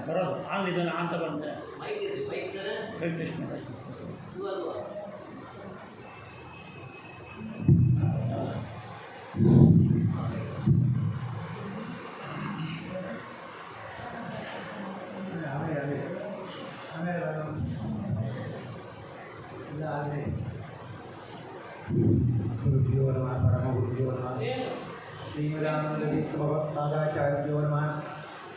ಬರೋದು ಆನ್ ಇದನ್ನು ಅಂತ ಬಂದೆ ಟೆಸ್ಟ್ ಮಾಡಿ गुरुभ्यो नमः परमगुरुभ्यो नमः श्रीमदानंदतीर्थभगवत्पादाचार्यो नमः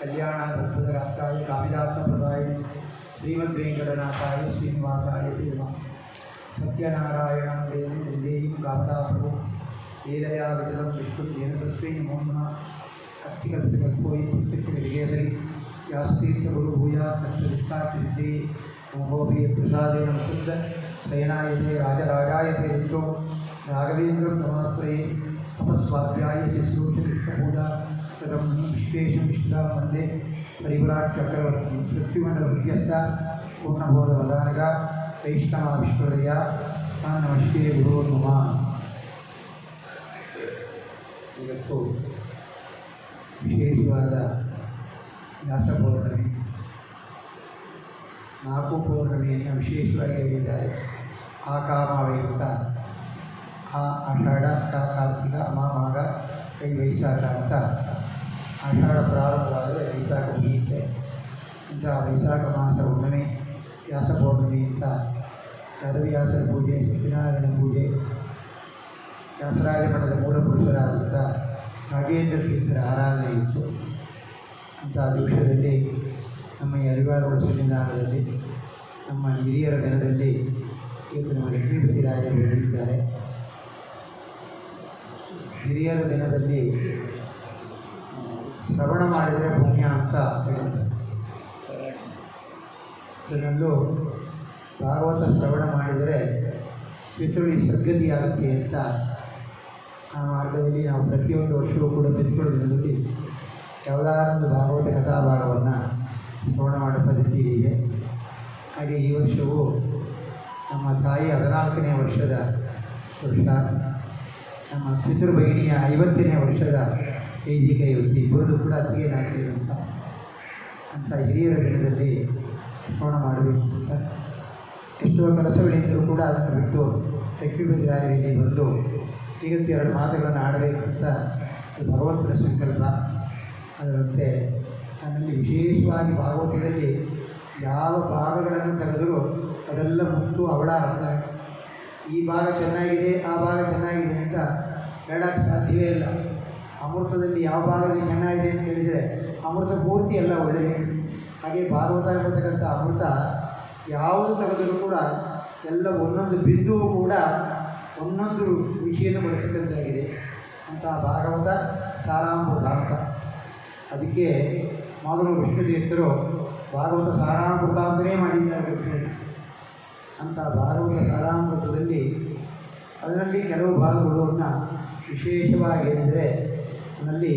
कल्याणाद्भुतराष्ट्राय कामिदात्मप्रदाय श्रीमद्वेंकटनाथाय श्रीनिवासाय ते नमः सत्यनारायणं देवं वन्देयं कामदाप्रभुं लीलया वितलं विष्णुं तस्मै नमो नमः अर्चिकल्पितकल्पोऽयं प्रत्यक्षविजयसरि व्यासतीर्थगुरुभूयात् तत्त्वविस्तारसिद्धे मोहोभियप्रसादेन शुद्ध शयनायते राजराजायते रुद्रो राघवेन्द्रं नमास्त्रये तपस्वाध्याय शुश्रूषकृष्णपूजा तदं विश्वेशं विष्णुं वन्दे परिव्राट् चक्रवर्ती पृथ्वीमण्डलभृत्यस्थ पूर्णबोधवदानग वैष्णवा विष्णुदया तान् नमस्ते गुरो नमः ಇವತ್ತು ವಿಶೇಷವಾದ ವ್ಯಾಸ ಪೌರ್ಣಮಿ 4 ಪೌರ್ಣಮಿಯನ್ನು ವಿಶೇಷವಾಗಿ ಹೇಳಿದ್ದಾರೆ. ಆಕಾಮವಯುಕ್ತ ಆಷಾಢ ಕಾರ್ತಿಕ ಮಾಘ ಕೈ ವೈಶಾಖ ಅಂತ ಆಷಾಢ ಪ್ರಾರಂಭವಾದರೆ ವೈಶಾಖ ಮುಗಿಯುತ್ತೆ. ಇಂಥ ವೈಶಾಖ ಮಾಸ ಹುಣ್ಣಿಮೆ ವ್ಯಾಸ ಪೌರ್ಣಮಿ ಅಂತ ವೇದವ್ಯಾಸರ ಪೂಜೆ, ಸತ್ಯನಾರಾಯಣ ಪೂಜೆ, ವ್ಯಾಸರಾಜ ಮಠದ ಮೂಲ ಪುರುಷರಾದಂಥ ನಾಗೇಂದ್ರ ತೀರ್ಥರ ಆರಾಧನೆ ಇತ್ತು. ಅಂಥ ದಿವಸದಲ್ಲಿ ನಮ್ಮ ಈ ಅರಿವಾರ ಸನ್ನಿಧಾನದಲ್ಲಿ ನಮ್ಮ ಹಿರಿಯರ ದಿನದಲ್ಲಿ ಇವತ್ತು ನಮ್ಮ ಲಕ್ಷ್ಮೀಪತಿ ರಾಯರು ಹೇಳಿದ್ದಾರೆ. ಹಿರಿಯರ ದಿನದಲ್ಲಿ ಶ್ರವಣ ಮಾಡಿದರೆ ಪುಣ್ಯ ಅಂತ ಹೇಳಿದ್ದಾರೆ. ಅದರಲ್ಲೂ ಭಾಗವತ ಶ್ರವಣ ಮಾಡಿದರೆ ಪಿತೃಳಿ ಸದ್ಗತಿಯಾಗುತ್ತೆ ಅಂತ ಆ ಮಾರ್ಗದಲ್ಲಿ ನಾವು ಪ್ರತಿಯೊಂದು ವರ್ಷವೂ ಕೂಡ ಪಿತೃಗಳ ದಿನದಲ್ಲಿ ಯಾವುದಾದೊಂದು ಭಾಗವತ ಕಥಾಭಾಗವನ್ನು ಶ್ರವಣ ಮಾಡೋ ಪದ್ಧತಿ ಇದೆ. ಹಾಗೆ ಈ ವರ್ಷವೂ ನಮ್ಮ ತಾಯಿ 14ನೇ ವರ್ಷದ ವರ್ಷ, ನಮ್ಮ ಪಿತೃಭಗಿನಿಯ 50ನೇ ವರ್ಷದ ವೈದಿಕ ಇವತ್ತು ಇಬ್ಬರದು ಕೂಡ ಅತಿಗೆ ನಾಲ್ಕಿರುವಂಥ ಅಂಥ ಹಿರಿಯರ ದಿನದಲ್ಲಿ ಶ್ರವಣ ಮಾಡಬೇಕು ಅಂತ ಎಷ್ಟೋ ಕೆಲಸಗಳಿದ್ದರೂ ಕೂಡ ಅದನ್ನು ಬಿಟ್ಟು ಲಕ್ಷ್ಮೀಪತಿ ರಾಯರಲ್ಲಿ ಬಂದು ಇವತ್ತು 2 ಮಾತುಗಳನ್ನು ಆಡಬೇಕು ಅಂತ ಭಗವಂತನ ಸಂಕಲ್ಪ. ಅದರಂತೆ ನನ್ನಲ್ಲಿ ವಿಶೇಷವಾಗಿ ಭಾಗವತದಲ್ಲಿ ಯಾವ ಭಾಗಗಳನ್ನು ತೆಗೆದರೂ ಅದೆಲ್ಲ ಮುಟ್ಟು ಅವಳ ಅರ್ಥ. ಈ ಭಾಗ ಚೆನ್ನಾಗಿದೆ, ಆ ಭಾಗ ಚೆನ್ನಾಗಿದೆ ಅಂತ ಹೇಳೋಕ್ಕೆ ಸಾಧ್ಯವೇ ಇಲ್ಲ. ಅಮೃತದಲ್ಲಿ ಯಾವ ಭಾಗದಲ್ಲಿ ಚೆನ್ನಾಗಿದೆ ಅಂತ ಹೇಳಿದರೆ ಅಮೃತ ಪೂರ್ತಿ ಎಲ್ಲ ಒಳ್ಳೆಯದು. ಹಾಗೆ ಭಾಗವತ ಎಂಬತಕ್ಕಂಥ ಅಮೃತ ಯಾವುದು ತೆಗೆದರೂ ಕೂಡ ಎಲ್ಲ ಒಂದೊಂದು ಬಿಂದುವು ಕೂಡ ಒಂದೊಂದು ರುಚಿಯನ್ನು ಬರ್ತಕ್ಕಂಥದ್ದಾಗಿದೆ. ಅಂಥ ಭಾಗವತ ಸಾರಾಮೃತ ಅಂತ. ಅದಕ್ಕೆ ಮೊದಲು ವಿಷ್ಣು ತೀರ್ಥರು ಭಾಗವತ ಸಾರಾಮೃತ ಅಂತಲೇ ಮಾಡಿದ್ದಾರೆ. ಅಂಥ ಭಾಗವತ ಸಾರಾಮೃತದಲ್ಲಿ ಅದರಲ್ಲಿ ಕೆಲವು ಭಾಗಗಳನ್ನು ವಿಶೇಷವಾಗಿ ಹೇಳಿದರೆ ಅದರಲ್ಲಿ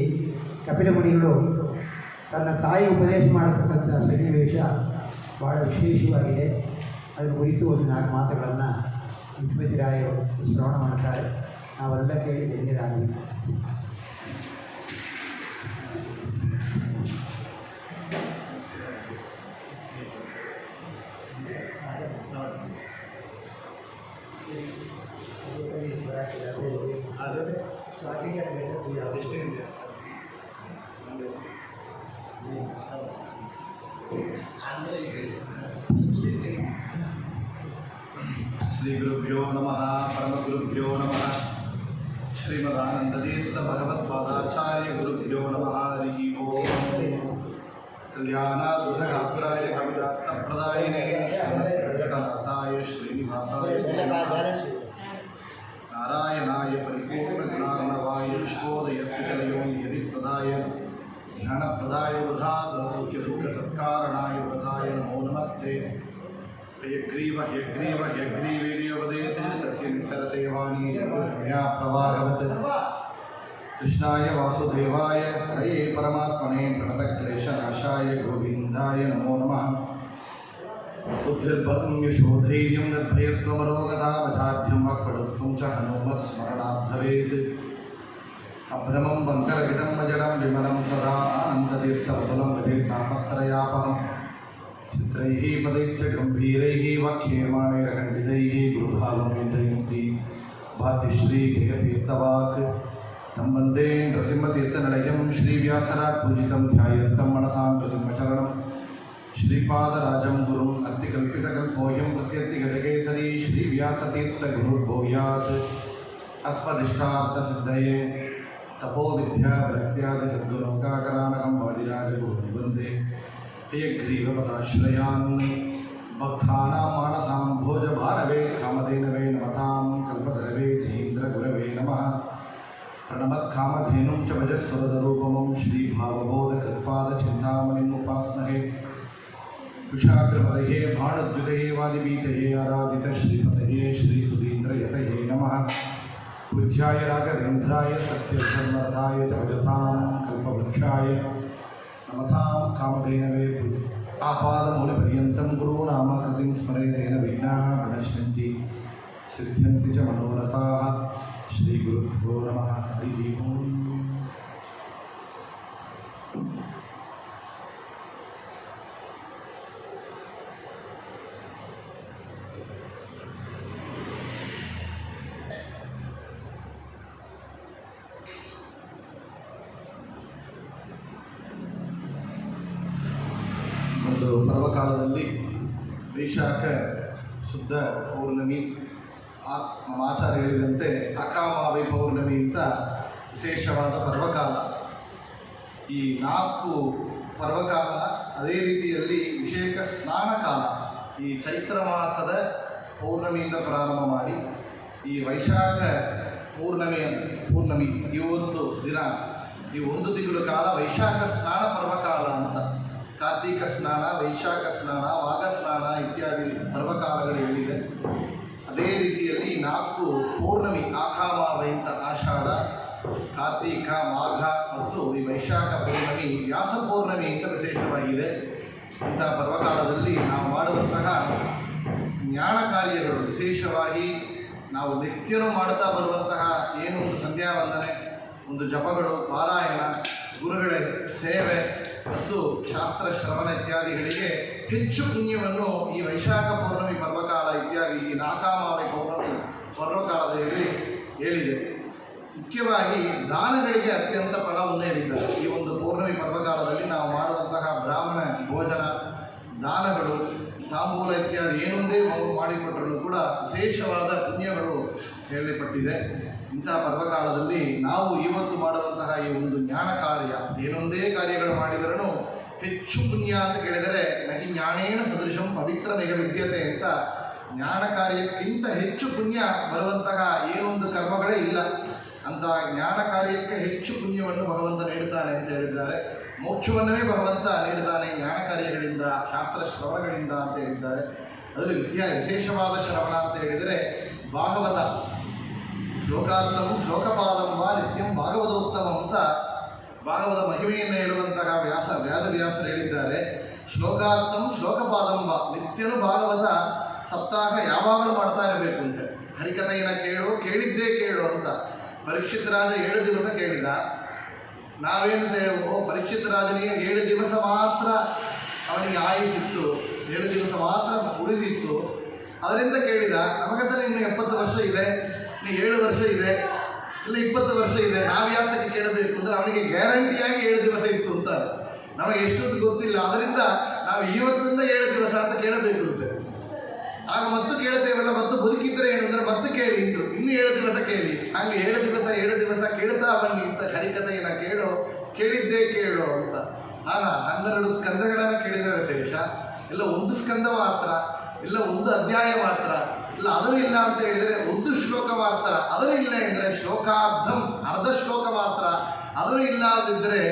ಕಪಿಲ ಮುನಿಗಳು ತನ್ನ ತಾಯಿ ಉಪದೇಶ ಮಾಡತಕ್ಕಂಥ ಸನ್ನಿವೇಶ ಭಾಳ ವಿಶೇಷವಾಗಿದೆ. ಅದರ ಕುರಿತು ಒಂದು 4 ಮಾತುಗಳನ್ನು ಲಕ್ಷ್ಮೀಪತಿ ರಾಯರು ಶ್ರವಣ ಮಾಡ್ತಾರೆ. ನಾವೆಲ್ಲ ಕೇಳಿ ಧನ್ಯರಾಗಲಿ. श्री गुरुभ्यो नमः परमगुरुभ्यो नमः श्रीमदानंदतीर्थ भगवत्पादाचार्य गुरुभ्यो नमः हरि ओम कल्याणाद्भुतगात्राय कविदात्तप्रदायिने श्रीमद्वेंकटनाथाय श्रीनिवासाय नारायणाय परिपूर्णगुणार्णवाय विश्वोदयस्थितिलयो यदिप्रदाय ज्ञानप्रदाय बुधासौख्यदुःखसत्कारणाय बुधाय नमो नमस्ते। यग्रीव यग्रीव यग्रीवीर्योपदेते तस्य निसरते वाणी यज्ञा प्रवाहवत् कृष्णाय वासुदेवाय हरे परमात्मने प्रणतक्लेशनाशाय गोविन्दाय नमो नमः। बुद्धिर्बलं यशोधैर्यं निर्भयत्वमरोगतावधाभ्यं वक्पटुत्वं च हनुमत्स्मरणात् भवेत् अभ्रमं वङ्करहितं मजडं विमलं सदा आनन्दतीर्थवतुलं भजेत्तापत्रयापहं चित्रैः पदैश्च गम्भीरैः वाक्यैर्माणैर्खण्डितैः गुरुभावं विजयन्ति भाति श्रीजयतीर्थवाक् तं वन्दे नृसिंहतीर्थनिलयं श्रीव्यासराट् पूजितं ध्यायन्तं मनसां नृसिंहचरणं श्रीपादराजं गुरुम् अत्तिकल्पितकल्पोऽयं प्रत्यत्तिगजकेसरी श्रीव्यासतीर्थगुरुर्भूयात् अस्मदिष्टार्थसिद्धये तपो विद्याविरक्त्यादिसद्गुणौकाकरानकं वादिराजगुरुं वन्दे हयग्रीवपदाश्रयान् भक्तानां मानसां भोजभानवे कामधेनवे नमतां कल्पतरवे धीन्द्रगुरवे नमः प्रणमत्कामधेनुं च भजत्सुरदरूपमं श्रीभावबोधकृत्पादचिन्तामणिम् उपास्महे कुशाग्रपतये भाणुद्वितये वादिबीतये आराधितश्रीपतये श्रीसुधीन्द्रयतये नमः पूज्याय राघवेन्द्राय सत्यधर्मरथाय च भजतां कल्पवृक्षाय नमतां कामधेनवे आपादमूलपर्यन्तं गुरूणामाकृतिं स्मरेतेन विघ्नाः प्रणश्यन्ति सिद्ध्यन्ति च मनोरथाः श्रीगुरुभ्यो नमः हरिः ओम् ಒಂದು ಪರ್ವಕಾಲದಲ್ಲಿ ವೈಶಾಖ ಶುದ್ಧ ಪೌರ್ಣಮಿ ನಮ್ಮ ಆಚಾರ್ಯ ಹೇಳಿದಂತೆ ಅಕಾಮಾವಿ ಪೌರ್ಣಮಿ ಅಂತ ವಿಶೇಷವಾದ ಪರ್ವಕಾಲ. ಈ 4 ಪರ್ವಕಾಲ ಅದೇ ರೀತಿಯಲ್ಲಿ ವಿಶೇಷ ಸ್ನಾನ ಕಾಲ. ಈ ಚೈತ್ರ ಮಾಸದ ಪೌರ್ಣಮಿಯಿಂದ ಪ್ರಾರಂಭ ಮಾಡಿ ಈ ವೈಶಾಖ ಪೂರ್ಣಮಿ ಇವತ್ತು ದಿನ ಈ 1 ತಿಂಗಳ ಕಾಲ ವೈಶಾಖ ಸ್ನಾನ ಪರ್ವಕಾಲ ಅಂತ. ಕಾರ್ತೀಕ ಸ್ನಾನ, ವೈಶಾಖ ಸ್ನಾನ, ಮಾಘ ಸ್ನಾನ ಇತ್ಯಾದಿ ಪರ್ವಕಾಲಗಳು ಹೇಳಿದೆ. ಅದೇ ರೀತಿಯಲ್ಲಿ 4 ಪೌರ್ಣಮಿ ಆಕಾಮಾವೈ ಅಂತ ಆಷಾಢ, ಕಾರ್ತೀಕ, ಮಾಘ ಮತ್ತು ಈ ವೈಶಾಖ ಪೌರ್ಣಮಿ ವ್ಯಾಸ ಪೌರ್ಣಮಿ ಅಂತ ವಿಶೇಷವಾಗಿದೆ. ಇಂತಹ ಪರ್ವಕಾಲದಲ್ಲಿ ನಾವು ಮಾಡುವಂತಹ ಜ್ಞಾನ ಕಾರ್ಯಗಳು, ವಿಶೇಷವಾಗಿ ನಾವು ನಿತ್ಯನೂ ಮಾಡುತ್ತಾ ಬರುವಂತಹ ಏನು ಒಂದು ಸಂಧ್ಯಾ ವಂದನೆ, ಒಂದು ಜಪಗಳು, ಪಾರಾಯಣ, ಗುರುಗಳ ಸೇವೆ ಮತ್ತು ಶಾಸ್ತ್ರ ಶ್ರವಣ ಇತ್ಯಾದಿಗಳಿಗೆ ಹೆಚ್ಚು ಪುಣ್ಯವನ್ನು ಈ ವೈಶಾಖ ಪೌರ್ಣಮಿ ಪರ್ವಕಾಲ ಇತ್ಯಾದಿ ಈ ನಾಕಾಮಾವಿ ಪೌರ್ಣಮಿ ಪರ್ವಕಾಲದಲ್ಲಿ ಹೇಳಿದೆ. ಮುಖ್ಯವಾಗಿ ದಾನಗಳಿಗೆ ಅತ್ಯಂತ ಫಲವನ್ನು ಹೇಳಿದ್ದಾರೆ. ಈ ಒಂದು ಪೌರ್ಣಮಿ ಪರ್ವಕಾಲದಲ್ಲಿ ನಾವು ಮಾಡುವಂತಹ ಬ್ರಾಹ್ಮಣ ಭೋಜನ, ದಾನಗಳು, ತಾಂಬೂಲ ಇತ್ಯಾದಿ ಏನೊಂದೇ ಮಾಡಿಕೊಟ್ಟರೂ ಕೂಡ ವಿಶೇಷವಾದ ಪುಣ್ಯಗಳು ಹೇಳಲ್ಪಟ್ಟಿದೆ. ಇಂತಹ ಪರ್ವಕಾಲದಲ್ಲಿ ನಾವು ಇವತ್ತು ಮಾಡುವಂತಹ ಈ ಒಂದು ಜ್ಞಾನ ಕಾರ್ಯ, ಏನೊಂದೇ ಕಾರ್ಯಗಳು ಮಾಡಿದರೂ ಹೆಚ್ಚು ಪುಣ್ಯ ಅಂತ ಕೇಳಿದರೆ ನಹಿ ಜ್ಞಾನೇನ ಸದೃಶಂ ಪವಿತ್ರ ನಿಗ ವಿದ್ಯತೆ ಅಂತ ಜ್ಞಾನ ಕಾರ್ಯಕ್ಕಿಂತ ಹೆಚ್ಚು ಪುಣ್ಯ ಬರುವಂತಹ ಏನೊಂದು ಕರ್ಮಗಳೇ ಇಲ್ಲ. ಅಂತಹ ಜ್ಞಾನ ಕಾರ್ಯಕ್ಕೆ ಹೆಚ್ಚು ಪುಣ್ಯವನ್ನು ಭಗವಂತ ನೀಡುತ್ತಾನೆ ಅಂತ ಹೇಳಿದ್ದಾರೆ. ಮೋಕ್ಷವನ್ನೇ ಭಗವಂತ ನೀಡುತ್ತಾನೆ ಜ್ಞಾನ ಕಾರ್ಯಗಳಿಂದ, ಶಾಸ್ತ್ರ ಶ್ರವಣಗಳಿಂದ ಅಂತ ಹೇಳಿದ್ದಾರೆ. ಅದರಲ್ಲಿ ವಿಶೇಷವಾದ ಶ್ರವಣ ಅಂತ ಹೇಳಿದರೆ ಭಾಗವತ, ಶ್ಲೋಕಾರ್ಥಂ ಶ್ಲೋಕಪಾದಂ ವಾ ನಿತ್ಯಂ ಭಾಗವತೋತ್ತಮಂ ಅಂತ ಭಾಗವತ ಮಹಿಮೆಯನ್ನು ಹೇಳುವಂತಹ ವ್ಯಾಸರು ಹೇಳಿದ್ದಾರೆ. ಶ್ಲೋಕಾರ್ಥಂ ಶ್ಲೋಕಪಾದಂ ವಾ, ನಿತ್ಯನೂ ಭಾಗವತ ಸಪ್ತಾಹ ಯಾವಾಗಲೂ ಮಾಡ್ತಾ ಇರಬೇಕು ಅಂತ. ಹರಿಕಥೆಯನ್ನ ಕೇಳು, ಕೇಳಿದ್ದೇ ಕೇಳು ಅಂತ. ಪರೀಕ್ಷಿತ್ ರಾಜ 7 ದಿವಸ ಕೇಳಿದ. ನಾವೇನು ಪರೀಕ್ಷಿತ್ ರಾಜನಿಗೆ 7 ದಿವಸ ಮಾತ್ರ ಅವನಿಗೆ ಆಯುಸ್ಸಿತ್ತು, 7 ದಿವಸ ಮಾತ್ರ ಉಳಿದಿತ್ತು. ಅದರಿಂದ ಕೇಳಿದ. ನಮಗಂತ ಇನ್ನು 70 ವರ್ಷ ಇದೆ, ಇನ್ನು 7 ವರ್ಷ ಇದೆ, ಇಲ್ಲ 20 ವರ್ಷ ಇದೆ, ನಾವು ಯಾತಕ್ಕೆ ಕೇಳಬೇಕು ಅಂದರೆ ಅವನಿಗೆ ಗ್ಯಾರಂಟಿಯಾಗಿ 7 ದಿವಸ ಇತ್ತು ಅಂತ. ನಮಗೆ ಎಷ್ಟೊಂದು ಗೊತ್ತಿಲ್ಲ. ಅದರಿಂದ ನಾವು ಇವತ್ತಿಂದ 7 ದಿವಸ ಅಂತ ಕೇಳಬೇಕು ಅಂತ. ಆಗ ಮತ್ತು ಕೇಳ್ತೇವಲ್ಲ, ಮತ್ತು ಬದುಕಿದ್ರೆ ಏನು ಅಂದರೆ ಮತ್ತೆ ಕೇಳಿ ಇದ್ರು, ಇನ್ನು 7 ದಿವಸ ಕೇಳಿ. ಹಾಗೆ 7 ದಿವಸ ಕೇಳ್ತಾ ಬನ್ನಿ ಅಂತ. ಹರಿಕಥೆಯನ್ನ ಕೇಳು, ಕೇಳಿದ್ದೇ ಕೇಳು ಅಂತ. ಆಗ 12 ಸ್ಕಂದಗಳನ್ನು ಕೇಳಿದರೆ ವಿಶೇಷ, ಇಲ್ಲ 1 ಸ್ಕಂದ ಮಾತ್ರ, ಇಲ್ಲ 1 ಅಧ್ಯಾಯ ಮಾತ್ರ, ಇಲ್ಲ ಅದೂ ಇಲ್ಲ ಅಂತ ಹೇಳಿದರೆ 1 ಶ್ಲೋಕ ಮಾತ್ರ, ಅದೂ ಇಲ್ಲ ಎಂದರೆ ಶ್ಲೋಕಾರ್ಧಂ, ಅರ್ಧ ಶ್ಲೋಕ ಮಾತ್ರ, ಅದೂ ಇಲ್ಲ ಅಂದಿದ್ದರೆ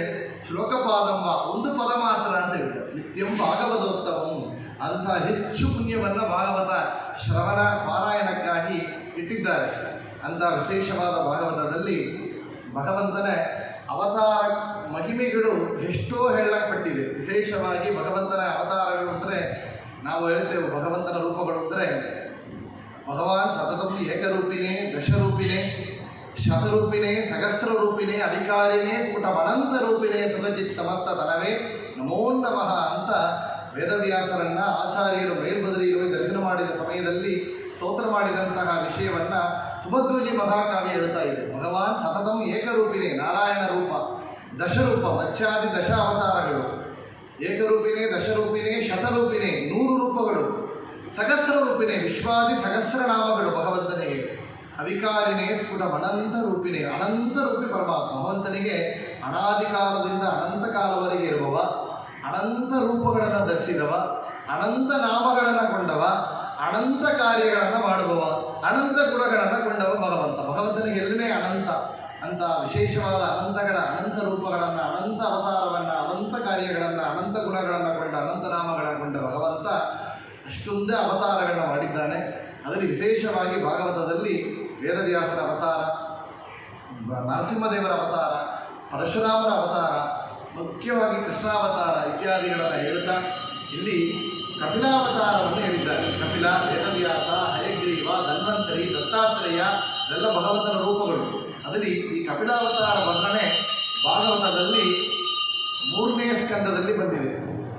ಶ್ಲೋಕಪಾದಂಬ 1 ಪದ ಮಾತ್ರ ಅಂತ ಹೇಳಿದರು. ನಿತ್ಯಂ ಭಾಗವತೋತ್ತಮಂ ಅಂತ ಹೆಚ್ಚು ಪುಣ್ಯವನ್ನು ಭಾಗವತ ಶ್ರವಣ ಪಾರಾಯಣಕ್ಕಾಗಿ ಇಟ್ಟಿದ್ದಾರೆ. ಅಂಥ ವಿಶೇಷವಾದ ಭಾಗವತದಲ್ಲಿ ಭಗವಂತನ ಅವತಾರ ಮಹಿಮೆಗಳು ಎಷ್ಟೋ ಹೇಳಲ್ಪಟ್ಟಿದೆ. ವಿಶೇಷವಾಗಿ ಭಗವಂತನ ಅವತಾರಗಳು ಅಂದರೆ ನಾವು ಹೇಳ್ತೇವೆ ಭಗವಂತನ ರೂಪಗಳು ಅಂದರೆ ಭಗವಾನ್ ಸತತಂ ಏಕರೂಪಿನೇ ದಶರೂಪಿನೇ ಶತರೂಪಿನೇ ಸಹಸ್ರ ರೂಪಿನೇ ಅಧಿಕಾರಿನೇ ಸ್ಫುಟ ಅನಂತ ರೂಪಿನೇ ಸುಖಚಿತ್ ಸಮರ್ಥ ತನವೇ ನಮೋ ನಮಃ ಅಂತ ವೇದವ್ಯಾಸರನ್ನ ಆಚಾರ್ಯರು ಮೇಲ್ಬದರಿಯಲ್ಲಿ ದರ್ಶನ ಮಾಡಿದ ಸಮಯದಲ್ಲಿ ಸ್ತೋತ್ರ ಮಾಡಿದಂತಹ ವಿಷಯವನ್ನು ಸುಭದ್ರಜಿ ಮಹಾಕಾವ್ಯ ಹೇಳ್ತಾ ಇದೆ. ಭಗವಾನ್ ಸತತಂ ಏಕರೂಪಿನೇ ನಾರಾಯಣ ರೂಪ, ದಶರೂಪ ಮತ್ಸ್ಯಾದಿ ದಶ ಅವತಾರಗಳು, ಏಕರೂಪಿನೇ ದಶರೂಪಿನೇ ಶತರೂಪಿನೇ 100 ರೂಪಗಳು, ಸಹಸ್ರ ರೂಪಿನೇ ವಿಶ್ವಾದಿ ಸಹಸ್ರನಾಮಗಳು ಭಗವಂತನಿಗೆ, ಅವಿಕಾರಿನೇ ಸ್ಫುಟ ಅನಂತ ರೂಪಿನೇ ಅನಂತ ರೂಪಿ ಪರಮಾತ್ಮ. ಭಗವಂತನಿಗೆ ಅನಾದಿ ಕಾಲದಿಂದ ಅನಂತ ಕಾಲವರೆಗೆ ಇರುವವ, ಅನಂತ ರೂಪಗಳನ್ನು ಧರಿಸಿದವ, ಅನಂತ ನಾಮಗಳನ್ನು ಕೊಂಡವ, ಅನಂತ ಕಾರ್ಯಗಳನ್ನು ಮಾಡುವವ, ಅನಂತ ಗುಣಗಳನ್ನು ಕೊಂಡವ ಭಗವಂತ. ಭಗವಂತನಿಗೆ ಎಲ್ಲನೇ ಅನಂತ ಅಂತ ವಿಶೇಷವಾದ ಅನಂತಗಳ ಅನಂತ ರೂಪಗಳನ್ನು, ಅನಂತ ಅವತಾರವನ್ನು, ಅನಂತ ಕಾರ್ಯಗಳನ್ನು, ಅನಂತ ಗುಣಗಳನ್ನು ಕೊಂಡ, ಅನಂತ ನಾಮಗಳನ್ನು ಕೊಂಡ ಭಗವಂತ ಅಷ್ಟೊಂದೇ ಅವತಾರಗಳನ್ನು ಮಾಡಿದ್ದಾನೆ. ಅದರಲ್ಲಿ ವಿಶೇಷವಾಗಿ ಭಾಗವತದಲ್ಲಿ ವೇದವ್ಯಾಸರ ಅವತಾರ, ನರಸಿಂಹದೇವರ ಅವತಾರ, ಪರಶುರಾಮರ ಅವತಾರ, ಮುಖ್ಯವಾಗಿ ಕೃಷ್ಣಾವತಾರ ಇತ್ಯಾದಿಗಳನ್ನು ಹೇಳ್ತಾ ಇಲ್ಲಿ ಕಪಿಲಾವತಾರವನ್ನು ಹೇಳಿದ್ದಾರೆ. ಕಪಿಲ, ವೇದವ್ಯಾಸ, ಹಯಗ್ರೀವ, ಧನ್ವಂತರಿ, ದತ್ತಾತ್ರೇಯ ಇದೆಲ್ಲ ಭಗವಂತನ ರೂಪಗಳು. ಅದರಲ್ಲಿ ಈ ಕಪಿಲಾವತಾರ ವರ್ಣನೆ ಭಾಗವತದಲ್ಲಿ 3ನೇ ಸ್ಕಂದದಲ್ಲಿ ಬಂದಿದೆ.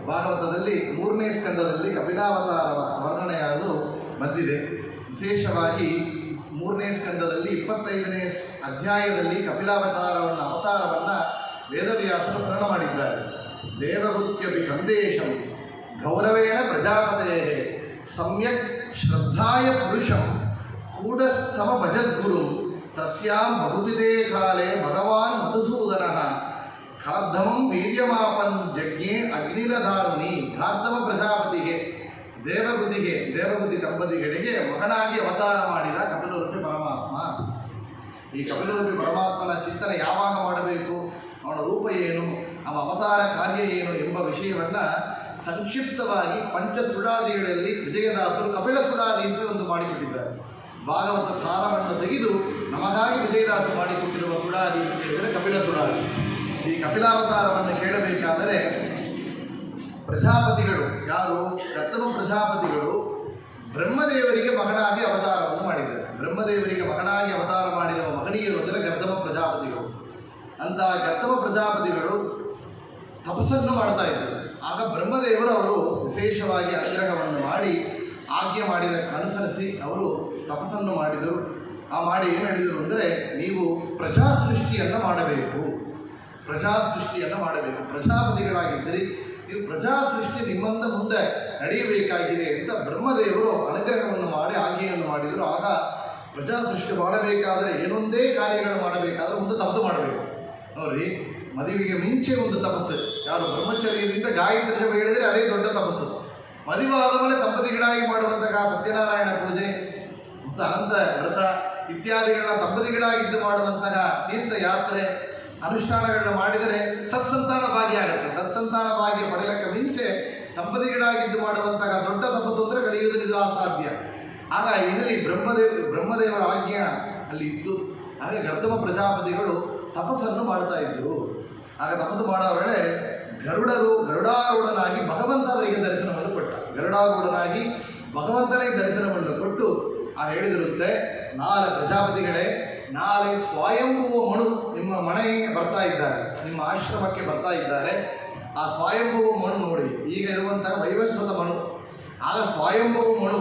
ಭಾಗವತದಲ್ಲಿ 3ನೇ ಸ್ಕಂದದಲ್ಲಿ ಕಪಿಲಾವತಾರ ವರ್ಣನೆಯಾದು ಬಂದಿದೆ. ವಿಶೇಷವಾಗಿ 3ನೇ ಸ್ಕಂದದಲ್ಲಿ 25ನೇ ಅಧ್ಯಾಯದಲ್ಲಿ ಅವತಾರವನ್ನು ವೇದವ್ಯಾಸರು ವರ್ಣನೆ ಮಾಡಿದ್ದಾರೆ. ದೇವಹೂತ್ಯಪಿ ಸಂದೇಶಂ ಗೌರವೇಣ ಪ್ರಜಾಪತೇ ಸಮ್ಯಕ್ ಶ್ರದ್ಧಾಯ ಪುರುಷಂ ಕೂಡಸ್ಥಮ ಭಜದ್ಗುರು ತಸ್ಯಾಂ ಬಹುವಿಧೇ ಕಾಲೇ ಭಗವಾನ್ ಮಧುಸೂದನಃ ಖಾರ್ಧಮಂ ವೀರ್ಯಮಾಪನ್ ಜಜ್ಞೆ ಅಗ್ನಿಲಧಾರುಣಿ. ಖಾರ್ಧಮ ಪ್ರಜಾಪತಿಗೆ ದೇವಗುದಿ ದಂಪತಿಗಳಿಗೆ ಮಗನಾಗಿ ಅವತಾರ ಮಾಡಿದ ಕಪಿಲರೂಪಿ ಪರಮಾತ್ಮ. ಈ ಕಪಿಲರೂಪಿ ಪರಮಾತ್ಮನ ಚಿಂತನೆ ಯಾವಾಗ ಮಾಡಬೇಕು, ಅವನ ರೂಪ ಏನು, ಅವನ ಅವತಾರ ಕಾರ್ಯ ಏನು ಎಂಬ ವಿಷಯವನ್ನು ಸಂಕ್ಷಿಪ್ತವಾಗಿ ಪಂಚಸುಡಾದಿಗಳಲ್ಲಿ ವಿಜಯದಾಸರು ಕಪಿಲ ಸುಡಾದಿ ಅಂತ ಒಂದು ಮಾಡಿಕೊಟ್ಟಿದ್ದಾರೆ. ಭಾಗವತ ಸಾರವನ್ನು ತೆಗೆದು ನಮಗಾಗಿ ವಿಜಯದಾಸರು ಮಾಡಿಕೊಟ್ಟಿರುವ ಸುಡಾದಿ ಅಂತ ಹೇಳಿದರೆ ಕಪಿಲ ಸುಡಾದಿ. ಈ ಕಪಿಲಾವತಾರವನ್ನು ಕೇಳಬೇಕಾದರೆ ಪ್ರಜಾಪತಿಗಳು ಯಾರು, ಕರ್ತಮ ಪ್ರಜಾಪತಿಗಳು ಬ್ರಹ್ಮದೇವರಿಗೆ ಮಗನಾಗಿ ಅವತಾರವನ್ನು ಮಾಡಿದ್ದಾರೆ. ಬ್ರಹ್ಮದೇವರಿಗೆ ಮಗನಾಗಿ ಅವತಾರ ಮಾಡಿದ ಮಹನೀಯರು ಅಂದರೆ ಗರ್ಧಮ ಪ್ರಜಾಪತಿಗಳು. ಅಂತಹ ಗರ್ಧಮ ಪ್ರಜಾಪತಿಗಳು ತಪಸ್ಸನ್ನು ಮಾಡ್ತಾ ಇದ್ದರು. ಆಗ ಬ್ರಹ್ಮದೇವರು ಅವರು ವಿಶೇಷವಾಗಿ ಅನುಗ್ರಹವನ್ನು ಮಾಡಿ ಆಜ್ಞೆ ಮಾಡಿದಕ್ಕನುಸರಿಸಿ ಅವರು ತಪಸ್ಸನ್ನು ಮಾಡಿದರು. ಮಾಡಿ ಏನು ಹೇಳಿದರು ಅಂದರೆ, ನೀವು ಪ್ರಜಾ ಸೃಷ್ಟಿಯನ್ನು ಮಾಡಬೇಕು, ಪ್ರಜಾಪತಿಗಳಾಗಿದ್ದರೆ ನೀವು ಪ್ರಜಾ ಸೃಷ್ಟಿ ನಿಮ್ಮಿಂದ ಮುಂದೆ ನಡೆಯಬೇಕಾಗಿದೆ ಅಂತ ಬ್ರಹ್ಮದೇವರು ಅನುಗ್ರಹವನ್ನು ಮಾಡಿ ಆಜ್ಞೆಯನ್ನು ಮಾಡಿದರು. ಆಗ ಪ್ರಜಾ ಸೃಷ್ಟಿ ಮಾಡಬೇಕಾದರೆ ಏನೊಂದೇ ಕಾರ್ಯಗಳು ಮಾಡಬೇಕಾದ್ರೆ ಒಂದು ತಪಸ್ಸು ಮಾಡಬೇಕು. ನೋಡ್ರಿ, ಮದುವೆಗೆ ಮುಂಚೆ ಒಂದು ತಪಸ್ಸು, ಯಾರು ಬ್ರಹ್ಮಚರ್ಯದಿಂದ ಗಾಯತ್ರಿ ಜಪ ಹೇಳಿದರೆ ಅದೇ ದೊಡ್ಡ ತಪಸ್ಸು. ಮದುವೆ ಆದ ಮೇಲೆ ದಂಪತಿಗಳಾಗಿ ಮಾಡುವಂತಹ ಸತ್ಯನಾರಾಯಣ ಪೂಜೆ ಮತ್ತು ಅನಂತ ವ್ರತ ಇತ್ಯಾದಿಗಳನ್ನ ದಂಪತಿಗಳಾಗಿದ್ದು ಮಾಡುವಂತಹ ತೀರ್ಥಯಾತ್ರೆ ಅನುಷ್ಠಾನಗಳನ್ನ ಮಾಡಿದರೆ ಸತ್ಸಂತಾನ ಭಾಗಿಯಾಗುತ್ತೆ. ಸತ್ಸಂತಾನ ಭಾಗ್ಯ ಪಡೆಯಲಿಕ್ಕೆ ಮುಂಚೆ ದಂಪತಿಗಳಾಗಿದ್ದು ಮಾಡುವಂತಹ ದೊಡ್ಡ ತಪಸ್ಸು ಅಂದರೆ ಕಲಿಯುವುದರಿಂದ ಅಸಾಧ್ಯ. ಆಗ ಇದರಲ್ಲಿ ಬ್ರಹ್ಮದೇವರ ಆಜ್ಞೆ ಅಲ್ಲಿ ಇತ್ತು. ಹಾಗೆ ಗರ್ಧಮ ಪ್ರಜಾಪತಿಗಳು ತಪಸ್ಸನ್ನು ಮಾಡ್ತಾ ಇದ್ದರು. ಆಗ ತಪಸ್ಸು ಮಾಡೋ ವೇಳೆ ಗರುಡಾರೂಢನಾಗಿ ಭಗವಂತ ಅವರಿಗೆ ದರ್ಶನವನ್ನು ಕೊಟ್ಟ. ಗರುಡಾರೂಢನಾಗಿ ಭಗವಂತನೇ ದರ್ಶನವನ್ನು ಕೊಟ್ಟು ಹೇಳಿದಿರುತ್ತೆ, ನಾಳೆ ಪ್ರಜಾಪತಿಗಳೇ, ನಾಳೆ ಸ್ವಯಂಭುವ ಮನು ನಿಮ್ಮ ಮನೆಗೆ ಬರ್ತಾ ಇದ್ದಾರೆ, ನಿಮ್ಮ ಆಶ್ರಮಕ್ಕೆ ಬರ್ತಾ ಇದ್ದಾರೆ. ಆ ಸ್ವಯಂಭುವ ಮನು ನೋಡಿ, ಈಗ ಇರುವಂತಹ ವೈವಸ್ವತ ಮನು, ಆಗ ಸ್ವಯಂಭುವ ಮನು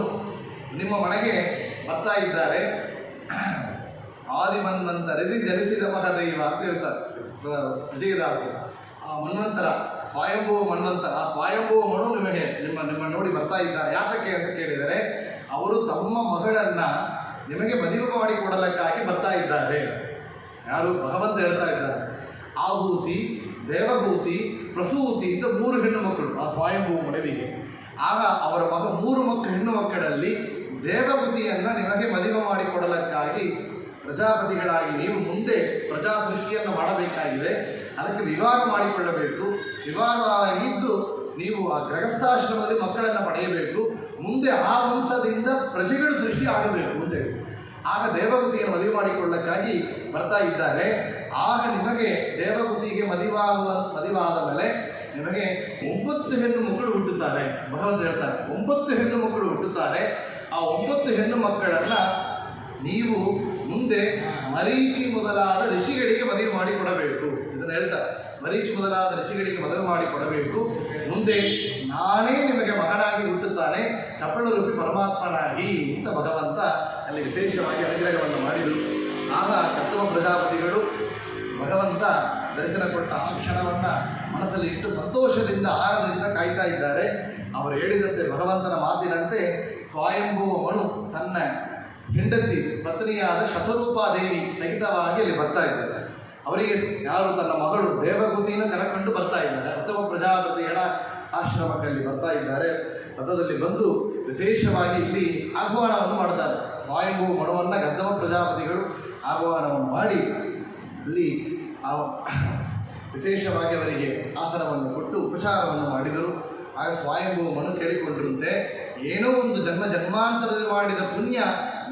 ನಿಮ್ಮ ಮನೆಗೆ ಬರ್ತಾ ಇದ್ದಾರೆ. ಆದಿಮನ್ವಂತರದಿ ಜನಿಸಿದ ಮಹದೈವ ಅಂತ ಹೇಳ್ತಾರೆ ವಿಜಯದಾಸರು. ಆ ಮನ್ವಂತರ ಸ್ವಯಂಭುವ ಮನ್ವಂತರ, ಆ ಸ್ವಯಂಭುವ ಮನು ನಿಮ್ಮ ನೋಡಿ ಬರ್ತಾ ಇದ್ದಾರೆ. ಯಾತಕ್ಕೆ ಅಂತ ಕೇಳಿದರೆ, ಅವರು ತಮ್ಮ ಮಗಳನ್ನು ನಿಮಗೆ ಮದುವೆ ಮಾಡಿಕೊಡಲಕ್ಕಾಗಿ ಬರ್ತಾ ಇದ್ದಾರೆ. ಯಾರು? ಭಗವಂತ ಹೇಳ್ತಾ ಇದ್ದಾರೆ. ಆಹೂತಿ, ದೇವಭೂತಿ, ಪ್ರಸೂತಿ ಅಂತ 3 ಹೆಣ್ಣು ಮಕ್ಕಳು ಆ ಸ್ವಯಂಭುವ ಮಡುವಿಗೆ. ಆಗ ಅವರ 3 ಹೆಣ್ಣು ಮಕ್ಕಳಲ್ಲಿ ದೇವಭೂತಿಯನ್ನು ನಿಮಗೆ ಮದುವೆ ಮಾಡಿಕೊಡಲಕ್ಕಾಗಿ ಪ್ರಜಾಪತಿಗಳಾಗಿ ನೀವು ಮುಂದೆ ಪ್ರಜಾ ಸೃಷ್ಟಿಯನ್ನು ಮಾಡಬೇಕಾಗಿದೆ. ಅದಕ್ಕೆ ವಿವಾಹ ಮಾಡಿಕೊಳ್ಳಬೇಕು. ವಿವಾಹವಾಗಿದ್ದು ನೀವು ಆ ಗೃಹಸ್ಥಾಶ್ರಮದಲ್ಲಿ ಮಕ್ಕಳನ್ನು ಪಡೆಯಬೇಕು. ಮುಂದೆ ಆ ವಂಶದಿಂದ ಪ್ರಜೆಗಳು ಸೃಷ್ಟಿ ಆಗಬೇಕು ಅಂತೇಳಿ ಆಗ ದೇವಗುತಿಯನ್ನು ಮದುವೆ ಮಾಡಿಕೊಳ್ಳಕ್ಕಾಗಿ ಬರ್ತಾ ಇದ್ದಾರೆ. ಆಗ ನಿಮಗೆ ದೇವಗುತಿಗೆ ಮದುವಾದ ಮೇಲೆ ನಿಮಗೆ 9 ಹೆಣ್ಣು ಮಕ್ಕಳು ಹುಟ್ಟುತ್ತಾರೆ. ಭಗವಂತ ಹೇಳ್ತಾರೆ 9 ಹೆಣ್ಣು ಮಕ್ಕಳು ಹುಟ್ಟುತ್ತಾರೆ. ಆ 9 ಹೆಣ್ಣು ಮಕ್ಕಳನ್ನು ನೀವು ಮುಂದೆ ಮರೀಚಿ ಮೊದಲಾದ ಋಷಿಗಳಿಗೆ ಮದುವೆ ಮಾಡಿಕೊಡಬೇಕು. ಇದನ್ನು ಹೇಳ್ತಾರೆ, ಮರೀಚಿ ಮೊದಲಾದ ಋಷಿಗಳಿಗೆ ಮದುವೆ ಮಾಡಿಕೊಡಬೇಕು. ಮುಂದೆ ನಾನೇ ನಿಮಗೆ ಮಗನಾಗಿ ಹುಟ್ಟುತ್ತಾನೆ, ಕಪಿಲರೂಪಿ ಪರಮಾತ್ಮನಾಗಿ ಅಂತ ಭಗವಂತ ಅಲ್ಲಿ ವಿಶೇಷವಾಗಿ ಅನುಗ್ರಹವನ್ನು ಮಾಡಿದರು. ಆಗ ಕರ್ತವ ಪ್ರಜಾಪತಿಗಳು ಭಗವಂತ ದರ್ಶನ ಕೊಟ್ಟ ಆ ಕ್ಷಣವನ್ನು ಮನಸ್ಸಲ್ಲಿ ಇಟ್ಟು ಸಂತೋಷದಿಂದ ಆನಂದದಿಂದ ಕಾಯ್ತಾ ಇದ್ದಾರೆ. ಅವರು ಹೇಳಿದಂತೆ ಭಗವಂತನ ಮಾತಿನಂತೆ ಸ್ವಯಂಭುವ ಮನು ತನ್ನ ಹೆಂಡತಿ ಪತ್ನಿಯಾದ ಶತರೂಪಾದೇವಿ ಸಹಿತವಾಗಿ ಅಲ್ಲಿ ಬರ್ತಾ ಇದ್ದಾರೆ. ಅವರಿಗೆ ಯಾರು ತನ್ನ ಮಗಳು ದೇವಗುತಿಯನ್ನು ಕರಕೊಂಡು ಬರ್ತಾ ಇದ್ದಾರೆ. ಉತ್ತಮ ಪ್ರಜಾಪತಿಗಳ ಆಶ್ರಮಕ್ಕೆ ಅಲ್ಲಿ ಬರ್ತಾ ಇದ್ದಾರೆ. ರಥದಲ್ಲಿ ಬಂದು ವಿಶೇಷವಾಗಿ ಇಲ್ಲಿ ಆಹ್ವಾನವನ್ನು ಮಾಡ್ತಾರೆ. ಸ್ವಯಂಭೂ ಮನುವನ್ನು ಗದ್ದಮ ಪ್ರಜಾಪತಿಗಳು ಆಹ್ವಾನವನ್ನು ಮಾಡಿ ಅಲ್ಲಿ ವಿಶೇಷವಾಗಿ ಅವರಿಗೆ ಆಸನವನ್ನು ಕೊಟ್ಟು ಉಪಚಾರವನ್ನು ಮಾಡಿದರು. ಆಗ ಸ್ವಯಂಭೂ ಮನು ಕೇಳಿಕೊಂಡಿರುವಂತೆ ಏನೋ ಒಂದು ಜನ್ಮಾಂತರದಲ್ಲಿ ಮಾಡಿದ ಪುಣ್ಯ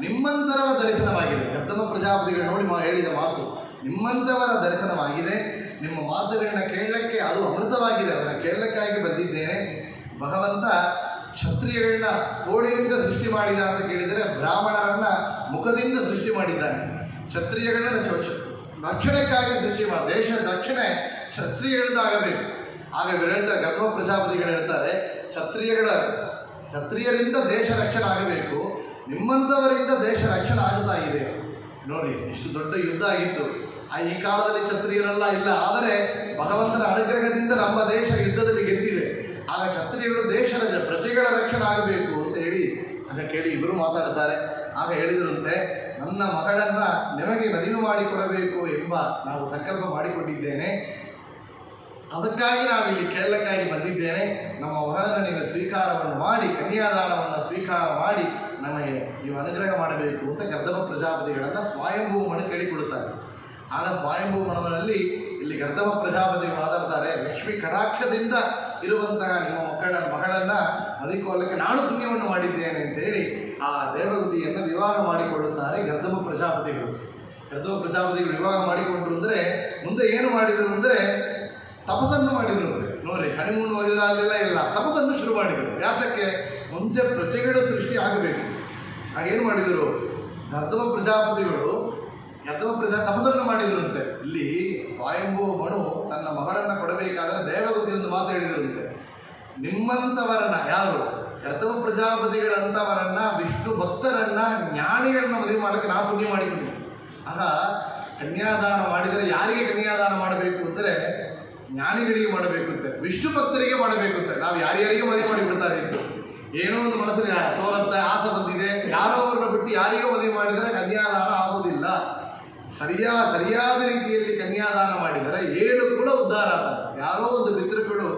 ನಿಮ್ಮಂತರವ ದರ್ಶನವಾಗಿದೆ. ಗದ್ದಮ ಪ್ರಜಾಪತಿಗಳು ನೋಡಿ ಹೇಳಿದ ಮಾತು ನಿಮ್ಮಂಥವರ ದರ್ಶನವಾಗಿದೆ. ನಿಮ್ಮ ಮಾತುಗಳನ್ನ ಕೇಳಲಿಕ್ಕೆ ಅದು ಅಮೃತವಾಗಿದೆ, ಅದನ್ನು ಕೇಳಲಿಕ್ಕಾಗಿ ಬಂದಿದ್ದೇನೆ. ಭಗವಂತ ಕ್ಷತ್ರಿಯಗಳನ್ನ ತೋಳಿನಿಂದ ಸೃಷ್ಟಿ ಮಾಡಿದ ಅಂತ ಕೇಳಿದರೆ ಬ್ರಾಹ್ಮಣರನ್ನ ಮುಖದಿಂದ ಸೃಷ್ಟಿ ಮಾಡಿದ್ದಾನೆ. ಕ್ಷತ್ರಿಯಗಳನ್ನ ರಕ್ಷಣೆಕ್ಕಾಗಿ ಸೃಷ್ಟಿ ಮಾಡಿ ದೇಶ ರಕ್ಷಣೆ ಕ್ಷತ್ರಿಯಗಳದ್ದಾಗಬೇಕು. ಆಗ ಹೇಳ್ತಾರೆ ಗರ್ಭ ಪ್ರಜಾಪತಿಗಳು ಹೇಳ್ತಾರೆ ಕ್ಷತ್ರಿಯರಿಂದ ದೇಶ ರಕ್ಷಣೆ ಆಗಬೇಕು, ನಿಮ್ಮಂಥವರಿಂದ ದೇಶ ರಕ್ಷಣೆ ಆಗುತ್ತಾ ಇದೆ. ನೋಡಿ ಇಷ್ಟು ದೊಡ್ಡ ಯುದ್ಧ ಆಗಿತ್ತು. ಈ ಕಾಲದಲ್ಲಿ ಕ್ಷತ್ರಿಯರೆಲ್ಲ ಇಲ್ಲ, ಆದರೆ ಭಗವಂತನ ಅನುಗ್ರಹದಿಂದ ನಮ್ಮ ದೇಶ ಯುದ್ಧದಲ್ಲಿ ಗೆದ್ದಿದೆ. ಆಗ ಕ್ಷತ್ರಿಯಗಳು ದೇಶದ ಪ್ರಜೆಗಳ ರಕ್ಷಣೆ ಆಗಬೇಕು ಅಂತ ಹೇಳಿ ಆಗ ಕೇಳಿ ಇಬ್ಬರು ಮಾತಾಡ್ತಾರೆ. ಆಗ ಹೇಳಿದರಂತೆ ನನ್ನ ಮಗಳನ್ನ ನಿಮಗೆ ಮದುವೆ ಮಾಡಿಕೊಡಬೇಕು ಎಂಬ ನಾವು ಸಂಕಲ್ಪ ಮಾಡಿಕೊಂಡಿದ್ದೇನೆ, ಅದಕ್ಕಾಗಿ ನಾವಿಲ್ಲಿ ಕೇಳಲಿಕ್ಕಾಗಿ ಬಂದಿದ್ದೇನೆ. ನಮ್ಮ ಮಗಳನ್ನ ನೀವು ಸ್ವೀಕಾರವನ್ನು ಮಾಡಿ ಕನ್ಯಾದಾನವನ್ನು ಸ್ವೀಕಾರ ಮಾಡಿ ನಮಗೆ ನೀವು ಅನುಗ್ರಹ ಮಾಡಬೇಕು ಅಂತ ಗರ್ಧಮ ಪ್ರಜಾಪತಿಗಳನ್ನು ಸ್ವಯಂಭೂ ಮನು ಕೇಳಿಕೊಡುತ್ತಾರೆ. ಆಗ ಸ್ವಯಂಭೂ ಮನದಲ್ಲಿ ಇಲ್ಲಿ ಗರ್ಧಮ ಪ್ರಜಾಪತಿಗಳು ಮಾತಾಡ್ತಾರೆ, ಲಕ್ಷ್ಮೀ ಕಟಾಕ್ಷದಿಂದ ಇರುವಂತಹ ನಿಮ್ಮ ಮಗಳನ್ನ ಮದುವೆಕೊಳ್ಳಕ್ಕೆ ನಾನು ಪುಣ್ಯವನ್ನು ಮಾಡಿದ್ದೇನೆ ಅಂತೇಳಿ ಆ ದೇವಗುತಿಯನ್ನು ವಿವಾಹ ಮಾಡಿಕೊಳ್ಳುತ್ತಾರೆ ಗರ್ಧಮ ಪ್ರಜಾಪತಿಗಳು. ಗರ್ಧಮ ಪ್ರಜಾಪತಿಗಳು ವಿವಾಹ ಮಾಡಿಕೊಂಡ್ರು ಅಂದರೆ ಮುಂದೆ ಏನು ಮಾಡಿದರು ಅಂದರೆ ತಪಸ್ಸನ್ನು ಮಾಡಿದರು. ನೋಡಿ ಹನಿಮೂನ್ ಹೋಗಿದ್ರಲ್ಲೆಲ್ಲ ಇಲ್ಲ, ತಪಸ್ಸನ್ನು ಶುರು ಮಾಡಿದರು. ಯಾತಕ್ಕೆ? ಮುಂದೆ ಪ್ರಜೆಗಳು ಸೃಷ್ಟಿ ಆಗಬೇಕು. ಹಾಗೇನು ಮಾಡಿದರು ಗರ್ಧಮ ಪ್ರಜಾಪತಿಗಳು ತಪಸ್ಸನ್ನು ಮಾಡಿದರಂತೆ. ಇಲ್ಲಿ ಸ್ವಯಂಭೂ ಮನು ತನ್ನ ಮಗಳನ್ನು ಕೊಡಬೇಕಾದರೆ ದೇವಗುತಿ ಒಂದು ಮಾತು ಹೇಳಿದರಂತೆ, ನಿಮ್ಮಂಥವರನ್ನ ಯಾರು ಗರ್ಧಮ ಪ್ರಜಾಪತಿಗಳಂಥವರನ್ನ ವಿಷ್ಣು ಭಕ್ತರನ್ನ ಜ್ಞಾನಿಗಳನ್ನ ಮದುವೆ ಮಾಡಲಿಕ್ಕೆ ನಾವು ಪುಣ್ಯ ಮಾಡಿಕೊಂಡಿದ್ದೀವಿ. ಆಗ ಕನ್ಯಾದಾನ ಮಾಡಿದರೆ ಯಾರಿಗೆ ಕನ್ಯಾದಾನ ಮಾಡಬೇಕು ಅಂದರೆ ಜ್ಞಾನಿಗಳಿಗೆ ಮಾಡಬೇಕು ಅಂತೆ, ವಿಷ್ಣು ಭಕ್ತರಿಗೆ ಮಾಡಬೇಕು ಅಂತೆ. ನಾವು ಯಾರ್ಯಾರಿಗೆ ಮದುವೆ ಮಾಡಿಬಿಡ್ತಾರೆ ಇತ್ತು, ಏನೋ ಒಂದು ಮನಸ್ಸಲ್ಲಿ ತೋರುತ್ತೆ, ಆಸೆ ಬಂದಿದೆ, ಯಾರೋ ಅವ್ರನ್ನ ಬಿಟ್ಟು ಯಾರಿಗೋ ಮದುವೆ ಮಾಡಿದರೆ ಕನ್ಯಾದಾನ ಆಗೋದಿಲ್ಲ. ಸರಿಯಾದ ರೀತಿಯಲ್ಲಿ ಕನ್ಯಾದಾನ ಮಾಡಿದರೆ 7 ಕೂಡ ಉದ್ಧಾರ ಆಗ್ತದೆ. ಯಾರೋ ಒಂದು ಪಿತೃಗಳು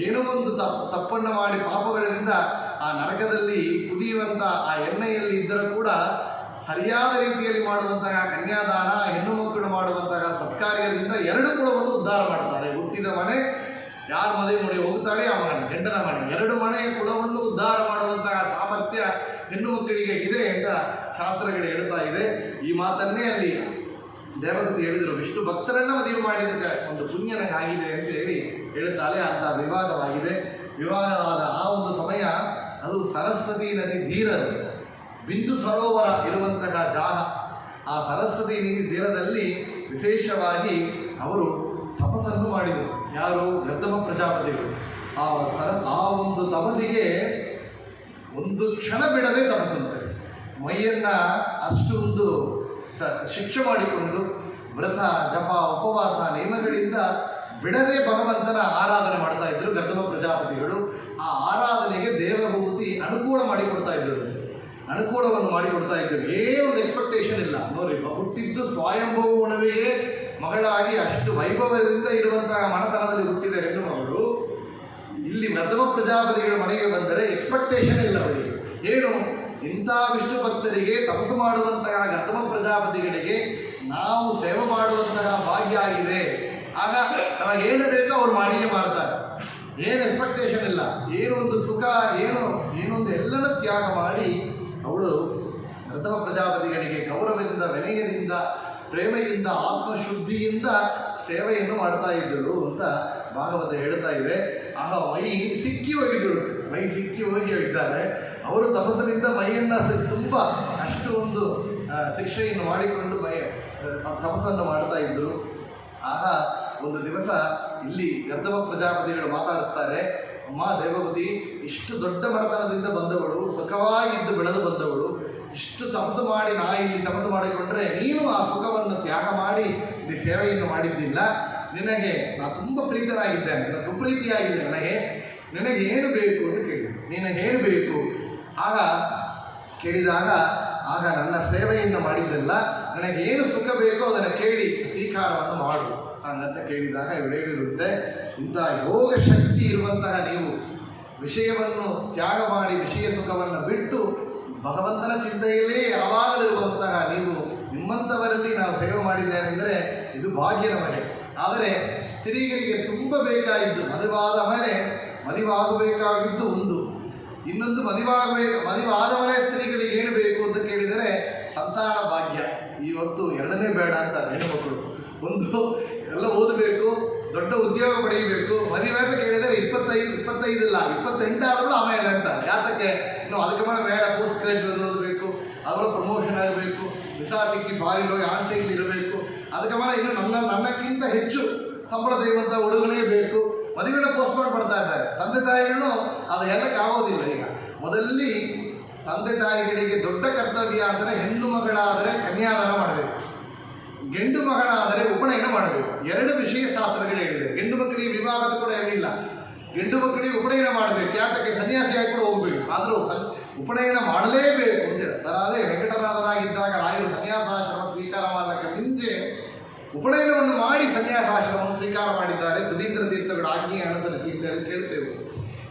ಏನೋ ಒಂದು ತಪ್ಪನ್ನು ಮಾಡಿ ಪಾಪಗಳಿಂದ ಆ ನರಕದಲ್ಲಿ ಕುದಿಯುವಂಥ ಆ ಎಣ್ಣೆಯಲ್ಲಿ ಇದ್ದರೂ ಕೂಡ ಸರಿಯಾದ ರೀತಿಯಲ್ಲಿ ಮಾಡುವಂತಹ ಕನ್ಯಾದಾನ, ಹೆಣ್ಣು ಮಕ್ಕಳು ಮಾಡುವಂತಹ ಸತ್ಕಾರ್ಯದಿಂದ 2 ಕುಲವನ್ನು ಉದ್ಧಾರ ಮಾಡ್ತಾರೆ. ಹುಟ್ಟಿದ ಮನೆ ಯಾರು ಮದುವೆ ಮಾಡಿ ಹೋಗ್ತಾಳೆ ಆ ಮನೆ, ಗಂಡನ ಮನೆ, 2 ಮನೆಯ ಕುಲವನ್ನು ಉದ್ಧಾರ ಮಾಡುವಂತಹ ಸಾಮರ್ಥ್ಯ ಹೆಣ್ಣು ಮಕ್ಕಳಿಗೆ ಇದೆ ಅಂತ ಶಾಸ್ತ್ರಗಳು ಹೇಳ್ತಾ ಇದೆ. ಈ ಮಾತನ್ನೇ ಅಲ್ಲಿ ದೇವಗುತಿ ಹೇಳಿದರು, ವಿಷ್ಣು ಭಕ್ತರನ್ನ ಮದುವೆ ಮಾಡಿದ ಒಂದು ಪುಣ್ಯ ನನಗಾಗಿದೆ ಅಂತ ಹೇಳಿ ಹೇಳುತ್ತಾಳೆ. ಅಂತ ವಿವಾಹವಾಗಿದೆ. ವಿವಾಹವಾದ ಆ ಒಂದು ಸಮಯ ಅದು ಸರಸ್ವತಿ ನದಿ ತೀರದು, ಬಿಂದು ಸರೋವರ ಇರುವಂತಹ ಜಾಗ. ಆ ಸರಸ್ವತಿ ನದಿ ತೀರದಲ್ಲಿ ವಿಶೇಷವಾಗಿ ಅವರು ತಪಸ್ಸನ್ನು ಮಾಡಿದರು. ಯಾರು? ಗರ್ಧಮ ಪ್ರಜಾಪತಿಗಳು. ಆ ಒಂದು ತಪಸ್ಸಿಗೆ ಒಂದು ಕ್ಷಣ ಬಿಡದೆ ತಪಸ್ಸಂತೆ. ಮೈಯನ್ನು ಅಷ್ಟು ಒಂದು ಶಿಕ್ಷೆ ಮಾಡಿಕೊಂಡು ವ್ರತ ಜಪ ಉಪವಾಸ ನಿಯಮಗಳಿಂದ ಬಿಡದೆ ಭಗವಂತನ ಆರಾಧನೆ ಮಾಡ್ತಾ ಇದ್ರು ಗರ್ಧಮ ಪ್ರಜಾಪತಿಗಳು. ಆ ಆರಾಧನೆಗೆ ದೇವಹೂತಿ ಅನುಕೂಲ ಮಾಡಿಕೊಡ್ತಾ ಇದ್ರು, ಅನುಕೂಲವನ್ನು ಮಾಡಿಕೊಡ್ತಾ ಇದ್ದರು. ಏನೊಂದು ಎಕ್ಸ್ಪೆಕ್ಟೇಷನ್ ಇಲ್ಲ. ನೋಡ್ರಿ, ಹುಟ್ಟಿದ್ದು ಸ್ವಯಂಭೂ ಮನುವೆಯೇ ಮಗಳಾಗಿ ಅಷ್ಟು ವೈಭವದಿಂದ ಇರುವಂತಹ ಮನತನದಲ್ಲಿ ಹುಟ್ಟಿದ ಹೆಣ್ಣು ಮಗಳು ಇಲ್ಲಿ ಗರ್ಧಮ ಪ್ರಜಾಪತಿಗಳ ಮನೆಗೆ ಬಂದರೆ ಎಕ್ಸ್ಪೆಕ್ಟೇಷನ್ ಇಲ್ಲ ಅವರಿಗೆ. ಏನು? ಇಂಥ ವಿಷ್ಣು ಭಕ್ತರಿಗೆ ತಪಸ್ಸು ಮಾಡುವಂತಹ ಗರ್ಧಮ ಪ್ರಜಾಪತಿಗಳಿಗೆ ನಾವು ಸೇವೆ ಮಾಡುವಂತಹ ಭಾಗ್ಯ ಆಗಿದೆ. ಆಗ ನಮಗೇನು ಬೇಕೋ ಅವ್ರು ಮಾಡಿಯೇ ಮಾಡ್ತಾರೆ. ಏನು ಎಕ್ಸ್ಪೆಕ್ಟೇಷನ್ ಇಲ್ಲ, ಏನು ಒಂದು ಸುಖ, ಏನೊಂದು ಎಲ್ಲನೂ ತ್ಯಾಗ ಮಾಡಿ ಅವಳು ಗರ್ಧಮ ಪ್ರಜಾಪತಿಗಳಿಗೆ ಗೌರವದಿಂದ, ವಿನಯದಿಂದ, ಪ್ರೇಮೆಯಿಂದ, ಆತ್ಮಶುದ್ಧಿಯಿಂದ ಸೇವೆಯನ್ನು ಮಾಡ್ತಾ ಇದ್ದಳು ಅಂತ ಭಾಗವತ ಹೇಳ್ತಾ ಇದೆ. ಆಗ ಮೈ ಸಿಕ್ಕಿ ಹೋಗಿದ್ದಳು, ಮೈ ಸಿಕ್ಕಿ ಹೋಗಿ ಇದ್ದಾರೆ. ಅವರು ತಪಸ್ಸಿನಿಂದ ಮೈಯನ್ನು ತುಂಬ ಅಷ್ಟು ಒಂದು ಶಿಕ್ಷೆಯನ್ನು ಮಾಡಿಕೊಂಡು ತಪಸ್ಸನ್ನು ಮಾಡ್ತಾ ಇದ್ದರು. ಆಗ ಒಂದು ದಿವಸ ಇಲ್ಲಿ ಗರ್ಧಮ ಪ್ರಜಾಪತಿಗಳು ಮಾತಾಡಿಸ್ತಾರೆ, ಅಮ್ಮ ದೇವಗುತಿ, ಇಷ್ಟು ದೊಡ್ಡ ಮಡತನದಿಂದ ಬಂದವಳು, ಸುಖವಾಗಿದ್ದು ಬೆಳೆದು ಬಂದವಳು, ಇಷ್ಟು ತಪಸ್ಸು ಮಾಡಿ ಇಲ್ಲಿ ತಪಸ್ಸು ಮಾಡಿಕೊಂಡ್ರೆ ನೀನು ಆ ಸುಖವನ್ನು ತ್ಯಾಗ ಮಾಡಿ ಇಲ್ಲಿ ಸೇವೆಯನ್ನು ಮಾಡಿದ್ದಿಲ್ಲ. ನಿನಗೆ ನಾನು ತುಂಬ ಪ್ರೀತನಾಗಿದ್ದೇನೆ, ನಾನು ಸುಪ್ರೀತಿಯಾಗಿದೆ, ನಿನಗೆ ಏನು ಬೇಕು ಅಂತ ಕೇಳಿ, ನಿನಗೆ ಏನು ಬೇಕು ಆಗ ಕೇಳಿದಾಗ, ಆಗ ನನ್ನ ಸೇವೆಯನ್ನು ಮಾಡಿದ್ದೆಲ್ಲ, ನನಗೇನು ಸುಖ ಬೇಕೋ ಅದನ್ನು ಕೇಳಿ ಸ್ವೀಕಾರವನ್ನು ಮಾಡು ಹಾಗಂತ ಕೇಳಿದಾಗ ಇವರು ಹೇಳಿರುತ್ತೆ, ಇಂಥ ಯೋಗ ಶಕ್ತಿ ಇರುವಂತಹ ನೀವು ವಿಷಯವನ್ನು ತ್ಯಾಗ ಮಾಡಿ ವಿಷಯ ಸುಖವನ್ನು ಬಿಟ್ಟು ಭಗವಂತನ ಚಿಂತೆಯಲ್ಲೇ ಯಾವಾಗಲಿರುವಂತಹ ನೀವು, ನಿಮ್ಮಂಥವರಲ್ಲಿ ನಾವು ಸೇವೆ ಮಾಡಿದ್ದೇನೆಂದರೆ ಇದು ಭಾಗ್ಯ ನಮಗೆ. ಆದರೆ ಸ್ತ್ರೀಯರಿಗೆ ತುಂಬ ಬೇಕಾಗಿದ್ದು ಮದುವಾಗಬೇಕಾಗಿದ್ದು ಒಂದು, ಇನ್ನೊಂದು ಮದುವಾದ ಮೇಲೆ ಸ್ತ್ರೀಗಳಿಗೆ ಏನು ಬೇಕು ಅಂತ ಕೇಳಿದರೆ ಸಂತಾನ ಭಾಗ್ಯ. ಇವತ್ತು ಎರಡನೇ ಬೇಡ ಅಂತ ಹೆಣ್ಣುಮಕ್ಕಳು, ಒಂದು ಎಲ್ಲ ಓದಬೇಕು, ದೊಡ್ಡ ಉದ್ಯೋಗ ಪಡೆಯಬೇಕು, ಮದುವೆ ಅಂತ ಕೇಳಿದರೆ 25 ಇಲ್ಲ 28 ಆದರೂ ಆಮೇಲೆ ಅಂತ. ಯಾತಕ್ಕೆ ಇನ್ನು ಅದಕ್ಕೆ ಮೇಲೆ ಪೋಸ್ಟ್ ಗ್ರಾಜುಯೇಟ್ ಓದಬೇಕು, ಅವರ ಪ್ರಮೋಷನ್ ಆಗಬೇಕು, ವಿಸಾ ಸಿಕ್ಕಿ ಫಾರಿನ್ ಹೋಗಿ ಆನ್ಸೈಲ್ ಇರಬೇಕು, ಅದಕ್ಕೆ ಮೇಲೆ ಇನ್ನು ನನ್ನಕ್ಕಿಂತ ಹೆಚ್ಚು ಸಂಬಳ ತೆಗೆಯುವಂಥ ಹುಡುಗನೇ ಬೇಕು, ಮದುವೆನ ಪೋಸ್ಟ್ಪೋನ್ ಮಾಡ್ತಾ ಇದ್ದಾರೆ. ತಂದೆ ತಾಯಿಗಳು ಅದು ಹೇಳಕ್ಕೆ ಆಗೋದಿಲ್ಲ. ಈಗ ಮೊದಲಲ್ಲಿ ತಂದೆ ತಾಯಿಗಳಿಗೆ ದೊಡ್ಡ ಕರ್ತವ್ಯ ಅಂದರೆ ಹೆಣ್ಣು ಮಗಳಾದರೆ ಕನ್ಯಾದಾನ ಮಾಡಬೇಕು, ಗಂಡು ಮಗಳಾದರೆ ಉಪನಯನ ಮಾಡಬೇಕು. 2 ವಿಷಯ ಶಾಸ್ತ್ರಗಳು ಹೇಳಿದೆ. ಗಂಡು ಮಕ್ಕಳಿಗೆ ವಿವಾಹದ ಕೂಡ ಹೇಳಿಲ್ಲ, ಗಂಡು ಮಕ್ಕಳಿಗೆ ಉಪನಯನ ಮಾಡಬೇಕು. ಯಾತಕ್ಕೆ ಸನ್ಯಾಸಿಯಾಗಿ ಕೂಡ ಹೋಗಬೇಕು, ಆದರೂ ಉಪನಯನ ಮಾಡಲೇಬೇಕು ಅಂತ ಹೇಳ್ತಾರೆ. ಅದೇ ವೆಂಕಟನಾಥರಾಗಿದ್ದಾಗ ರಾಯರು ಸನ್ಯಾಸಾಶ್ರಮ ಸ್ವೀಕಾರ ಮಾಡಲಿಕ್ಕೆ ಮುಂಚೆ ಉಪನಯನವನ್ನು ಮಾಡಿ ಸನ್ಯಾಸಾಶ್ರಮವನ್ನು ಸ್ವೀಕಾರ ಮಾಡಿದ್ದಾರೆ. ಸುಧೀಂದ್ರ ತೀರ್ಥಗಳ ಆಜ್ಞೆಯ ಅನುಸರಿಸಿ ಅಂತ ಕೇಳ್ತೇವೆ.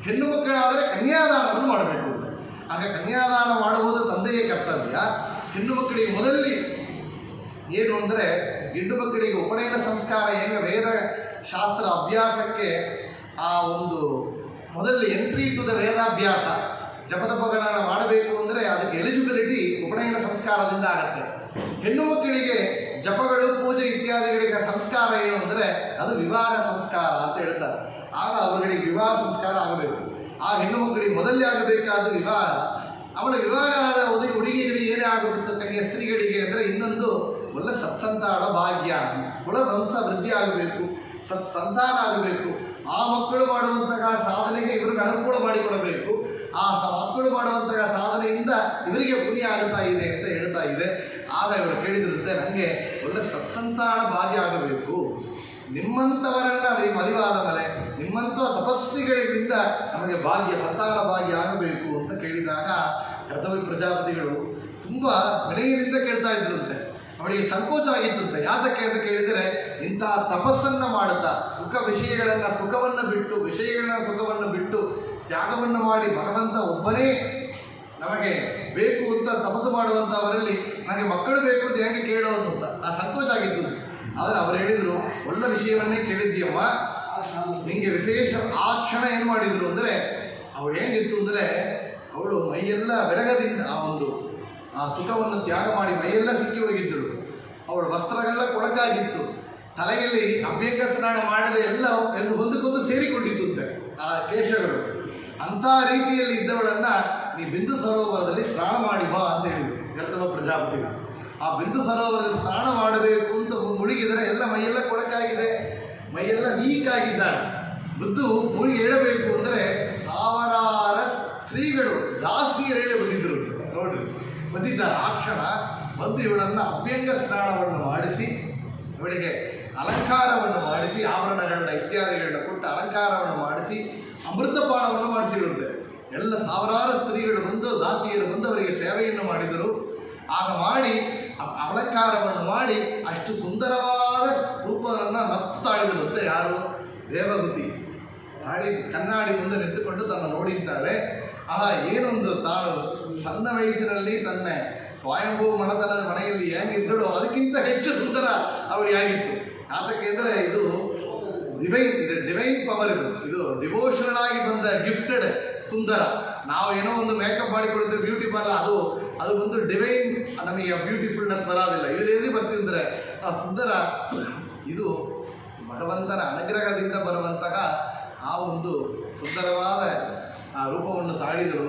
ಹೆಣ್ಣು ಮಕ್ಕಳಾದರೆ ಕನ್ಯಾದಾನವನ್ನು ಮಾಡಬೇಕು ಅಂತ. ಆಗ ಕನ್ಯಾದಾನ ಮಾಡುವುದು ತಂದೆಯ ಕರ್ತವ್ಯ. ಹೆಣ್ಣು ಮಕ್ಕಳಿಗೆ ಮೊದಲಲ್ಲಿ ಏನು ಅಂದರೆ, ಗಂಡು ಮಕ್ಕಳಿಗೆ ಉಪನಯನ ಸಂಸ್ಕಾರ ಏನು ವೇದ ಶಾಸ್ತ್ರ ಅಭ್ಯಾಸಕ್ಕೆ ಆ ಒಂದು ಮೊದಲು ಎಂಟ್ರಿ ಟು ದ ವೇದಾಭ್ಯಾಸ ಜಪತಪಗಳನ್ನು ಮಾಡಬೇಕು ಅಂದರೆ ಅದಕ್ಕೆ ಎಲಿಜಿಬಿಲಿಟಿ ಉಪನಯನ ಸಂಸ್ಕಾರದಿಂದ ಆಗುತ್ತೆ. ಹೆಣ್ಣು ಮಕ್ಕಳಿಗೆ ಜಪಗಳು ಪೂಜೆ ಇತ್ಯಾದಿಗಳಿಗೆ ಸಂಸ್ಕಾರ ಏನು ಅಂದರೆ ಅದು ವಿವಾಹ ಸಂಸ್ಕಾರ ಅಂತ ಹೇಳ್ತಾರೆ. ಆಗ ಅವರಿಗೆ ವಿವಾಹ ಸಂಸ್ಕಾರ ಆಗಬೇಕು. ಆ ಹೆಣ್ಣು ಮಕ್ಕಳಿಗೆ ಮೊದಲೇ ಆಗಬೇಕಾದ ವಿವಾಹ. ಅವಳ ವಿವಾಹ ಆದ ಹುಡುಗಿಗಳಿಗೆ ಏನೇ ಆಗುತ್ತದೆ ಸ್ತ್ರೀಗಳಿಗೆ ಅಂದರೆ ಇನ್ನೊಂದು ಒಳ್ಳೆ ಸತ್ಸಂತಾನ ಭಾಗ್ಯ, ಕುಲವಂಶ ವೃದ್ಧಿ ಆಗಬೇಕು, ಸತ್ಸಂತಾನ ಆಗಬೇಕು. ಆ ಮಕ್ಕಳು ಮಾಡುವಂತಹ ಸಾಧನೆಗೆ ಇವರಿಗೆ ಅನುಕೂಲ ಮಾಡಿಕೊಡಬೇಕು. ಆ ಮಕ್ಕಳು ಮಾಡುವಂತಹ ಸಾಧನೆಯಿಂದ ಇವರಿಗೆ ಪುಣ್ಯ ಆಗುತ್ತಾ ಇದೆ ಅಂತ ಹೇಳ್ತಾ ಇದೆ. ಆಗ ಇವರು ಕೇಳಿದಿರುತ್ತೆ, ನನಗೆ ಒಳ್ಳೆ ಸತ್ಸಂತಾನ ಭಾಗ್ಯ ಆಗಬೇಕು, ನಿಮ್ಮಂಥವರನ್ನ ಮದುವಾದ ಮೇಲೆ ನಿಮ್ಮಂಥ ತಪಸ್ವಿಗಳಿಂದ ನಮಗೆ ಭಾಗ್ಯ ಸಂತಾನ ಭಾಗ್ಯ ಆಗಬೇಕು ಅಂತ ಕೇಳಿದಾಗ ಕರ್ತವ್ಯ ಪ್ರಜಾಪತಿಗಳು ತುಂಬ ವಿನಯದಿಂದ ಕೇಳ್ತಾ ಇದ್ರಂತೆ. ಅವಳಿಗೆ ಸಂಕೋಚ ಆಗಿತ್ತಂತೆ. ಯಾತಕ್ಕೆ ಅಂತ ಕೇಳಿದರೆ, ಇಂತಹ ತಪಸ್ಸನ್ನು ಮಾಡುತ್ತಾ ಸುಖವನ್ನು ಬಿಟ್ಟು ತ್ಯಾಗವನ್ನು ಮಾಡಿ ಭಗವಂತ ಒಬ್ಬನೇ ನಮಗೆ ಬೇಕು ಅಂತ ತಪಸ್ಸು ಮಾಡುವಂಥವರಲ್ಲಿ ನನಗೆ ಮಕ್ಕಳು ಬೇಕು ಅಂತ ಹೇಗೆ ಕೇಳೋದು ಅಂತ ಆ ಸಂಕೋಚ ಆಗಿತ್ತು. ಆದರೆ ಅವರು ಹೇಳಿದರು, ಒಳ್ಳೆ ವಿಷಯವನ್ನೇ ಕೇಳಿದ್ದೀಯಮ್ಮ, ನಿಮಗೆ ವಿಶೇಷ. ಆ ಕ್ಷಣ ಏನು ಮಾಡಿದರು ಅಂದರೆ, ಅವಳು ಹೇಗಿತ್ತು ಅಂದರೆ, ಅವಳು ಮೈಯೆಲ್ಲ ಬೆರಗದಿಂದ ಆ ಸುಖವನ್ನು ತ್ಯಾಗ ಮಾಡಿ ಮೈಯೆಲ್ಲ ಸಿಕ್ಕಿ ಹೋಗಿದ್ದಳು. ಅವಳ ವಸ್ತ್ರಗಳೆಲ್ಲ ಕೊಳಕಾಗಿತ್ತು, ತಲೆಯಲ್ಲಿ ಅಭ್ಯಂಗ ಸ್ನಾನ ಮಾಡದೆ ಎಲ್ಲ ಒಂದಕ್ಕೊಂದು ಸೇರಿಕೊಂಡಿತ್ತಂತೆ ಆ ಕೇಶಗಳು. ಅಂಥ ರೀತಿಯಲ್ಲಿ ಇದ್ದವಳನ್ನು ನೀ ಬಿಂದು ಸರೋವರದಲ್ಲಿ ಸ್ನಾನ ಮಾಡಿ ಬಾ ಅಂತ ಹೇಳಿದ್ರು ಗರ್ಧಮ ಪ್ರಜಾಪತಿಗಳು. ಆ ಬಿಂದು ಸರೋವರದಲ್ಲಿ ಸ್ನಾನ ಮಾಡಬೇಕು ಅಂತ ಮುಳುಗಿದರೆ ಎಲ್ಲ ಮೈಯೆಲ್ಲ ಕೊಳಕಾಗಿದೆ, ಮೈಯೆಲ್ಲ ವೀಕ್ ಆಗಿದ್ದಾಳೆ. ಬುದ್ಧು ಮುಳುಗಿ ಹೇಳಬೇಕು ಅಂದರೆ ಸಾವಿರಾರ ಸ್ತ್ರೀಗಳು ಜಾಸ್ತಿ ಹೇಳಿ ಬಂದಿದ್ದರು ನೋಡ್ರಿ, ಬಂದಿದ್ದಾರೆ. ಆ ಕ್ಷಣ ಬಂದು ಇವಳನ್ನು ಅಭ್ಯಂಗ ಸ್ನಾನವನ್ನು ಮಾಡಿಸಿ, ಇವಳಿಗೆ ಅಲಂಕಾರವನ್ನು ಮಾಡಿಸಿ, ಆಭರಣಗಳನ್ನ ಇತ್ಯಾದಿಗಳನ್ನ ಕೊಟ್ಟು ಅಲಂಕಾರವನ್ನು ಮಾಡಿಸಿ ಅಮೃತಪಾನವನ್ನು ಮಾಡಿಸಿರುತ್ತೆ. ಎಲ್ಲ ಸಾವಿರಾರು ಸ್ತ್ರೀಗಳು ಬಂದು ದಾಸಿಯರು ಬಂದು ಅವರಿಗೆ ಸೇವೆಯನ್ನು ಮಾಡಿದರು. ಆಗ ಮಾಡಿ ಅಲಂಕಾರವನ್ನು ಮಾಡಿ ಅಷ್ಟು ಸುಂದರವಾದ ರೂಪವನ್ನು ಮತ್ತಾಡಿದರಂತೆ ಯಾರು? ದೇವಗುತಿ. ಕಣ್ಣಾಡಿ ಮುಂದೆ ನಿಂತುಕೊಂಡು ತನ್ನ ನೋಡಿದ್ದಾಳೆ. ಏನೊಂದು ತಾನು ಸಣ್ಣ ವಯಸ್ಸಿನಲ್ಲಿ ತನ್ನ ಸ್ವಯಂಭೂ ಮನತನದ ಮನೆಯಲ್ಲಿ ಹೇಗಿದ್ದಳು ಅದಕ್ಕಿಂತ ಹೆಚ್ಚು ಸುಂದರ ಅವಳಿಗಾಗಿತ್ತು. ಯಾತಕ್ಕೆ ಅಂದರೆ ಇದು ಡಿವೈನ್ ಪವರ್, ಇದು ಡಿವೋಷನಲ್ ಆಗಿ ಬಂದ ಗಿಫ್ಟೆಡ್ ಸುಂದರ. ನಾವು ಏನೋ ಒಂದು ಮೇಕಪ್ ಮಾಡಿಕೊಳ್ತೇವೆ, ಬ್ಯೂಟಿ ಪಾರ್ಲರ್, ಅದು ಒಂದು ಡಿವೈನ್, ನಮಗೆ ಬ್ಯೂಟಿಫುಲ್ನೆಸ್ ಬರೋದಿಲ್ಲ. ಇದು ಎಲ್ಲಿ ಬರ್ತಿದ್ರೆ ಆ ಸುಂದರ ಇದು ಭಗವಂತನ ಅನುಗ್ರಹದಿಂದ ಬರುವಂತಹ ಆ ಒಂದು ಸುಂದರವಾದ ಆ ರೂಪವನ್ನು ತಾಳಿದರು.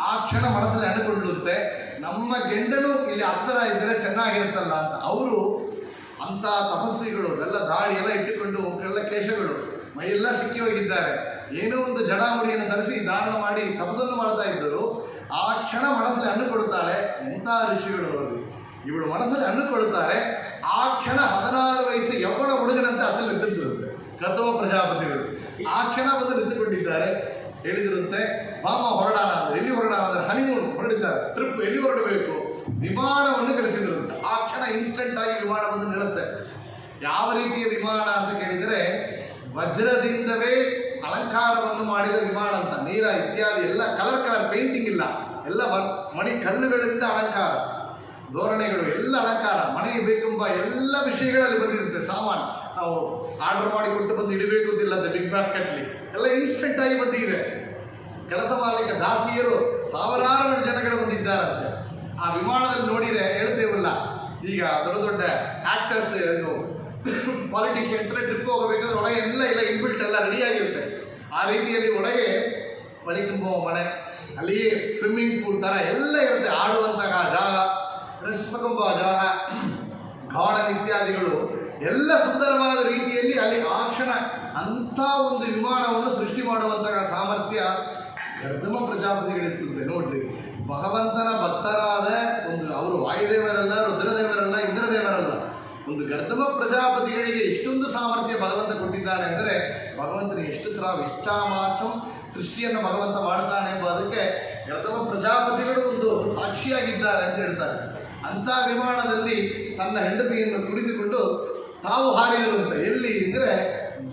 ಆ ಕ್ಷಣ ಮನಸ್ಸಲ್ಲಿ ಅನುಕೊಳ್ಳುತ್ತೆ, ನಮ್ಮ ಗೆಂಡನು ಇಲ್ಲಿ ಹತ್ತಿರ ಇದ್ದರೆ ಚೆನ್ನಾಗಿರುತ್ತಲ್ಲ ಅಂತ. ಅವರು ಅಂಥ ತಪಸ್ವಿಗಳು, ಎಲ್ಲ ದಾಳಿ ಎಲ್ಲ ಇಟ್ಟುಕೊಂಡು ಕೆಳ ಕೇಶಗಳು ಮೈಯೆಲ್ಲ ಸಿಕ್ಕಿ ಹೋಗಿದ್ದಾರೆ. ಏನೋ ಒಂದು ಜಡಾಮುಡಿಯನ್ನು ಧರಿಸಿ ಧಾರಣ ಮಾಡಿ ತಪಸ್ಸನ್ನು ಮಾಡ್ತಾ ಇದ್ದರು. ಆ ಕ್ಷಣ ಮನಸ್ಸಲ್ಲಿ ಅನ್ನುಕೊಳ್ತಾಳೆ, ಎಂಥ ಋಷಿಗಳು ಅವರು, ಇವಳು ಮನಸ್ಸಲ್ಲಿ ಅನ್ನುಕೊಳ್ತಾರೆ. ಆ ಕ್ಷಣ 16 ವಯಸ್ಸು ಯೌವನ ಹುಡುಗನಂತೆ ಹತ್ತಲ್ಲಿ ನಿಂತಿರುತ್ತೆ ಕರ್ತವ ಪ್ರಜಾಪತಿಗಳು. ಆ ಕ್ಷಣ ಬಂದು ನಿಂತುಕೊಂಡಿದ್ದಾರೆ. ಹೇಳಿದಿರುತ್ತೆ, ಮಾಮ ಹೊರಡೋಣ ಅಂದರೆ ಎಲ್ಲಿ ಹೊರಡೋಣ ಅಂದರೆ ಹನಿಮೂನ್ ಹೊರಡಿದ್ದಾರೆ, ಟ್ರಿಪ್ ಎಲ್ಲಿ ಹೊರಡಬೇಕು, ವಿಮಾನವನ್ನು ಕರೆಸಿದಿರುತ್ತೆ. ಆ ಕ್ಷಣ ಇನ್ಸ್ಟೆಂಟ್ ಆಗಿ ವಿಮಾನ ಬಂದು ನಿಲ್ಲುತ್ತೆ. ಯಾವ ರೀತಿಯ ವಿಮಾನ ಅಂತ ಕೇಳಿದರೆ, ವಜ್ರದಿಂದವೇ ಅಲಂಕಾರವನ್ನು ಮಾಡಿದ ವಿಮಾನ ಅಂತ. ನೀರ ಇತ್ಯಾದಿ ಎಲ್ಲ ಕಲರ್ ಪೇಂಟಿಂಗ್ ಇಲ್ಲ, ಎಲ್ಲ ಮಣಿ ಕಲ್ಲುಗಳಿಂದ ಅಲಂಕಾರ, ಧೋರಣೆಗಳು ಎಲ್ಲ ಅಲಂಕಾರ, ಮನೆಗೆ ಬೇಕೆಂಬ ಎಲ್ಲ ವಿಷಯಗಳಲ್ಲಿ ಬಂದಿರುತ್ತೆ. ಸಾಮಾನು ನಾವು ಆರ್ಡರ್ ಮಾಡಿಕೊಟ್ಟು ಬಂದು ಇಡಬೇಕು ಅಂತಿಲ್ಲ ಅಂತ ಬಿಗ್ ಬಾಸ್ಕೆಟ್ಲಿ ಎಲ್ಲ ಇನ್ಸ್ಟೆಂಟ್ ಆಗಿ ಬಂದಿದೆ. ಕೆಲಸ ಮಾಡಲಿಕ್ಕೆ ದಾಸಿಯರು ಸಾವಿರಾರು ಜನಗಳು ಬಂದಿದ್ದಾರಂತೆ. ಆ ವಿಮಾನದಲ್ಲಿ ನೋಡಿದರೆ ಹೇಳ್ತೇವಲ್ಲ, ಈಗ ದೊಡ್ಡ ದೊಡ್ಡ ಆಕ್ಟರ್ಸ್ ಪಾಲಿಟಿಷಿಯನ್ಸ್ ಟ್ರಿಪ್ ಹೋಗಬೇಕಾದ್ರೆ ಒಳಗೆ ಎಲ್ಲ ಇನ್ಬಿಲ್ಟ್ ಎಲ್ಲ ರೆಡಿಯಾಗಿರುತ್ತೆ. ಆ ರೀತಿಯಲ್ಲಿ ಒಳಗೆ ಬಳಿ ತುಂಬುವ ಮನೆ, ಅಲ್ಲಿಯೇ ಸ್ವಿಮ್ಮಿಂಗ್ ಪೂಲ್ ಥರ ಎಲ್ಲ ಇರುತ್ತೆ, ಆಡುವಂತಹ ಜಾಗ, ರೆಸ್ಟ್ ತಗೊಂಬ ಜಾಗ, ಗಾರ್ಡನ್ ಇತ್ಯಾದಿಗಳು ಎಲ್ಲ ಸುಂದರವಾದ ರೀತಿಯಲ್ಲಿ ಅಲ್ಲಿ ಆ ಕ್ಷಣ ಅಂಥ ಒಂದು ವಿಮಾನವನ್ನು ಸೃಷ್ಟಿ ಮಾಡುವಂತಹ ಸಾಮರ್ಥ್ಯ ಗರ್ಧಮ ಪ್ರಜಾಪತಿಗಳಿರ್ತದೆ. ನೋಡ್ರಿ, ಭಗವಂತನ ಭಕ್ತರಾದ ಒಂದು ಅವರು ವಾಯುದೇವರಲ್ಲ, ರುದ್ರದೇವರಲ್ಲ, ಇಂದ್ರದೇವರಲ್ಲ, ಒಂದು ಗರ್ಧಮ ಪ್ರಜಾಪತಿಗಳಿಗೆ ಇಷ್ಟೊಂದು ಸಾಮರ್ಥ್ಯ ಭಗವಂತ ಕೊಟ್ಟಿದ್ದಾನೆ ಅಂದರೆ ಭಗವಂತನಿಗೆ ಎಷ್ಟು ಇಷ್ಟಾಮಾತ್ರಂ ಸೃಷ್ಟಿಯನ್ನು ಭಗವಂತ ಮಾಡ್ತಾನೆ ಎಂಬುದಕ್ಕೆ ಗರ್ಧಮ ಪ್ರಜಾಪತಿಗಳು ಒಂದು ಸಾಕ್ಷಿಯಾಗಿದ್ದಾರೆ ಅಂತ ಹೇಳ್ತಾರೆ. ಅಂಥ ವಿಮಾನದಲ್ಲಿ ತನ್ನ ಹೆಂಡತಿಯನ್ನು ಕುಳಿತುಕೊಂಡು ತಾವು ಹಾರಿದರಂತೆ. ಎಲ್ಲಿ ಅಂದರೆ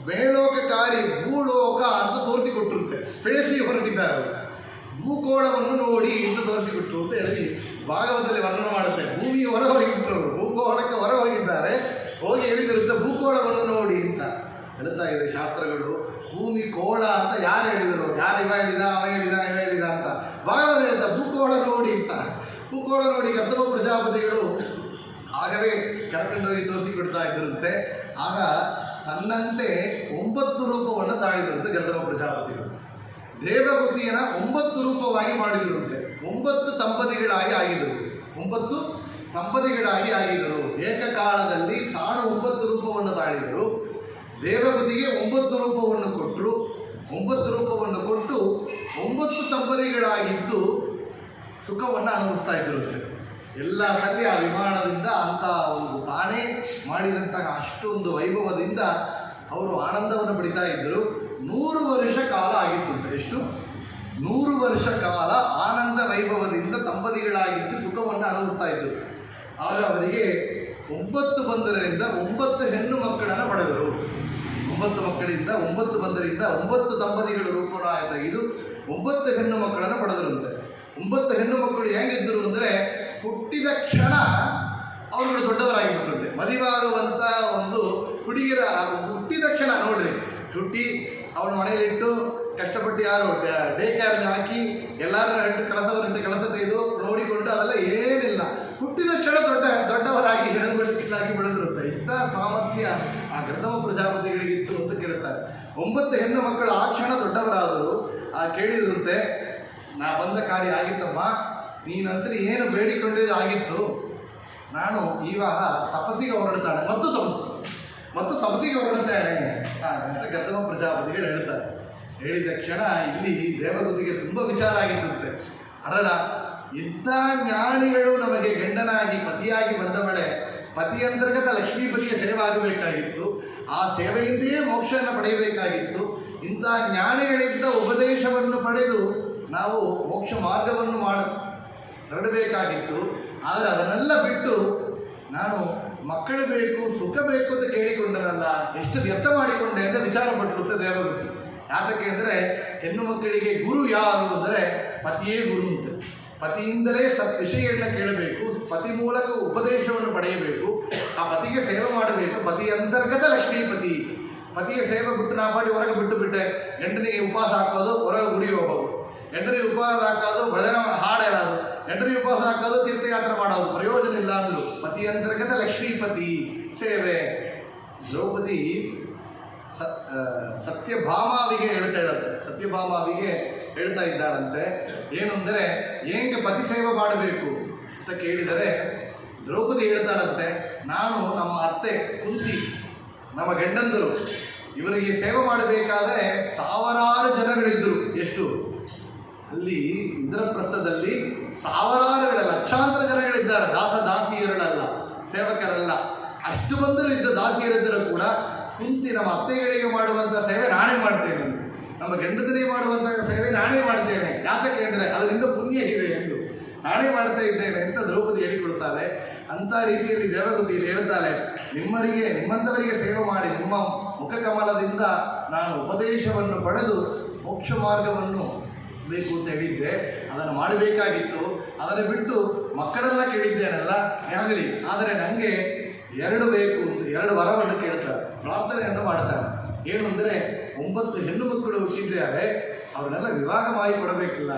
ಮೇಲೋಕಕಾರಿ ಭೂಲೋಕ ಅಂತ ತೋರಿಸಿಕೊಟ್ಟಿರುತ್ತೆ. ಸ್ಪೇಸಿಗೆ ಹೊರಟಿದ್ದಾರೆ ಅವರು, ಭೂಗೋಳವನ್ನು ನೋಡಿ ಅಂತ ತೋರಿಸಿಕೊಟ್ರು ಅಂತ ಹೇಳಿ ಭಾಗವತದಲ್ಲಿ ವರ್ಣನೆ ಮಾಡುತ್ತೆ. ಭೂಮಿಯ ಹೊರ ಹೋಗಿಬಿಟ್ರು, ಭೂಗೋಳಕ್ಕೆ ಹೊರ ಹೋಗಿದ್ದಾರೆ, ಹೋಗಿ ಹೇಳಿದಿರುತ್ತೆ ಭೂಗೋಳವನ್ನು ನೋಡಿ ಅಂತ ಹೇಳ್ತಾ ಇದೆ ಶಾಸ್ತ್ರಗಳು. ಭೂಮಿ ಕೋಳ ಅಂತ ಯಾರು ಹೇಳಿದರು, ಯಾರು ಇವ ಹೇಳಿದ, ಅವ ಹೇಳಿದ ಅಂತ ಭಾಗವತ ಹೇಳ್ತಾ ಭೂಗೋಳ ನೋಡಿ ಅಂತ. ಭೂಗೋಳ ನೋಡಿ ಗರ್ಧಮ ಪ್ರಜಾಪತಿಗಳು ಆಗವೇ ಕರ್ಕೊಂಡೋಗಿ ತೋರಿಸಿಕೊಡ್ತಾ ಇದ್ದಿರುತ್ತೆ. ಆಗ ತನ್ನಂತೆ 9 ರೂಪವನ್ನು ತಾಳಿದಂತೆ ಗರ್ಧಮ ಪ್ರಜಾಪತಿಗಳು. ದೇವಬುದ್ಧಿಯನ್ನ 9 ರೂಪವಾಗಿ ಮಾಡಿದರಂತೆ. 9 ದಂಪತಿಗಳಾಗಿ ಆಗಿದ್ದರು, 9 ದಂಪತಿಗಳಾಗಿ ಆಗಿದ್ದರು. ಏಕಕಾಲದಲ್ಲಿ ತಾನು 9 ರೂಪವನ್ನು ತಾಳಿದರು. ದೇವಬುದ್ಧಿಗೆ 9 ರೂಪವನ್ನು ಕೊಟ್ಟರು. 9 ರೂಪವನ್ನು ಕೊಟ್ಟು 9 ದಂಪತಿಗಳಾಗಿದ್ದು ಸುಖವನ್ನು ಅನುಭವಿಸ್ತಾ ಇದ್ದಿರುತ್ತೆ. ಎಲ್ಲ ಸರಿ ಆ ವಿಮಾನದಿಂದ ಅಂಥ ಒಂದು ತಾನೇ ಮಾಡಿದಂತಹ ಅಷ್ಟೊಂದು ವೈಭವದಿಂದ ಅವರು ಆನಂದವನ್ನು ಪಡಿತಾ ಇದ್ದರು. 100 ವರ್ಷ ಕಾಲ ಆಗಿತ್ತು. ಎಷ್ಟು? 100 ವರ್ಷ ಕಾಲ ಆನಂದ ವೈಭವದಿಂದ ದಂಪತಿಗಳಾಗಿದ್ದು ಸುಖವನ್ನು ಅನುಭವಿಸ್ತಾ ಇದ್ದರು. ಆಗ ಅವರಿಗೆ 9 ಬಂದರಿಂದ 9 ಹೆಣ್ಣು ಮಕ್ಕಳನ್ನು ಪಡೆದರು. 9 ಮಕ್ಕಳಿಂದ 9 ಬಂದರಿಂದ 9 ದಂಪತಿಗಳ ರೂಪಣ ತೆಗೆದು 9 ಹೆಣ್ಣು ಮಕ್ಕಳನ್ನು ಪಡೆದರಂತೆ. 9 ಹೆಣ್ಣು ಮಕ್ಕಳು ಹೇಗಿದ್ದರು ಅಂದರೆ, ಹುಟ್ಟಿದ ಕ್ಷಣ ಅವರುಗಳು ದೊಡ್ಡವರಾಗಿಬಿಟ್ರಂತೆ. ಮದುವಾಗುವಂಥ ಒಂದು ಹುಡುಗಿರ ಹುಟ್ಟಿದ ಕ್ಷಣ ನೋಡ್ರಿ, ಹುಟ್ಟಿ ಅವನ ಮನೆಯಲ್ಲಿಟ್ಟು ಕಷ್ಟಪಟ್ಟು ಯಾರು ಡೇ ಕೇರ್ಗೆ ಹಾಕಿ ಎಲ್ಲರೂ ಕೆಲಸ ತೆಗೆದು ನೋಡಿಕೊಂಡು ಅದೆಲ್ಲ ಏನಿಲ್ಲ, ಹುಟ್ಟಿದ ಕ್ಷಣ ದೊಡ್ಡವರಾಗಿ ಹೆಣ್ಣುಗಳಾಗಿ ಬೆಳೆದಿರುತ್ತೆ. ಇಂಥ ಸಾಮರ್ಥ್ಯ ಆ ಗರ್ಧಮ ಪ್ರಜಾಪತಿಗಳಿಗಿತ್ತು ಅಂತ ಕೇಳ್ತಾರೆ. 9 ಹೆಣ್ಣು ಮಕ್ಕಳು ಆ ಕ್ಷಣ ದೊಡ್ಡವರಾದರು. ಕೇಳಿದ್ರಂತೆ, ನಾ ಬಂದ ಕಾರ್ಯ ಆಗಿತ್ತಮ್ಮ, ನೀನಂತರ ಏನು ಬೇಡಿಕೊಂಡಿದ್ದು ಆಗಿತ್ತು, ನಾನು ಇವಾಗ ತಪಸ್ಸಿಗೆ ಹೊರಡ್ತಾನೆ ಮತ್ತು ತಪಸ್ಸಿಗೆ ಹೊರಡ್ತಾನೆ ಅಂತ ಗರ್ಧಮ ಪ್ರಜಾಪತಿಗಳು ಹೇಳ್ತಾರೆ. ಹೇಳಿದ ಕ್ಷಣ ಇಲ್ಲಿ ದೇವಗುತಿಗೆ ತುಂಬ ವಿಚಾರ ಆಗಿರುತ್ತೆ. ಅರಳ, ಇಂಥ ಜ್ಞಾನಿಗಳು ನಮಗೆ ಗಂಡನಾಗಿ ಪತಿಯಾಗಿ ಬಂದವಳೆ, ಪತಿಯಂತರ್ಗತ ಲಕ್ಷ್ಮೀಪತಿಗೆ ಸೇವೆ ಆಗಬೇಕಾಗಿತ್ತು, ಆ ಸೇವೆಯಿಂದಲೇ ಮೋಕ್ಷವನ್ನು ಪಡೆಯಬೇಕಾಗಿತ್ತು. ಇಂಥ ಜ್ಞಾನಿಗಳಿಂದ ಉಪದೇಶವನ್ನು ಪಡೆದು ನಾವು ಮೋಕ್ಷ ಮಾರ್ಗವನ್ನು ಹೊರಡಬೇಕಾಗಿತ್ತು. ಆದರೆ ಅದನ್ನೆಲ್ಲ ಬಿಟ್ಟು ನಾನು ಮಕ್ಕಳು ಬೇಕು, ಸುಖ ಬೇಕು ಅಂತ ಕೇಳಿಕೊಂಡನಲ್ಲ, ಎಷ್ಟು ವ್ಯರ್ಥ ಮಾಡಿಕೊಂಡೆ ಅಂತ ವಿಚಾರ ಪಟ್ಟಿರುತ್ತೆ ದೇವಗುತಿ. ಯಾತಕ್ಕೆ ಅಂದರೆ, ಹೆಣ್ಣು ಮಕ್ಕಳಿಗೆ ಗುರು ಯಾರು ಅಂದರೆ ಪತಿಯೇ ಗುರು ಅಂತ. ಪತಿಯಿಂದಲೇ ವಿಷಯಗಳನ್ನ ಕೇಳಬೇಕು, ಪತಿ ಮೂಲಕ ಉಪದೇಶವನ್ನು ಪಡೆಯಬೇಕು, ಆ ಪತಿಗೆ ಸೇವೆ ಮಾಡಬೇಕು. ಪತಿ ಅಂತರ್ಗತ ಲಕ್ಷ್ಮೀಪತಿ. ಪತಿಯ ಸೇವೆ ಬಿಟ್ಟು ನಾ ಪಾಡಿ ಹೊರಗೆ ಬಿಟ್ಟೆ, ಗಂಡನಿಗೆ ಉಪವಾಸ ಹಾಕೋದು, ಹೊರಗೆ ಗುಡಿ ಹೋಗೋದು, ಗಂಡನಿಗೆ ಉಪವಾಸ ಹಾಕೋದು, ಭಜನ ಹಾಡು ಹೇಳೋದು, ಗಂಡನಿಗೆ ಉಪವಾಸ ಹಾಕೋದು, ತೀರ್ಥಯಾತ್ರೆ ಮಾಡೋದು, ಪ್ರಯೋಜನ ಇಲ್ಲ ಅಂದರು. ಪತಿ ಅಂತರ್ಗತ ಲಕ್ಷ್ಮೀಪತಿ ಸೇವೆ. ದ್ರೌಪದಿ ಸತ್ಯಭಾಮಾವಿಗೆ ಸತ್ಯಭಾಮಾವಿಗೆ ಹೇಳ್ತಾ ಇದ್ದಾಳಂತೆ. ಏನು ಅಂದರೆ ಹೇಗೆ ಪತಿ ಸೇವೆ ಮಾಡಬೇಕು ಅಂತ ಕೇಳಿದರೆ ದ್ರೌಪದಿ ಹೇಳ್ತಾಳಂತೆ, ನಾನು ನಮ್ಮ ಅತ್ತೆ ಕುಂತಿ ನಮ್ಮ ಗಂಡಂದರು ಇವರಿಗೆ ಸೇವೆ ಮಾಡಬೇಕಾದರೆ ಸಾವಿರಾರು ಜನಗಳಿದ್ದರು. ಎಷ್ಟು ಅಲ್ಲಿ ಇಂದ್ರಪ್ರಸ್ಥದಲ್ಲಿ ಸಾವಿರಾರುಗಳ ಲಕ್ಷಾಂತರ ಜನಗಳಿದ್ದಾರೆ, ದಾಸಿಯರಲ್ಲ, ಸೇವಕರಲ್ಲ. ಅಷ್ಟು ಬಂದರೂ ಇದ್ದ ದಾಸಿಯರಿದ್ದರೂ ಕೂಡ ಕುಂತಿ ನಮ್ಮ ಅತ್ತೆಗಳಿಗೆ ಮಾಡುವಂಥ ಸೇವೆ ನಾನೇ ಮಾಡ್ತೇನೆ, ನಮ್ಮ ಗಂಡದರಿಗೆ ಮಾಡುವಂಥ ಸೇವೆ ನಾನೇ ಮಾಡ್ತೇನೆ. ಯಾತಕ್ಕೆ ಅಂದರೆ ಅದರಿಂದ ಪುಣ್ಯ ಇದೆ ಎಂದು ನಾನೇ ಮಾಡ್ತಾ ಇದ್ದೇನೆ ಅಂತ ದ್ರೌಪದಿ ಹೇಳಿಕೊಡ್ತಾಳೆ. ಅಂಥ ರೀತಿಯಲ್ಲಿ ದೇವಗುತಿಯಲ್ಲಿ ಹೇಳ್ತಾಳೆ, ನಿಮ್ಮಂಥವರಿಗೆ ಸೇವೆ ಮಾಡಿ ನಿಮ್ಮ ಮುಖಕಮಲದಿಂದ ನಾನು ಉಪದೇಶವನ್ನು ಪಡೆದು ಮೋಕ್ಷ ಮಾರ್ಗವನ್ನು ಬೇಕು ಅಂತ ಹೇಳಿದ್ದೆ, ಅದನ್ನು ಮಾಡಬೇಕಾಗಿತ್ತು. ಅದನ್ನು ಬಿಟ್ಟು ಮಕ್ಕಳೆಲ್ಲ ಕೇಳಿದ್ದೇನಲ್ಲ ಆಗಲಿ, ಆದರೆ ನನಗೆ 2 ಬೇಕು, 2 ವರವನ್ನು ಕೇಳ್ತಾರೆ, ಪ್ರಾರ್ಥನೆಯನ್ನು ಮಾಡ್ತಾರೆ. ಏನು ಅಂದರೆ 9 ಹೆಣ್ಣು ಮಕ್ಕಳು ಹುಟ್ಟಿದ್ದಾರೆ, ಅವರನ್ನೆಲ್ಲ ವಿವಾಹ ಮಾಡಿ ಕೊಡಬೇಕಿಲ್ಲ.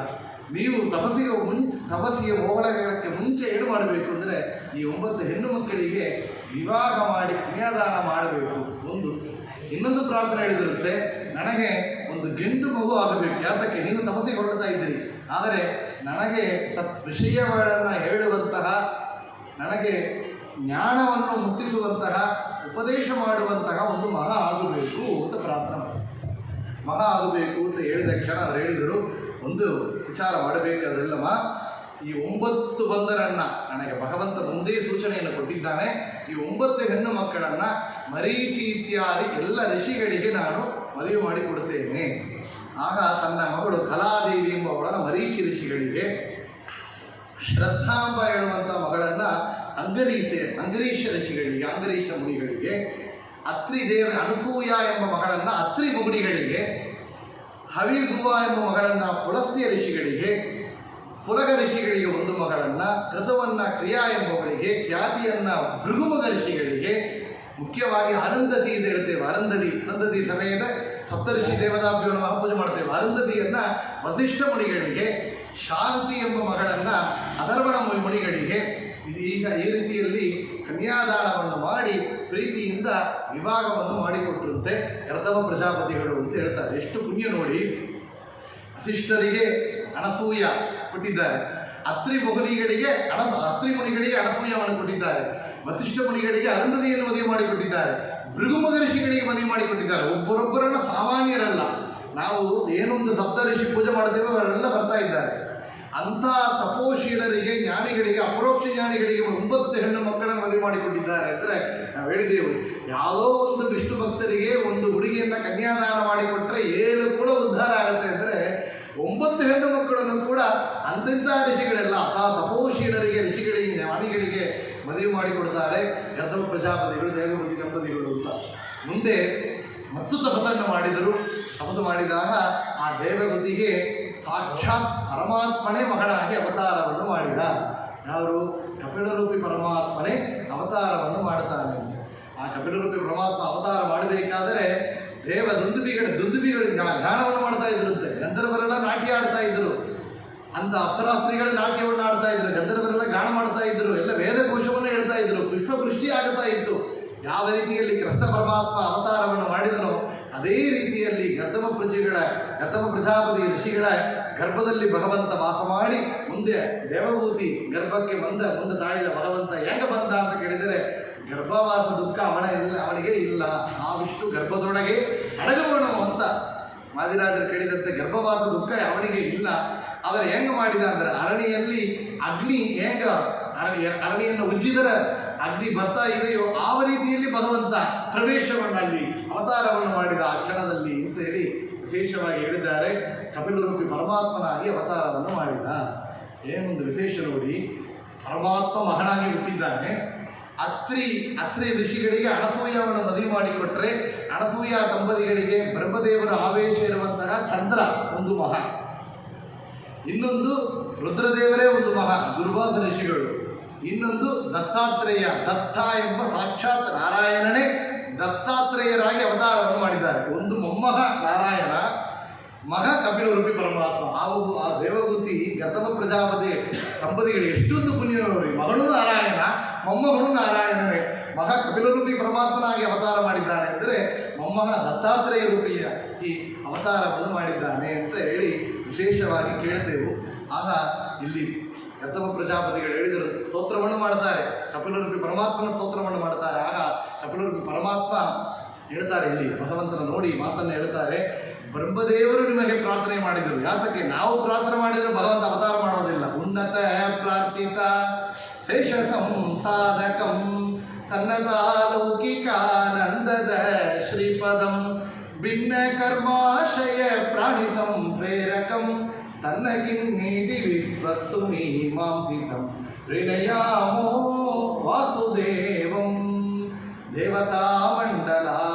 ನೀವು ತಪಸ್ಸಿಗೆ ಹೋಗಲಕ್ಕೆ ಮುಂಚೆ ಏನು ಮಾಡಬೇಕು ಅಂದರೆ ಈ 9 ಹೆಣ್ಣು ಮಕ್ಕಳಿಗೆ ವಿವಾಹ ಮಾಡಿ ಕನ್ಯಾದಾನ ಮಾಡಬೇಕು. ಇನ್ನೊಂದು ಪ್ರಾರ್ಥನೆ ಹೇಳಿದಿರುತ್ತೆ, ನನಗೆ ಒಂದು ಗಂಡು ಮಗು ಆಗಬೇಕು. ಯಾತಕ್ಕೆ ನೀವು ತಪಸ್ಸಿಗೆ ಹೊರಡ್ತಾ ಇದ್ದೀರಿ, ಆದರೆ ನನಗೆ ವಿಷಯಗಳನ್ನು ಹೇಳುವಂತಹ, ನನಗೆ ಜ್ಞಾನವನ್ನು ಮುಟ್ಟಿಸುವಂತಹ, ಉಪದೇಶ ಮಾಡುವಂತಹ ಒಂದು ಮಗ ಆಗಬೇಕು ಅಂತ ಪ್ರಾರ್ಥನೆ ಮಾಡಿ. ಮಗ ಆಗಬೇಕು ಅಂತ ಹೇಳಿದ ಕ್ಷಣ ಅವರು ಹೇಳಿದರು, ಒಂದು ವಿಚಾರ ಮಾಡಬೇಕಾದ್ರೆಲ್ಲಮ್ಮ, ಈ 9 ಬಂದರನ್ನು ನನಗೆ ಭಗವಂತ ಮುಂದೆ ಸೂಚನೆಯನ್ನು ಕೊಟ್ಟಿದ್ದಾನೆ. ಈ 9 ಹೆಣ್ಣು ಮಕ್ಕಳನ್ನು ಮರೀಚಿ ಇತ್ಯಾದಿ ಎಲ್ಲ ಋಷಿಗಳಿಗೆ ನಾನು ಮದುವೆ ಮಾಡಿಕೊಡುತ್ತೇನೆ. ಆಗ ತನ್ನ ಮಗಳು ಕಲಾದೇವಿ ಎಂಬವಳನ್ನು ಮರೀಚಿ ಋಷಿಗಳಿಗೆ, ಶ್ರದ್ಧಾಂಬ ಹೇಳುವಂಥ ಮಗಳನ್ನು ಅಂಗರೀಷ ಋಷಿಗಳಿಗೆ, ಅಂಗರೀಷ ಮುನಿಗಳಿಗೆ, ಅತ್ರಿ ದೇವ ಅನಸೂಯ ಎಂಬ ಮಗಳನ್ನು ಅತ್ರಿ ಮುನಿಗಳಿಗೆ, ಹವಿಗುವ ಎಂಬ ಮಗಳನ್ನು ಪುಲಸ್ತ್ಯ ಋಷಿಗಳಿಗೆ, ಪುಲಗ ಋಷಿಗಳಿಗೆ ಒಂದು ಮಗಳನ್ನು, ಕೃತವನ್ನು ಕ್ರಿಯಾ ಎಂಬವರಿಗೆ, ಖ್ಯಾತಿಯನ್ನು ಭೃಗುಮಗ ಋಷಿಗಳಿಗೆ, ಮುಖ್ಯವಾಗಿ ಅರುಂಧತಿ ಅಂತ ಹೇಳ್ತೇವೆ. ಅರುಂಧತಿ ಸಮಯದ ಸಪ್ತಋಷಿ ದೇವತಾಭ್ಯವನ್ನು ಮಹಾಪೂಜೆ ಮಾಡ್ತೇವೆ. ಅರುಂಧತಿಯನ್ನು ವಸಿಷ್ಠ ಮುನಿಗಳಿಗೆ, ಶಾಂತಿ ಎಂಬ ಮಗಳನ್ನು ಅಥರ್ವಣ ಮುನಿಗಳಿಗೆ, ಈಗ ಈ ರೀತಿಯಲ್ಲಿ ಕನ್ಯಾದಾನವನ್ನು ಮಾಡಿ ಪ್ರೀತಿಯಿಂದ ವಿವಾಹವನ್ನು ಮಾಡಿಕೊಟ್ಟಂತೆ ಕರ್ದಮ ಪ್ರಜಾಪತಿಗಳು ಅಂತ ಹೇಳ್ತಾರೆ. ಎಷ್ಟು ಪುಣ್ಯ ನೋಡಿ. ವಸಿಷ್ಠರಿಗೆ ಅನಸೂಯ ಕೊಟ್ಟಿದ್ದಾರೆ, ಅತ್ರಿ ಮುನಿಗಳಿಗೆ ಅನಸೂಯವನ್ನು ಕೊಟ್ಟಿದ್ದಾರೆ, ವಸಿಷ್ಠ ಮುನಿಗಳಿಗೆ ಅರುಂಧತಿಯನ್ನು ಮದುವೆ ಮಾಡಿಕೊಟ್ಟಿದ್ದಾರೆ, ಭೃಗು ಮಹರ್ಷಿಗಳಿಗೆ ಮದುವೆ ಮಾಡಿಕೊಟ್ಟಿದ್ದಾರೆ. ಒಬ್ಬರೊಬ್ಬರನ್ನು ಸಾಮಾನ್ಯರಲ್ಲ, ನಾವು ಏನೊಂದು ಸಪ್ತಋಷಿ ಪೂಜೆ ಮಾಡ್ತೇವೆ ಅವರೆಲ್ಲ ಬರ್ತಾ ಇದ್ದಾರೆ. ಅಂಥ ತಪೋಶೀಲರಿಗೆ, ಜ್ಞಾನಿಗಳಿಗೆ, ಅಪರೋಕ್ಷ ಜ್ಞಾನಿಗಳಿಗೆ 9 ಹೆಣ್ಣು ಮಕ್ಕಳನ್ನು ಮದುವೆ ಮಾಡಿಕೊಟ್ಟಿದ್ದಾರೆ ಅಂದರೆ ನಾವು ಹೇಳಿದೆವು, ಯಾವುದೋ ಒಂದು ವಿಷ್ಣು ಭಕ್ತರಿಗೆ ಒಂದು ಹುಡುಗಿಯನ್ನು ಕನ್ಯಾದಾನ ಮಾಡಿಕೊಟ್ರೆ ಏನು ಕೂಡ ಉದ್ಧಾರ ಆಗುತ್ತೆ ಅಂದರೆ 9 ಹೆಣ್ಣು ಮಕ್ಕಳನ್ನು ಕೂಡ ಅಂತಿಂಥ ಋಷಿಗಳೆಲ್ಲ ತಪೋಶೀಲರಿಗೆ, ಋಷಿಗಳಿಗೆ, ಜ್ಞಾನಿಗಳಿಗೆ ಮದುವೆ ಮಾಡಿಕೊಡ್ತಾರೆ ಕರ್ದಮ ಪ್ರಜಾಪತಿಗಳು, ದೇವಗುತಿ ದಂಪತಿಗಳು ಅಂತ. ಮುಂದೆ ಮತ್ತು ತಪಸ್ಸನ್ನು ಮಾಡಿದರು. ತಪಸ್ಸು ಮಾಡಿದಾಗ ಆ ದೇವಗುತಿಗೆ ಸಾಕ್ಷಾತ್ ಪರಮಾತ್ಮನೇ ಮಗನಾಗಿ ಅವತಾರವನ್ನು ಮಾಡಿದ. ಯಾರು? ಕಪಿಲರೂಪಿ ಪರಮಾತ್ಮನೇ ಅವತಾರವನ್ನು ಮಾಡ್ತಾನೆ. ಆ ಕಪಿಲರೂಪಿ ಪರಮಾತ್ಮ ಅವತಾರ ಮಾಡಬೇಕಾದರೆ ದುಂದುಬಿಗಳು ಗಾನವನ್ನು ಮಾಡ್ತಾ ಇದ್ರಂತೆ. ಗಂಧರ್ವರೆಲ್ಲ ನಾಟ್ಯ ಆಡ್ತಾ ಇದ್ರು, ಅಂತ ಅಪ್ಸರಾಸ್ತ್ರೀಗಳು ನಾಟ್ಯವನ್ನು ಆಡ್ತಾ ಇದ್ರು, ಗಂಧರ್ವರೆಲ್ಲ ಗಾನ ಮಾಡ್ತಾ ಇದ್ರು, ಎಲ್ಲ ವೇದಕೋಶವನ್ನು ಹೇಳ್ತಾ ಇದ್ರು, ಪುಷ್ಪವೃಷ್ಟಿ ಆಗುತ್ತಾ ಇತ್ತು. ಯಾವ ರೀತಿಯಲ್ಲಿ ಕೃಷ್ಣ ಪರಮಾತ್ಮ ಅವತಾರವನ್ನು ಮಾಡಿದನೋ ಅದೇ ರೀತಿಯಲ್ಲಿ ಗರ್ದಮ ಪ್ರಜಾಪತಿ ಋಷಿಗಳ ಗರ್ಭದಲ್ಲಿ ಭಗವಂತ ವಾಸ ಮಾಡಿ ಮುಂದೆ ದೇವಭೂತಿ ಗರ್ಭಕ್ಕೆ ಮುಂದೆ ತಾಳಿದ ಭಗವಂತ ಹೇಗೆ ಬಂದ ಅಂತ ಕೇಳಿದರೆ ಗರ್ಭವಾಸ ದುಃಖ ಅವನಿಗೆ ಇಲ್ಲ. ಆ ವಿಷ್ಣು ಗರ್ಭದೊಳಗೆ ಅಡಗುವನು ಅಂತ ಮಾದಿರಾಜರು ಕೇಳಿದಂತೆ ಗರ್ಭವಾಸ ದುಃಖ ಅವನಿಗೆ ಇಲ್ಲ. ಆದರೆ ಹೆಂಗೆ ಮಾಡಿದ ಅಂದರೆ ಅರಣಿಯಲ್ಲಿ ಅಗ್ನಿ ಅರಣಿಯನ್ನು ಉಜ್ಜಿದರೆ ಅಗ್ನಿ ಬರ್ತಾ ಇದೆಯೋ ಆ ರೀತಿಯಲ್ಲಿ ಭಗವಂತ ಪ್ರವೇಶವನ್ನು ಅಲ್ಲಿ ಅವತಾರವನ್ನು ಮಾಡಿದ ಆ ಕ್ಷಣದಲ್ಲಿ ಅಂತ ಹೇಳಿ ವಿಶೇಷವಾಗಿ ಹೇಳಿದ್ದಾರೆ. ಕಪಿಲರೂಪಿ ಪರಮಾತ್ಮನಾಗಿ ಅವತಾರವನ್ನು ಮಾಡಿದ. ಏನೊಂದು ವಿಶೇಷ ನೋಡಿ, ಪರಮಾತ್ಮ ಮಗನಾಗಿ ಹುಟ್ಟಿದ್ದಾನೆ. ಅತ್ರಿ ಋಷಿಗಳಿಗೆ ಅನಸೂಯವನ್ನು ಮದುವೆ ಮಾಡಿಕೊಟ್ರೆ ಅನಸೂಯ ದಂಪತಿಗಳಿಗೆ ಬ್ರಹ್ಮದೇವರ ಆವೇಶ ಇರುವಂತಹ ಚಂದ್ರ ಒಂದು ಮಹ, ಇನ್ನೊಂದು ರುದ್ರದೇವರೇ ಒಂದು ಮಹ ದುರ್ವಾಸ ಋಷಿಗಳು, ಇನ್ನೊಂದು ದತ್ತಾತ್ರೇಯ, ದತ್ತ ಎಂಬ ಸಾಕ್ಷಾತ್ ನಾರಾಯಣನೇ ದತ್ತಾತ್ರೇಯರಾಗಿ ಅವತಾರವನ್ನು ಮಾಡಿದ್ದಾರೆ. ಒಂದು ಮೊಮ್ಮಗ ನಾರಾಯಣ, ಮಗ ಕಪಿಲರೂಪಿ ಪರಮಾತ್ಮ. ಆ ದೇವಭೂತಿ ಗತಮ ಪ್ರಜಾಪತಿ ದಂಪತಿಗಳು ಎಷ್ಟೊಂದು ಪುಣ್ಯನವರು. ಮಗಳು ನಾರಾಯಣ, ಮೊಮ್ಮಗಳು ನಾರಾಯಣನೇ. ಮಗ ಕಪಿಲರೂಪಿ ಪರಮಾತ್ಮನಾಗಿ ಅವತಾರ ಮಾಡಿದ್ದಾನೆ ಅಂದರೆ ಮೊಮ್ಮ ಮಮ್ಮಹ ದತ್ತಾತ್ರೇಯ ರೂಪಿಯ ಈ ಅವತಾರವನ್ನು ಮಾಡಿದ್ದಾನೆ ಅಂತ ಹೇಳಿ ವಿಶೇಷವಾಗಿ ಕೇಳ್ತೇವೆ. ಆಗ ಇಲ್ಲಿ ಗರ್ದಭ ಪ್ರಜಾಪತಿಗಳು ಹೇಳಿದರು, ಸ್ತೋತ್ರವನ್ನು ಮಾಡ್ತಾರೆ, ಕಪಿಲರೂಪಿ ಪರಮಾತ್ಮನ ಸ್ತೋತ್ರವನ್ನು ಮಾಡ್ತಾರೆ. ಆಗ ಕಪಿಲರೂಪಿ ಪರಮಾತ್ಮ ಹೇಳ್ತಾರೆ, ಇಲ್ಲಿ ಭಗವಂತನ ನೋಡಿ ಮಾತನ್ನು ಹೇಳ್ತಾರೆ, ಬ್ರಹ್ಮದೇವರು ನಿಮಗೆ ಪ್ರಾರ್ಥನೆ ಮಾಡಿದರು, ಯಾತಕ್ಕೆ ನಾವು ಪ್ರಾರ್ಥನೆ ಮಾಡಿದರೆ ಭಗವಂತ ಅವತಾರ ಮಾಡೋದಿಲ್ಲ. ಉನ್ನತ ಪ್ರಾರ್ಥಿತ ಶೇಷ ಸಂಸಾಧಕಂ ಸನ್ನದಾಲೌಕಿಕಾನಂದದ ಶ್ರೀಪದಂ ಭಿನ್ನ ಕರ್ಮಾಶಯ ಪ್ರಾಣಿ ಸಂಪ್ರೇರಕಂ ತನ್ನಗಿನ್ನೀದಿ ವಿಶ್ವಸ್ಸು ಮೀಮಾಂಸಿತಂ ಪ್ರಣಯಾಮೋ ವಾಸುದೇವಂ ದೇವತಾ ಮಂಡಲ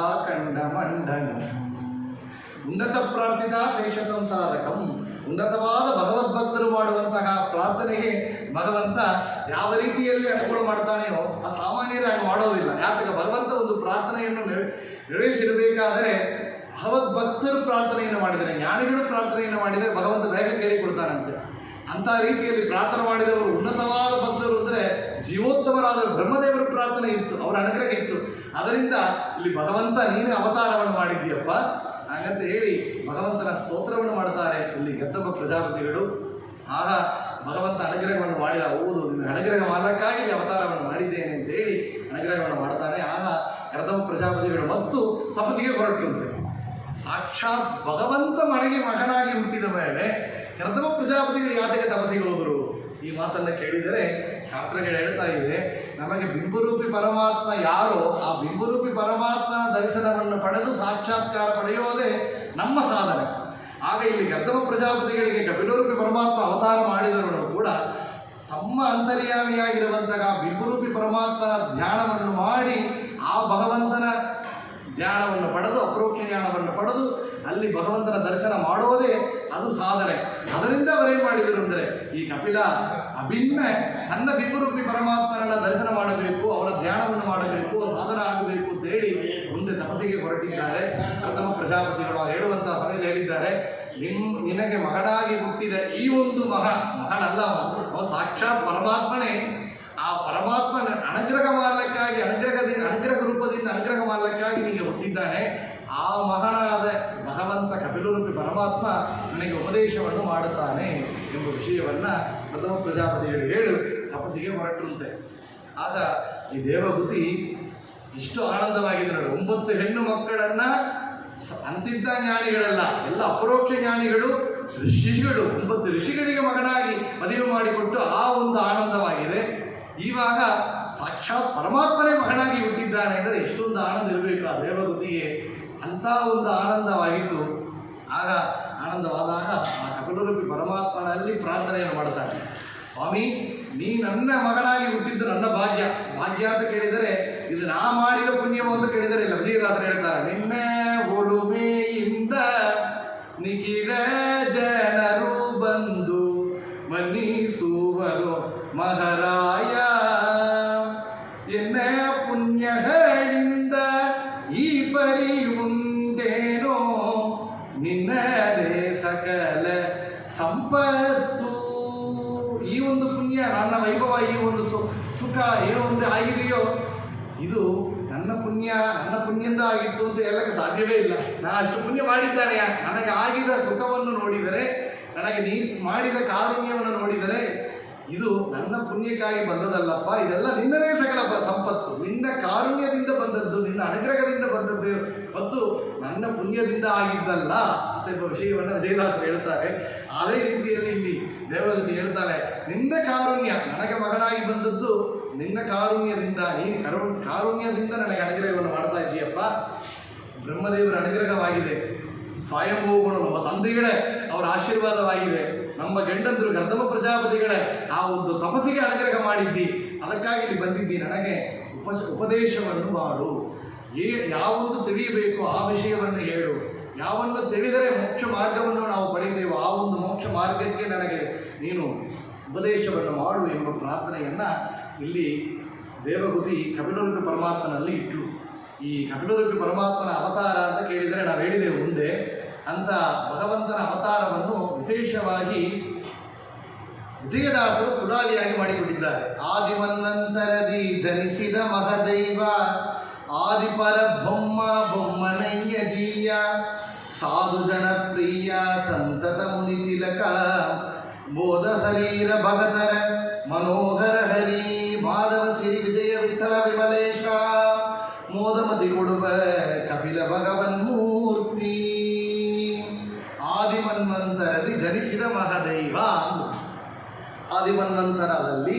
ಕಂಡ ಮಂಡಲಂ. ಉನ್ನತ ಪ್ರಾರ್ಥಿತ ಶೇಷ ಸಂಸಾಧಕಂ, ಉನ್ನತವಾದ ಭಗವದ್ಭಕ್ತರು ಮಾಡುವಂತಹ ಪ್ರಾರ್ಥನೆಗೆ ಭಗವಂತ ಯಾವ ರೀತಿಯಲ್ಲಿ ಅನುಕೂಲ ಮಾಡ್ತಾನೆಯೋ ಆ ಸಾಮಾನ್ಯರಾಗಿ ಮಾಡೋದಿಲ್ಲ. ಯಾತಕ್ಕೆ ಭಗವಂತ ಒಂದು ಪ್ರಾರ್ಥನೆಯನ್ನು ನೆರವೇರಿಸಿರಬೇಕಾದರೆ ಭಗವದ್ಭಕ್ತರು ಪ್ರಾರ್ಥನೆಯನ್ನು ಮಾಡಿದರೆ, ಜ್ಞಾನಿಗಳು ಪ್ರಾರ್ಥನೆಯನ್ನು ಮಾಡಿದರೆ ಭಗವಂತ ಬೇಗ ಕೇಳಿಕೊಡ್ತಾನಂತೆ. ಅಂಥ ರೀತಿಯಲ್ಲಿ ಪ್ರಾರ್ಥನೆ ಮಾಡಿದವರು ಉನ್ನತವಾದ ಭಕ್ತರು ಅಂದರೆ ಜೀವೋತ್ತಮರಾದ ಬ್ರಹ್ಮದೇವರ ಪ್ರಾರ್ಥನೆ ಇತ್ತು, ಅವರ ಅನುಗ್ರಹ ಇತ್ತು. ಅದರಿಂದ ಇಲ್ಲಿ ಭಗವಂತ ನೀನೇ ಅವತಾರವನ್ನು ಮಾಡಿದ್ದೀಯಪ್ಪ ಹಾಗಂತ ಹೇಳಿ ಭಗವಂತನ ಸ್ತೋತ್ರವನ್ನು ಮಾಡ್ತಾರೆ ಇಲ್ಲಿ ಗರ್ದಭ ಪ್ರಜಾಪತಿಗಳು. ಆಗ ಭಗವಂತ ಅನುಗ್ರಹವನ್ನು ಮಾಡಿದ, ಹೌದು ನಿನ್ನ ಅನುಗ್ರಹ ಮಾಡಲಿಕ್ಕಾಗಿ ಅವತಾರವನ್ನು ಮಾಡಿದ್ದೇನೆ ಅಂತ ಹೇಳಿ ಅನುಗ್ರಹವನ್ನು ಮಾಡ್ತಾನೆ. ಆಗ ಗರ್ದಭ ಪ್ರಜಾಪತಿಗಳು ಮತ್ತು ತಪಸ್ಸಿಗೆ ಹೊರಟಂತೆ. ಸಾಕ್ಷಾತ್ ಭಗವಂತ ಮನೆಗೆ ಮಗನಾಗಿ ಹುಟ್ಟಿದ ಮೇಲೆ ಗರ್ದಭ ಪ್ರಜಾಪತಿಗಳು ಯಾತಕ್ಕೆ ತಪಸ್ಸಿಗೆ ಹೋದರು? ಈ ಮಾತನ್ನು ಕೇಳಿದರೆ ಶಾಸ್ತ್ರಗಳು ಹೇಳ್ತಾ ಇದೆ, ನಮಗೆ ಬಿಂಬರೂಪಿ ಪರಮಾತ್ಮ ಯಾರೋ ಆ ಬಿಂಬರೂಪಿ ಪರಮಾತ್ಮನ ದರ್ಶನವನ್ನು ಪಡೆದು ಸಾಕ್ಷಾತ್ಕಾರ ಪಡೆಯೋದೇ ನಮ್ಮ ಸಾಧನೆ. ಆಗ ಇಲ್ಲಿ ಗರ್ದಭ ಪ್ರಜಾಪತಿಗಳಿಗೆ ಕಪಿಲರೂಪಿ ಪರಮಾತ್ಮ ಅವತಾರ ಮಾಡಿದವರು ಕೂಡ ತಮ್ಮ ಅಂತರ್ಯಾಮಿಯಾಗಿರುವಂತಹ ಬಿಂಬರೂಪಿ ಪರಮಾತ್ಮನ ಧ್ಯಾನವನ್ನು ಮಾಡಿ ಆ ಭಗವಂತನ ಜ್ಞಾನವನ್ನು ಪಡೆದು ಅಪರೋಕ್ಷ ಜ್ಞಾನವನ್ನು ಪಡೆದು ಅಲ್ಲಿ ಭಗವಂತನ ದರ್ಶನ ಮಾಡೋದೇ ಅದು ಸಾಧನೆ. ಅದರಿಂದ ಅವರೇನು ಮಾಡಿದರು ಅಂದರೆ ಈ ಕಪಿಲ ಅಭಿನ್ನ ತನ್ನ ಬಿಂಬರೂಪಿ ಪರಮಾತ್ಮನ ದರ್ಶನ ಮಾಡಬೇಕು, ಅವರ ಧ್ಯಾನವನ್ನು ಮಾಡಬೇಕು, ಸಾಧನ ಆಗಬೇಕು ಅಂತ ಹೇಳಿ ಮುಂದೆ ತಪಸ್ಸಿಗೆ ಹೊರಟಿದ್ದಾರೆ. ಪ್ರಥಮ ಪ್ರಜಾಪತಿಗಳು ಹೇಳುವಂತಹ ಸಮಯದಲ್ಲಿ ಹೇಳಿದ್ದಾರೆ, ನಿನಗೆ ಮಗನಾಗಿ ಹುಟ್ಟಿದ ಈ ಒಂದು ಮಗನಲ್ಲ, ಅವನು ಸಾಕ್ಷಾತ್ ಪರಮಾತ್ಮನೇ. ಆ ಪರಮಾತ್ಮನ ಅನುಗ್ರಹ ಮಾಡಲಿಕ್ಕಾಗಿ ಅನುಗ್ರಹ ರೂಪದಿಂದ ಅನುಗ್ರಹ ಮಾಡಲಿಕ್ಕಾಗಿ ನಿನಗೆ ಹುಟ್ಟಿದ್ದಾನೆ. ಆ ಮಗನಾದ ಭಗವಂತ ಕಪಿಲರೂಪಿ ಪರಮಾತ್ಮ ನನಗೆ ಉಪದೇಶವನ್ನು ಮಾಡುತ್ತಾನೆ ಎಂಬ ವಿಷಯವನ್ನು ಪ್ರಥಮ ಪ್ರಜಾಪತಿಗಳು ಹೇಳು ತಪಸ್ಸಿಗೆ ಹೊರಟಂತೆ. ಆಗ ಈ ದೇವಹೂತಿ ಇಷ್ಟು ಆನಂದವಾಗಿದ್ದರು. 9 ಹೆಣ್ಣು ಮಕ್ಕಳನ್ನು ಅಂತಿದ್ದ ಜ್ಞಾನಿಗಳಲ್ಲ, ಎಲ್ಲ ಅಪರೋಕ್ಷ ಜ್ಞಾನಿಗಳು, ಋಷಿಗಳು, 9 ಋಷಿಗಳಿಗೆ ಮಗನಾಗಿ ಮದುವೆ ಮಾಡಿಕೊಟ್ಟು ಆ ಒಂದು ಆನಂದವಾಗಿದೆ. ಇವಾಗ ಸಾಕ್ಷಾತ್ ಪರಮಾತ್ಮನೇ ಮಗನಾಗಿ ಹುಟ್ಟಿದ್ದಾನೆ ಅಂದರೆ ಎಷ್ಟೊಂದು ಆನಂದ ಇರಬೇಕು ಆ ದೇವಹೂತಿಗೆ. ಅಂಥ ಒಂದು ಆನಂದವಾಗಿತ್ತು. ಆಗ ಆನಂದವಾದಾಗ ಆ ಕಪಿಲರೂಪಿ ಪರಮಾತ್ಮನಲ್ಲಿ ಪ್ರಾರ್ಥನೆಯನ್ನು ಮಾಡ್ತಾನೆ, ಸ್ವಾಮಿ ನೀ ನನ್ನ ಮಗನಾಗಿ ಹುಟ್ಟಿದ್ದು ನನ್ನ ಭಾಗ್ಯ. ಭಾಗ್ಯ ಅಂತ ಕೇಳಿದರೆ ಇದು ನಾ ಮಾಡಿದ ಪುಣ್ಯವು ಅಂತ ಕೇಳಿದರೆ ಇಲ್ಲ. ವಿಜಯದಾಸರು ಹೇಳ್ತಾರೆ, ನಿನ್ನ ಒಲುಮೆಯಿಂದ ನಿಗಿಡ ಜನರು ಬಂದು ಮನ್ನಿಸುವರು ಮಹಾರಾಯ, ಎನ್ನ ಪುಣ್ಯಗಳಿಂದ ಈ ಪರಿ ಉಂಡೇನೋ ನಿನ್ನದೇ ಸಕಲ ಸಂಪತ್ತು. ಈ ಒಂದು ಪುಣ್ಯ, ನನ್ನ ವೈಭವ, ಈ ಒಂದು ಸುಖ ಏನೋ ಒಂದು ಆಗಿದೆಯೋ ಇದು ನನ್ನ ಪುಣ್ಯದಿಂದ ಆಗಿತ್ತು ಅಂತ ಹೇಳಕ್ಕೆ ಸಾಧ್ಯವೇ ಇಲ್ಲ. ನಾನು ಅಷ್ಟು ಪುಣ್ಯ ಮಾಡಿದ್ದಾನೆ. ನನಗೆ ಆಗಿದ ಸುಖವನ್ನು ನೋಡಿದರೆ, ನನಗೆ ನೀ ಮಾಡಿದ ಕಾರುಣ್ಯವನ್ನು ನೋಡಿದರೆ ಇದು ನನ್ನ ಪುಣ್ಯಕ್ಕಾಗಿ ಬಂದದಲ್ಲಪ್ಪ, ಇದೆಲ್ಲ ನಿನ್ನದೇ ಸಕಲ ಸಂಪತ್ತು, ನಿನ್ನ ಕಾರುಣ್ಯದಿಂದ ಬಂದದ್ದು, ನಿನ್ನ ಅನುಗ್ರಹದಿಂದ ಬಂದದ್ದು ಮತ್ತು ನನ್ನ ಪುಣ್ಯದಿಂದ ಆಗಿದ್ದಲ್ಲ ಎಂಬ ವಿಷಯವನ್ನು ವಿಜಯದಾಸರು ಹೇಳ್ತಾರೆ. ಅದೇ ರೀತಿಯಲ್ಲಿ ಇಲ್ಲಿ ದೇವಗತಿ ಹೇಳ್ತಾರೆ, ನಿನ್ನ ಕಾರುಣ್ಯ ನನಗೆ ಮಗನಾಗಿ ಬಂದದ್ದು ನಿನ್ನ ಕಾರುಣ್ಯದಿಂದ, ನೀನು ಕಾರುಣ್ಯದಿಂದ ನನಗೆ ಅನುಗ್ರಹವನ್ನು ಮಾಡ್ತಾ ಇದ್ದೀಯಪ್ಪ. ಬ್ರಹ್ಮದೇವರ ಅನುಗ್ರಹವಾಗಿದೆ, ಸ್ವಯಂಭೂಗಳು ನಮ್ಮ ತಂದೆಗಳೇ ಅವರ ಆಶೀರ್ವಾದವಾಗಿದೆ, ನಮ್ಮ ಗಂಡಂದರು ಗರ್ದಭ ಪ್ರಜಾಪತಿಗಳೇ ಆ ಒಂದು ತಪಸ್ಸಿಗೆ ಅನುಗ್ರಹ ಮಾಡಿದ್ದಿ, ಅದಕ್ಕಾಗಿ ಇಲ್ಲಿ ಬಂದಿದ್ದಿ. ನನಗೆ ಉಪದೇಶವನ್ನು ಮಾಡು, ಯಾವೊಂದು ತಿಳಿಯಬೇಕು ಆ ವಿಷಯವನ್ನು ಹೇಳು, ಯಾವನ್ನು ತಿಳಿದರೆ ಮೋಕ್ಷ ಮಾರ್ಗವನ್ನು ನಾವು ಪಡೆಯುತ್ತೇವೆ ಆ ಒಂದು ಮೋಕ್ಷ ಮಾರ್ಗಕ್ಕೆ ನನಗೆ ನೀನು ಉಪದೇಶವನ್ನು ಮಾಡು ಎಂಬ ಪ್ರಾರ್ಥನೆಯನ್ನು ಇಲ್ಲಿ ದೇವಹೂತಿ ಕಪಿಲರೂಪಿ ಪರಮಾತ್ಮನಲ್ಲಿ ಇಟ್ಟರು. ಈ ಕಪಿಲರೂಪಿ ಪರಮಾತ್ಮನ ಅವತಾರ ಅಂತ ಕೇಳಿದರೆ ನಾವು ಹೇಳಿದೆವು ಮುಂದೆ, ಅಂತ ಭಗವಂತನ ಅವತಾರವನ್ನು ವಿಶೇಷವಾಗಿ ವಿಜಯದಾಸರು ಸುಡಾದಿಯಾಗಿ ಮಾಡಿಕೊಟ್ಟಿದ್ದಾರೆ. ಆದಿಮನ್ವಂತರದಿ ಜನಿಸಿದ ಮಹದೈವ ಆದಿಪರ ಬೊಮ್ಮ ಬೊಮ್ಮನಯ್ಯ ಜೀಯ ಸಾಧು ಜನಪ್ರಿಯ ಸಂತತ ಮುನಿ ತಿಲಕ ಬೋಧ ಶರೀರ ಭಗತರ ಮನೋಹರ ಹರಿ ಮಾಧವ ಸಿರಿ ವಿಜಯ ವಿಠಲ ವಿಮಲೇಶ ಮೋದಮತಿ ಕೊಡುವ ಕಪಿಲ ಭಗವನ್ಮೂರ್ತಿ ಆದಿಮನ್ವಂತರದಲ್ಲಿ ಜನಿಸಿದ ಮಹಾದೈವ. ಆದಿಮನ್ವಂತರದಲ್ಲಿ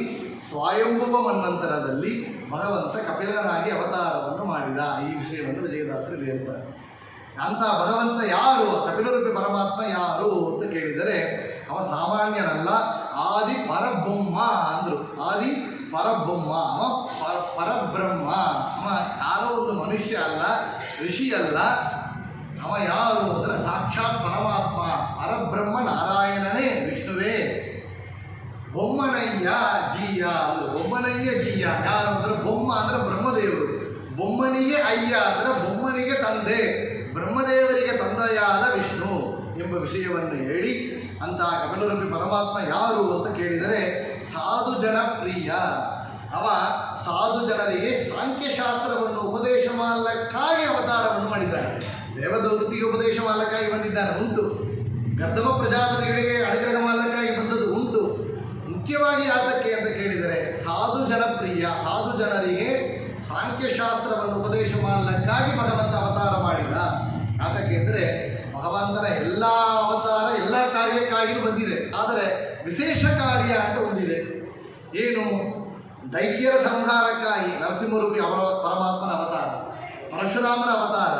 ಸ್ವಯಂಭುವ ಮನ್ವಂತರದಲ್ಲಿ ಭಗವಂತ ಕಪಿಲನಾಗಿ ಅವತಾರವನ್ನು ಮಾಡಿದ. ಈ ವಿಷಯವನ್ನು ವಿಜಯದಾಸರು ಹೇಳ್ತಾರೆ. ಅಂಥ ಭಗವಂತ ಯಾರು, ಕಪಿಲರೂಪಿ ಪರಮಾತ್ಮ ಯಾರು ಅಂತ ಕೇಳಿದರೆ ಅವ ಸಾಮಾನ್ಯನಲ್ಲ, ಆದಿ ಪರಬ್ರಹ್ಮ ಅಂದರು. ಆದಿ ಪರಬ್ರಹ್ಮ, ಅವ ಪರಬ್ರಹ್ಮ. ಅವ ಯಾರೋ ಒಂದು ಮನುಷ್ಯ ಅಲ್ಲ, ಋಷಿ ಅಲ್ಲ. ಅವ ಯಾರು ಅಂದರೆ ಸಾಕ್ಷಾತ್ ಪರಮಾತ್ಮ, ಪರಬ್ರಹ್ಮ ನಾರಾಯಣನೇ, ವಿಷ್ಣುವೇ. ಬೊಮ್ಮನಯ್ಯ ಜೀಯ ಅಂದರು. ಬೊಮ್ಮನಯ್ಯ ಜೀಯ ಯಾರು ಅಂದರೆ ಬೊಮ್ಮ ಅಂದರೆ ಬ್ರಹ್ಮದೇವರು. ಬೊಮ್ಮನಿಗೆ ಅಯ್ಯ ಅಂದರೆ ಬೊಮ್ಮನಿಗೆ ತಂದೆ, ಬ್ರಹ್ಮದೇವರಿಗೆ ತಂದೆಯಾದ ವಿಷ್ಣು ಎಂಬ ವಿಷಯವನ್ನು ಹೇಳಿ ಅಂತಹ ಕಪಿಲರೂಪಿ ಪರಮಾತ್ಮ ಯಾರು ಅಂತ ಕೇಳಿದರೆ ಸಾಧು ಜನಪ್ರಿಯ. ಅವ ಸಾಧು ಜನರಿಗೆ ಸಾಂಖ್ಯಶಾಸ್ತ್ರವನ್ನು ಉಪದೇಶ ಮಾಡಲಿಕ್ಕಾಗಿ ಅವತಾರವನ್ನು ಮಾಡಿದ್ದಾನೆ. ದೇವದೂತಿಗೆ ಉಪದೇಶ ಮಾಡಲಿಕ್ಕಾಗಿ ಬಂದಿದ್ದಾನೆ ಉಂಟು, ಗರ್ಧಮ ಪ್ರಜಾಪತಿಗಳಿಗೆ ಅನುಗ್ರಹ ಮಾಡಲಿಕ್ಕಾಗಿ ಬಂದದ್ದು ಉಂಟು. ಮುಖ್ಯವಾಗಿ ಯಾತಕ್ಕೆ ಅಂತ ಕೇಳಿದರೆ ಸಾಧು ಜನಪ್ರಿಯ, ಸಾಧು ಜನರಿಗೆ ಸಾಂಖ್ಯಶಾಸ್ತ್ರವನ್ನು ಉಪದೇಶ ಮಾಡಲಿಕ್ಕಾಗಿ ಭಗವಂತ ಅವತಾರ ಮಾಡಿದ. ಯಾತಕ್ಕೆ ಅಂದರೆ ಭಗವಂತನ ಎಲ್ಲ ಅವತಾರ ಎಲ್ಲ ಕಾರ್ಯಕ್ಕಾಗಿಯೂ ಬಂದಿದೆ, ಆದರೆ ವಿಶೇಷ ಕಾರ್ಯ ಅಂತ ಒಂದಿದೆ. ಏನು? ದೈತ್ಯರ ಸಂಹಾರಕ್ಕಾಗಿ ನರಸಿಂಹರೂಪಿ ಪರಮಾತ್ಮನ ಅವತಾರ, ಪರಶುರಾಮನ ಅವತಾರ,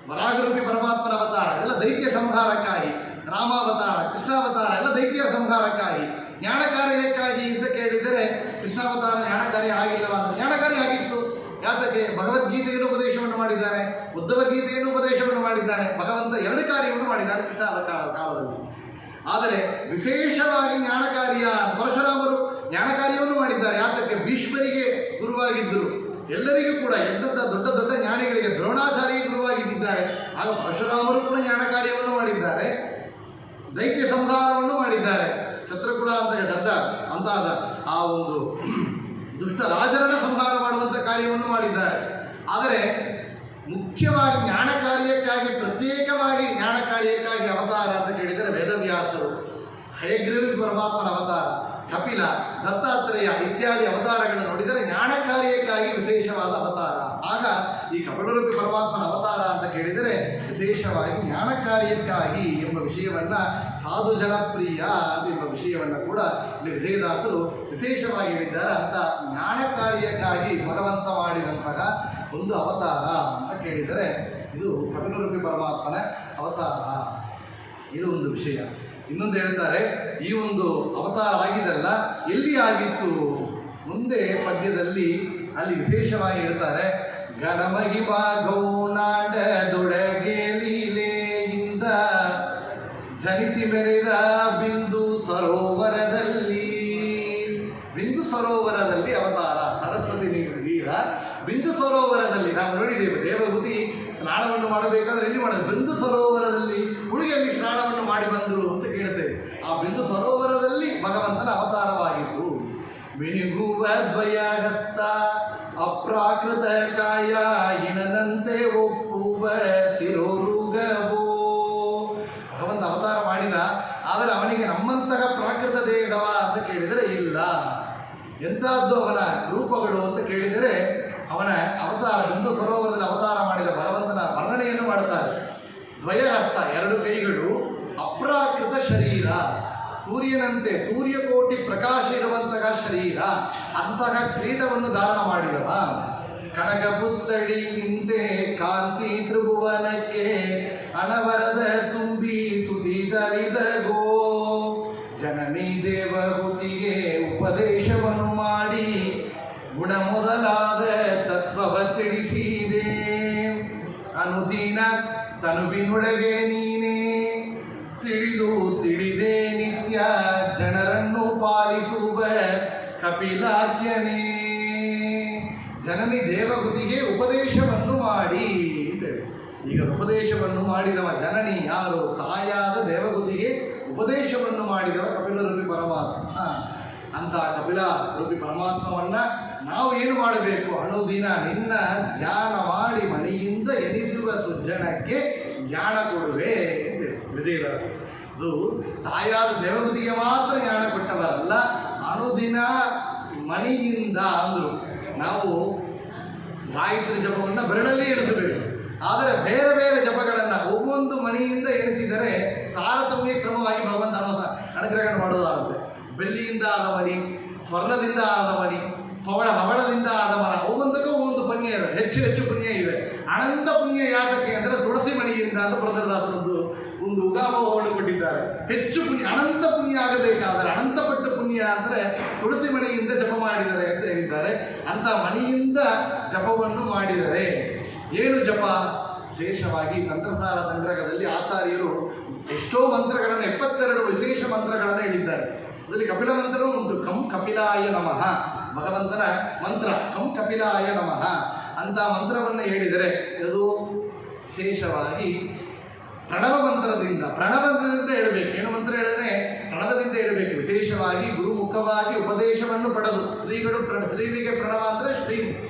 ವರಾಗರೂಪಿ ಪರಮಾತ್ಮನ ಅವತಾರ ಎಲ್ಲ ದೈತ್ಯ ಸಂಹಾರಕ್ಕಾಗಿ, ರಾಮಾವತಾರ, ಕೃಷ್ಣಾವತಾರ ಎಲ್ಲ ದೈತ್ಯರ ಸಂಹಾರಕ್ಕಾಗಿ. ಜ್ಞಾನ ಕಾರ್ಯಕ್ಕಾಗಿ ಅಂತ ಕೇಳಿದರೆ ಕೃಷ್ಣಾವತಾರ ಜ್ಞಾನ ಕಾರ್ಯ ಆಗಿಲ್ಲವಾದ ಜ್ಞಾನ ಕಾರ್ಯ ಆಗಿತ್ತು. ಯಾತಕ್ಕೆ? ಭಗವದ್ಗೀತೆಯನ್ನು ಉಪದೇಶವನ್ನು ಮಾಡಿದ್ದಾನೆ, ಉದ್ಧವ ಗೀತೆಯನ್ನು ಉಪದೇಶವನ್ನು ಮಾಡಿದ್ದಾನೆ. ಭಗವಂತ ಎರಡು ಕಾರ್ಯವನ್ನು ಮಾಡಿದ್ದಾನೆ ಕೃಷ್ಣಾವತಾರ ಕಾಲದಲ್ಲಿ. ಆದರೆ ವಿಶೇಷವಾಗಿ ಜ್ಞಾನ ಕಾರ್ಯ ಪರಶುರಾಮರು ಜ್ಞಾನ ಕಾರ್ಯವನ್ನು ಮಾಡಿದ್ದಾರೆ. ಯಾತಕ್ಕೆ? ಭೀಷ್ಮರಿಗೆ ಗುರುವಾಗಿದ್ದರು. ಎಲ್ಲರಿಗೂ ಕೂಡ ಎಂಥ ದೊಡ್ಡ ದೊಡ್ಡ ಜ್ಞಾನಿಗಳಿಗೆ ದ್ರೋಣಾಚಾರ್ಯ ಗುರುವಾಗಿದ್ದಾರೆ. ಆಗ ಪರಶುರಾಮರು ಕೂಡ ಜ್ಞಾನ ಕಾರ್ಯವನ್ನು ಮಾಡಿದ್ದಾರೆ, ದೈತ್ಯ ಸಂಹಾರವನ್ನು ಮಾಡಿದ್ದಾರೆ. ಶತ್ರುಕುಲ ಅಂತಾದ ಆ ಒಂದು ದುಷ್ಟ ರಾಜರನ್ನು ಸಂಹಾರ ಮಾಡುವಂಥ ಕಾರ್ಯವನ್ನು ಮಾಡಿದ್ದಾರೆ. ಆದರೆ ಮುಖ್ಯವಾಗಿ ಜ್ಞಾನ ಕಾರ್ಯಕ್ಕಾಗಿ, ಪ್ರತ್ಯೇಕವಾಗಿ ಜ್ಞಾನ ಕಾರ್ಯಕ್ಕಾಗಿ ಅವತಾರ ಅಂತ ಕೇಳಿದರೆ ವೇದವ್ಯಾಸರು, ಹಯಗ್ರೀವ ಪರಮಾತ್ಮನ ಅವತಾರ, ಕಪಿಲ, ದತ್ತಾತ್ರೇಯ ಇತ್ಯಾದಿ ಅವತಾರಗಳನ್ನು ನೋಡಿದರೆ ಜ್ಞಾನ ಕಾರ್ಯಕ್ಕಾಗಿ ವಿಶೇಷವಾದ ಅವತಾರ. ಆಗ ಈ ಕಪಿಲರೂಪಿ ಪರಮಾತ್ಮನ ಅವತಾರ ಅಂತ ಕೇಳಿದರೆ ವಿಶೇಷವಾಗಿ ಜ್ಞಾನ ಕಾರ್ಯಕ್ಕಾಗಿ ಎಂಬ ವಿಷಯವನ್ನು, ಸಾಧು ಜನಪ್ರಿಯ ಎಂಬ ವಿಷಯವನ್ನು ಕೂಡ ಇಲ್ಲಿ ವಿಜಯದಾಸರು ವಿಶೇಷವಾಗಿ ಹೇಳಿದ್ದಾರೆ. ಅಂತ ಜ್ಞಾನ ಕಾರ್ಯಕ್ಕಾಗಿ ಭಗವಂತ ಮಾಡಿದಂತಹ ಒಂದು ಅವತಾರ ಅಂತ ಕೇಳಿದರೆ ಇದು ಕಪಿಲರೂಪಿ ಪರಮಾತ್ಮನ ಅವತಾರ. ಇದು ಒಂದು ವಿಷಯ. ಇನ್ನೊಂದು ಹೇಳ್ತಾರೆ, ಈ ಒಂದು ಅವತಾರ ಆಗಿದೆಲ್ಲ ಎಲ್ಲಿ ಆಗಿತ್ತು? ಮುಂದೆ ಪದ್ಯದಲ್ಲಿ ಅಲ್ಲಿ ವಿಶೇಷವಾಗಿ ಹೇಳ್ತಾರೆ, ಗಣಮಹಿಮ ಗೌನಾಂಡದೊಳಗೆ ಲೀಲೆಯಿಂದ ಜನಿಸಿ ಮೆರೆದ ಬಿಂದು ಸರೋವರದಲ್ಲಿ. ಬಿಂದು ಸರೋವರದಲ್ಲಿ ಅವತಾರ, ಸರಸ್ವತಿ ನೀರ ಬಿಂದು ಸರೋವರದಲ್ಲಿ ನಾವು ನೋಡಿದ್ದೇವೆ. ದೇವಹೂತಿ ಸ್ನಾನವನ್ನು ಮಾಡಬೇಕಾದ್ರೆ ಎಲ್ಲಿ ಮಾಡೋದು? ಬಿಂದು ಸರೋವರದಲ್ಲಿ. ಹುಡುಗಿಯಲ್ಲಿ ಸ್ನಾನವನ್ನು ಮಾಡಿ ಬಂದರು ಅಂತ ಕೇಳ್ತೇವೆ. ಆ ಬಿಂದು ಸರೋವರದಲ್ಲಿ ಭಗವಂತನ ಅವತಾರವಾಗಿತ್ತು. ಮಿಣಿಗುವ ದ್ವಯಹಸ್ತ ಅಪ್ರಾಕೃತ ಕಾಯ ಇಣದಂತೆ ಒಪ್ಪುವ ಶಿರೋರುಗವೋ. ಭಗವಂತ ಅವತಾರ ಮಾಡಿದ, ಆದರೆ ಅವನಿಗೆ ನಮ್ಮಂತಹ ಪ್ರಾಕೃತ ದೇಹವ ಅಂತ ಕೇಳಿದರೆ ಇಲ್ಲ. ಎಂಥದ್ದು ಅವನ ರೂಪಗಳು ಅಂತ ಕೇಳಿದರೆ ಅವನ ಅವತಾರ ಬಿಂದು ಸರೋವರದಲ್ಲಿ ಅವತಾರ ಮಾಡಿದ ಭಗವಂತನ ವರ್ಣನೆಯನ್ನು ಮಾಡುತ್ತಾರೆ. ದ್ವಯಹಸ್ತ ಎರಡು ಕೈಗಳು, ಅಪ್ರಾಕೃತ ಶರೀರ, ಸೂರ್ಯನಂತೆ ಸೂರ್ಯಕೋಟಿ ಪ್ರಕಾಶ ಇರುವಂತಹ ಶರೀರ, ಅಂತಹ ಕ್ರೀಡವನ್ನು ಧಾರಣ ಮಾಡಿದವ. ಕನಕ ಪುತ್ತಡಿ ಹಿಂದೆ ಕಾಂತಿ ತ್ರಿಭುವನಕ್ಕೆ ಅನವರದ ತುಂಬಿ ಸುಸಿದರಿದಗೋ. ಜನನಿ ದೇವಹೂತಿಗೆ ಉಪದೇಶವನ್ನು ಮಾಡಿ ಗುಣ ಮೊದಲಾದ ತತ್ವವ ತಿಳಿಸಿದೆ. ಅನುದಿನ ತನುವಿನೊಳಗೆ ನೀನೇ ತಿಳಿದು ತಿಳಿದೆ ನಿತ್ಯ ಜನರನ್ನು ಪಾಲಿಸುವ ಕಪಿಲಾಖ್ಯನೇ. ಜನನಿ ದೇವಹೂತಿಗೆ ಉಪದೇಶವನ್ನು ಮಾಡಿ ಅಂತೇಳಿ. ಈಗ ಉಪದೇಶವನ್ನು ಮಾಡಿದವ ಜನನಿ ಯಾರು? ತಾಯಾದ ದೇವಹೂತಿಗೆ ಉಪದೇಶವನ್ನು ಮಾಡಿದವ ಕಪಿಲರೂಪಿ ಪರಮಾತ್ಮ. ಅಂತಹ ಕಪಿಲ ರೂಪಿ ಪರಮಾತ್ಮವನ್ನ ನಾವು ಏನು ಮಾಡಬೇಕು? ಅನುದಿನ ನಿನ್ನ ಧ್ಯಾನ ಮಾಡಿ ಮಣಿಯಿಂದ ಎನಿಸುವ ಸುಜ್ಜನಕ್ಕೆ ಜ್ಞಾನ ಕೊಡುವೆ ಅಂತ ವಿಜಯದಾಸ. ಅದು ತಾಯಾದ ದೇವಗುದಿಗೆ ಮಾತ್ರ ಜ್ಞಾನ ಕೊಟ್ಟವರಲ್ಲ, ಅನುದಿನ ಮಣಿಯಿಂದ ಅಂದರು. ನಾವು ಗಾಯತ್ರಿ ಜಪವನ್ನು ಬೆರಳಲ್ಲಿ ಎಣಿಸಬೇಕು. ಆದರೆ ಬೇರೆ ಬೇರೆ ಜಪಗಳನ್ನು ಒவ்வೊಂದು ಮಣಿಯಿಂದ ಎಣಿಸಿದರೆ ತಾರತಮ್ಯ ಕ್ರಮವಾಗಿ ಭಗವಂತ ಅನುಗ್ರಹ ಮಾಡೋದಾಗುತ್ತೆ. ಬೆಳ್ಳಿಯಿಂದ ಆದ ಮಣಿ, ಸ್ವರ್ಣದಿಂದ ಆದ ಮಣಿ, ಹವಳದಿಂದ ಆದ ಮರ, ಒவ்வೊಂದಕ್ಕೂ ಒಂದೊಂದು ಪುಣ್ಯ ಇದೆ, ಹೆಚ್ಚು ಹೆಚ್ಚು ಪುಣ್ಯ ಇದೆ. ಅನಂತ ಪುಣ್ಯ ಯಾತಕ್ಕೆ ಅಂದರೆ ತುಳಸಿ ಮಣಿಯಿಂದ ಅಂತ ಪುರಂದರದಾಸರದ್ದು ಒಂದು ಉಗಾಮವನ್ನು ಕೊಟ್ಟಿದ್ದಾರೆ. ಹೆಚ್ಚು ಪುಣ್ಯ, ಅನಂತ ಪುಣ್ಯ ಆಗಬೇಕಾದರೆ, ಅನಂತಪಟ್ಟ ಪುಣ್ಯ ಅಂದರೆ ತುಳಸಿ ಮಣಿಯಿಂದ ಜಪ ಮಾಡಿದರೆ ಅಂತ ಹೇಳಿದ್ದಾರೆ. ಅಂತ ಮಣಿಯಿಂದ ಜಪವನ್ನು ಮಾಡಿದರೆ ಏನು ಜಪ? ವಿಶೇಷವಾಗಿ ತಂತ್ರಸಾರ ಸಂಗ್ರಹದಲ್ಲಿ ಆಚಾರ್ಯರು ಎಷ್ಟೋ ಮಂತ್ರಗಳನ್ನು, 72 ವಿಶೇಷ ಮಂತ್ರಗಳನ್ನು ಹೇಳಿದ್ದಾರೆ. ಅದರಲ್ಲಿ ಕಪಿಲ ಮಂತ್ರವೂ ಉಂಟು. ಕಂ ಕಪಿಲಾಯ ನಮಃ, ಭಗವಂತನ ಮಂತ್ರ ಕಂ ಕಪಿಲಾಯ ನಮಃ ಅಂತ ಮಂತ್ರವನ್ನು ಹೇಳಿದರೆ ಅದು ವಿಶೇಷವಾಗಿ ಪ್ರಣವ ಮಂತ್ರದಿಂದ ಹೇಳಬೇಕು. ಏನು ಮಂತ್ರ ಹೇಳಿದರೆ ಪ್ರಣವದಿಂದ ಹೇಳಬೇಕು. ವಿಶೇಷವಾಗಿ ಗುರುಮುಖವಾಗಿ ಉಪದೇಶವನ್ನು ಪಡೆದು ಸ್ತ್ರೀಗಳಿಗೆ ಪ್ರಣವ ಅಂದರೆ ಶ್ರೀ,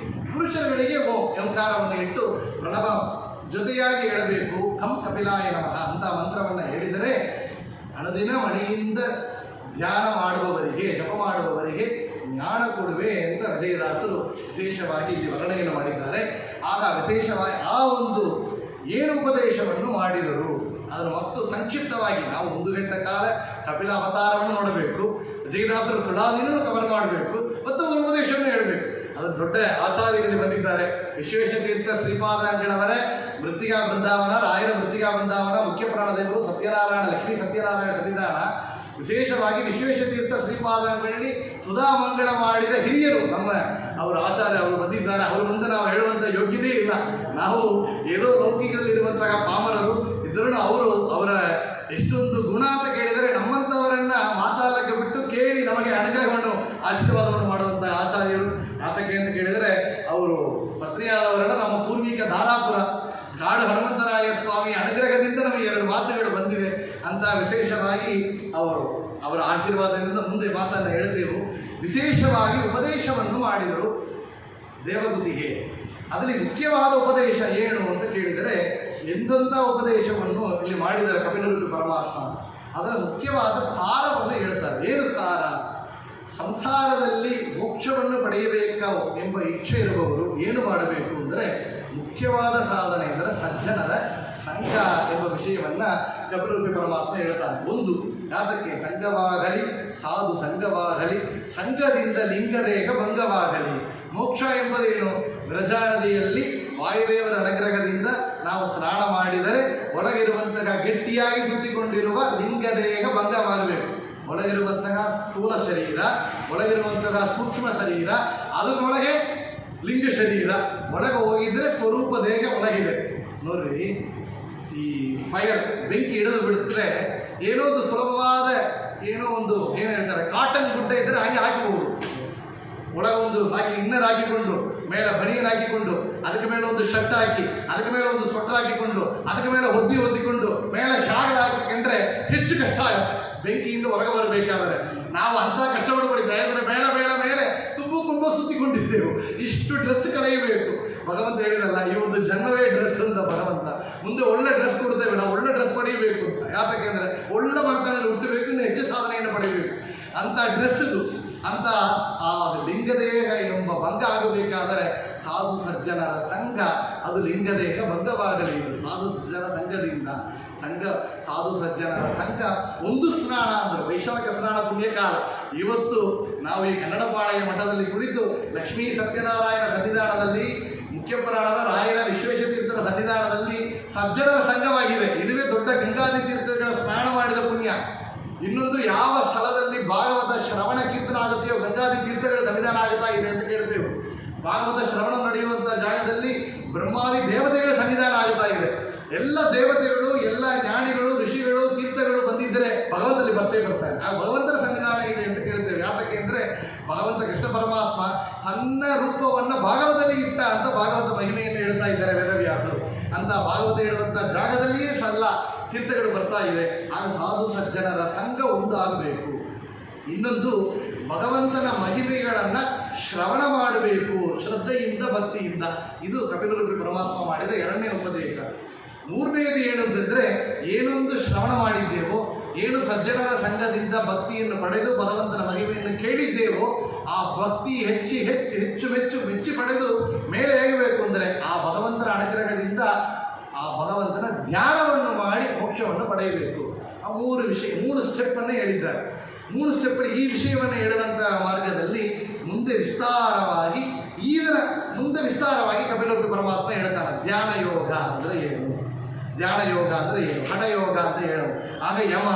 ಪುರುಷರುಗಳಿಗೆ ಓ ಓಂಕಾರವನ್ನು ಇಟ್ಟು ಪ್ರಣವ ಜೊತೆಯಾಗಿ ಹೇಳಬೇಕು. ಕಂ ಕಪಿಲಾಯ ನಮಃ ಅಂತ ಮಂತ್ರವನ್ನು ಹೇಳಿದರೆ ಅನುದಿನ ಮಣಿಯಿಂದ ಧ್ಯಾನ ಮಾಡುವವರಿಗೆ, ಜಪ ಮಾಡುವವರಿಗೆ ಜ್ಞಾನ ಕೊಡುವೆ ಅಂತ ವಿಜಯದಾಸರು ವಿಶೇಷವಾಗಿ ಇಲ್ಲಿ ವರ್ಣನೆಯನ್ನು ಮಾಡಿದ್ದಾರೆ. ಆಗ ವಿಶೇಷವಾಗಿ ಆ ಒಂದು ಏನು ಉಪದೇಶವನ್ನು ಮಾಡಿದರು ಅದನ್ನು ಮತ್ತು ಸಂಕ್ಷಿಪ್ತವಾಗಿ ನಾವು 1 ಗಂಟೆ ಕಾಲ ಕಪಿಲ ಅವತಾರವನ್ನು ನೋಡಬೇಕು. ವಿಜಯದಾಸರು ಸುಡಾದಿನೂ ಕವರ್ ಮಾಡಬೇಕು ಮತ್ತು ಉಪದೇಶವನ್ನು ಹೇಳಬೇಕು. ಅದನ್ನು ದೊಡ್ಡ ಆಚಾರ್ಯರಲ್ಲಿ ಬಂದಿದ್ದಾರೆ. ವಿಶ್ವೇಶತೀರ್ಥ ಶ್ರೀಪಾದಂಗಳವರೇ ಮೃತ್ತಿಕಾ ಬೃಂದಾವನ, ರಾಯರ ಮೃತ್ತಿಕಾ ಬೃಂದಾವನ, ಮುಖ್ಯ ಪ್ರಾಣದೇವರು ಸತ್ಯನಾರಾಯಣ, ಲಕ್ಷ್ಮೀ ಸತ್ಯನಾರಾಯಣ ಸನ್ನಿಧಾನ. ವಿಶೇಷವಾಗಿ ವಿಶ್ವೇಶತೀರ್ಥ ಶ್ರೀಪಾದಂಗಳಲ್ಲಿ ಸುಧಾಮಂಗಳ ಮಾಡಿದ ಹಿರಿಯರು ಅವರ ಆಚಾರ್ಯ ಅವರು ಬಂದಿದ್ದಾರೆ. ಅವರ ಮುಂದೆ ನಾವು ಹೇಳುವಂಥ ಯೋಗ್ಯತೆ ಇಲ್ಲ. ನಾವು ಏನೋ ಲೌಕಿಕದಲ್ಲಿರುವಂತಹ ಪಾಮರರು ಇದ್ದರೂ ಅವರ ಎಷ್ಟೊಂದು ಗುಣ ಅಂತ ಕೇಳಿದರೆ ನಮ್ಮಂಥವರನ್ನ ಮಾತಾಡಲಿಕ್ಕೆ ಬಿಟ್ಟು ಕೇಳಿ ನಮಗೆ ಅನುಗ್ರಹವನ್ನು ಆಶೀರ್ವಾದವನ್ನು ಮಾಡುವಂಥ ಆಚಾರ್ಯರು. ಯಾತಕ್ಕೆ ಅಂತ ಕೇಳಿದರೆ ಅವರು ಪತ್ನಿಯಾದವರನ್ನ ನಮ್ಮ ಪೂರ್ವಿಕ ದಾರಾಪುರ ಕಾಡು ಹನುಮಂತರಾಯ ಸ್ವಾಮಿ ಅನುಗ್ರಹದಿಂದ ನಮಗೆ 2 ಮಾತುಗಳು ಬಂದಿದೆ ಅಂತ ವಿಶೇಷವಾಗಿ ಅವರ ಆಶೀರ್ವಾದದಿಂದ ಮುಂದೆ ಮಾತನ್ನು ಹೇಳ್ತೇವೆ. ವಿಶೇಷವಾಗಿ ಉಪದೇಶವನ್ನು ಮಾಡಿದರು ದೇವಗುದಿಗೆ. ಅದರಲ್ಲಿ ಮುಖ್ಯವಾದ ಉಪದೇಶ ಏನು ಅಂತ ಕೇಳಿದರೆ ಎಂಥ ಉಪದೇಶವನ್ನು ಇಲ್ಲಿ ಮಾಡಿದರೆ ಕಪಿಲರೂಪಿ ಪರಮಾತ್ಮ ಅದರ ಮುಖ್ಯವಾದ ಸಾರವನ್ನು ಹೇಳ್ತಾರೆ. ಏನು ಸಾರ? ಸಂಸಾರದಲ್ಲಿ ಮೋಕ್ಷವನ್ನು ಪಡೆಯಬೇಕು ಎಂಬ ಇಚ್ಛೆ ಇರುವವರು ಏನು ಮಾಡಬೇಕು ಅಂದರೆ ಮುಖ್ಯವಾದ ಸಾಧನೆ ಎಂದರೆ ಸಜ್ಜನರ ಸಂಘ ಎಂಬ ವಿಷಯವನ್ನು ಕಪಿಲರೂಪಿ ಪರಮಾತ್ಮ ಹೇಳ್ತಾನೆ. ಒಂದು, ಯಾತಕ್ಕೆ? ಸಂಘವಾಗಲಿ ಸಾಧು ಸಂಘವಾಗಲಿ, ಸಂಘದಿಂದ ಲಿಂಗದೇಹ ಭಂಗವಾಗಲಿ. ಮೋಕ್ಷ ಎಂಬುದೇನು? ವಿರಜಾ ನದಿಯಲ್ಲಿ ವಾಯುದೇವರ ಅನುಗ್ರಹದಿಂದ ನಾವು ಸ್ನಾನ ಮಾಡಿದರೆ ಒಳಗಿರುವಂತಹ ಗಟ್ಟಿಯಾಗಿ ಸುತ್ತಿಕೊಂಡಿರುವ ಲಿಂಗದೇಹ ಭಂಗವಾಗಬೇಕು. ಒಳಗಿರುವಂತಹ ಸ್ಥೂಲ ಶರೀರ, ಒಳಗಿರುವಂತಹ ಸೂಕ್ಷ್ಮ ಶರೀರ, ಅದರೊಳಗೆ ಲಿಂಗ ಶರೀರ ಒಳಗೆ ಹೋಗಿದ್ರೆ ಸ್ವರೂಪ ದೇಹ ಒಳಗಿದೆ. ನೋಡ್ರಿ, ಈ ಫೈರ್ ಬೆಂಕಿ ಹಿಡಿದು ಬಿಡುತ್ತೆ, ಏನೋ ಒಂದು ಸುಲಭವಾದ ಏನು ಹೇಳ್ತಾರೆ, ಕಾಟನ್ ಗುಡ್ಡ ಇದ್ದರೆ ಹಾಗೆ ಹಾಕಬಹುದು. ಒಳಗೆ ಒಂದು ಹಾಕಿ ಇನ್ನರ್ ಹಾಕಿಕೊಂಡು, ಮೇಲೆ ಬನಿಯನ್ ಹಾಕಿಕೊಂಡು, ಅದಕ್ಕೆ ಮೇಲೆ ಒಂದು ಶರ್ಟ್ ಹಾಕಿ, ಅದಕ್ಕೆ ಮೇಲೆ ಒಂದು ಸ್ವೆಟರ್ ಹಾಕಿಕೊಂಡು, ಅದಕ್ಕೆ ಮೇಲೆ ಹೊದ್ದಿಕೊಂಡು, ಮೇಲೆ ಶಾಗಲ್ ಹಾಕಿಕೊಂಡ್ರೆ ಹೆಚ್ಚು ಕಷ್ಟ. ಬೆಂಕಿಯಿಂದ ಹೊರಗೆ ಬರಬೇಕಾದ್ರೆ ನಾವು ಅಂಥ ಕಷ್ಟಪಟ್ಟು ಪಡಿತಾ ಇದ್ರೆ ಮೇಲೆ ತುಂಬ ಸುತ್ತಿಕೊಂಡಿದ್ದೆವು. ಇಷ್ಟು ಡ್ರೆಸ್ ಕಳೆಯಬೇಕು. ಭಗವಂತ ಹೇಳಿದಲ್ಲ, ಈ ಒಂದು ಜನ್ಮವೇ ಡ್ರೆಸ್ ಅಂತ ಭಗವಂತ. ಮುಂದೆ ಒಳ್ಳೆ ಡ್ರೆಸ್ ಕೊಡ್ತೇವೆ, ನಾವು ಒಳ್ಳೆ ಡ್ರೆಸ್ ಪಡೆಯಬೇಕು ಅಂತ. ಯಾತಕ್ಕೆ ಅಂದರೆ ಒಳ್ಳೆ ಮನೆತನದಲ್ಲಿ ಹುಟ್ಟಬೇಕು, ಇನ್ನು ಹೆಚ್ಚು ಸಾಧನೆಯನ್ನು ಪಡೆಯಬೇಕು ಅಂತ ಡ್ರೆಸ್ ಇದು. ಅಂತ ಆ ಲಿಂಗದೇಹ ಎಂಬ ಭಂಗ ಆಗಬೇಕಾದರೆ ಸಾಧು ಸಜ್ಜನರ ಸಂಘ, ಅದು ಲಿಂಗದೇಹ ಭಂಗವಾಗಲಿ. ಸಾಧು ಸಜ್ಜನ ಸಂಘದಿಂದ ಸಾಧು ಸಜ್ಜನರ ಸಂಘ. ಒಂದು ಸ್ನಾನ ಅಂದರೆ ವೈಶಾಖ ಸ್ನಾನ ಪುಣ್ಯಕಾಲ. ಇವತ್ತು ನಾವು ಈ ಕನ್ನಡಪಾಳೆಯ ಮಠದಲ್ಲಿ ಕುಳಿತು ಲಕ್ಷ್ಮೀ ಸತ್ಯನಾರಾಯಣ ಸನ್ನಿಧಾನದಲ್ಲಿ, ಮುಖ್ಯ ಪುರಾಣದ ರಾಯರ ವಿಶ್ವೇಶತೀರ್ಥರ ಸನ್ನಿಧಾನದಲ್ಲಿ ಸಜ್ಜನರ ಸಂಘವಾಗಿದೆ. ಇದುವೇ ದೊಡ್ಡ ಗಂಗಾದಿ ತೀರ್ಥಗಳ ಸ್ನಾನ ಮಾಡಿದ ಪುಣ್ಯ. ಇನ್ನೊಂದು ಯಾವ ಸ್ಥಳದಲ್ಲಿ ಭಾಗವತ ಶ್ರವಣ ಕೀರ್ತನ ಆಗುತ್ತೆಯೋ ಗಂಗಾದಿ ತೀರ್ಥಗಳ ಸನ್ನಿಧಾನ ಆಗುತ್ತಾ ಇದೆ ಅಂತ ಕೇಳ್ತೇವೆ. ಭಾಗವತ ಶ್ರವಣ ನಡೆಯುವಂಥ ಜಾಗದಲ್ಲಿ ಬ್ರಹ್ಮಾದಿ ದೇವತೆಗಳ ಸನ್ನಿಧಾನ ಆಗುತ್ತಾ ಇದೆ. ಎಲ್ಲ ದೇವತೆಗಳು, ಎಲ್ಲ ಜ್ಞಾನಿಗಳು, ಋಷಿಗಳು, ತೀರ್ಥಗಳು ಬಂದಿದ್ದರೆ ಭಗವಂತಲ್ಲಿ ಬರ್ತಾರೆ. ಆ ಭಗವಂತನ ಸನ್ನಿಧಾನ ಇದೆ ಅಂತ ಕೇಳ್ತೇವೆ. ಯಾತಕ್ಕೆ ಅಂದರೆ ಭಗವಂತ ಕೃಷ್ಣ ಪರಮಾತ್ಮ ತನ್ನ ರೂಪವನ್ನು ಭಾಗವತದಲ್ಲಿ ಇಟ್ಟ ಅಂತ ಭಾಗವತ ಮಹಿಮೆಯನ್ನು ಹೇಳ್ತಾ ಇದ್ದಾರೆ ವೇದವ್ಯಾಸರು. ಅಂತ ಭಾಗವತ ಹೇಳುವಂಥ ಜಾಗದಲ್ಲಿಯೇ ಸಲ್ಲ ತೀರ್ಥಗಳು ಬರ್ತಾ ಇವೆ. ಆಗ ಸಾಧು ಸಜ್ಜನರ ಸಂಘ ಒಂದು ಆಗಬೇಕು. ಇನ್ನೊಂದು ಭಗವಂತನ ಮಹಿಮೆಗಳನ್ನು ಶ್ರವಣ ಮಾಡಬೇಕು ಶ್ರದ್ಧೆಯಿಂದ ಭಕ್ತಿಯಿಂದ. ಇದು ಕಪಿಲರೂಪಿ ಪರಮಾತ್ಮ ಮಾಡಿದ ಎರಡನೇ ಉಪದೇಶ. ಮೂರನೇದು ಏನು ಅಂತಂದರೆ, ಏನೊಂದು ಶ್ರವಣ ಮಾಡಿದ್ದೇವೋ, ಏನು ಸಜ್ಜನರ ಸಂಘದಿಂದ ಭಕ್ತಿಯನ್ನು ಪಡೆದು ಭಗವಂತನ ಮಹಿಮೆಯನ್ನು ಕೇಳಿದ್ದೇವೋ, ಆ ಭಕ್ತಿ ಹೆಚ್ಚು ಪಡೆದು ಮೇಲೆ ಹೇಗಬೇಕು ಅಂದರೆ ಆ ಭಗವಂತನ ಅನುಗ್ರಹದಿಂದ ಆ ಭಗವಂತನ ಧ್ಯಾನವನ್ನು ಮಾಡಿ ಮೋಕ್ಷವನ್ನು ಪಡೆಯಬೇಕು. ಆ ಮೂರು ಸ್ಟೆಪ್ಪನ್ನು ಹೇಳಿದ್ದಾರೆ. 3 ಸ್ಟೆಪ್ಪಲ್ಲಿ ಈ ವಿಷಯವನ್ನು ಹೇಳುವಂಥ ಮಾರ್ಗದಲ್ಲಿ ಮುಂದೆ ವಿಸ್ತಾರವಾಗಿ ಕಪಿಲರೂಪಿ ಪರಮಾತ್ಮ ಹೇಳ್ತಾನೆ. ಧ್ಯಾನ ಯೋಗ ಅಂದರೆ ಏನು, ಹಠಯೋಗ ಅಂತ ಹೇಳು. ಆಗ ಯಮ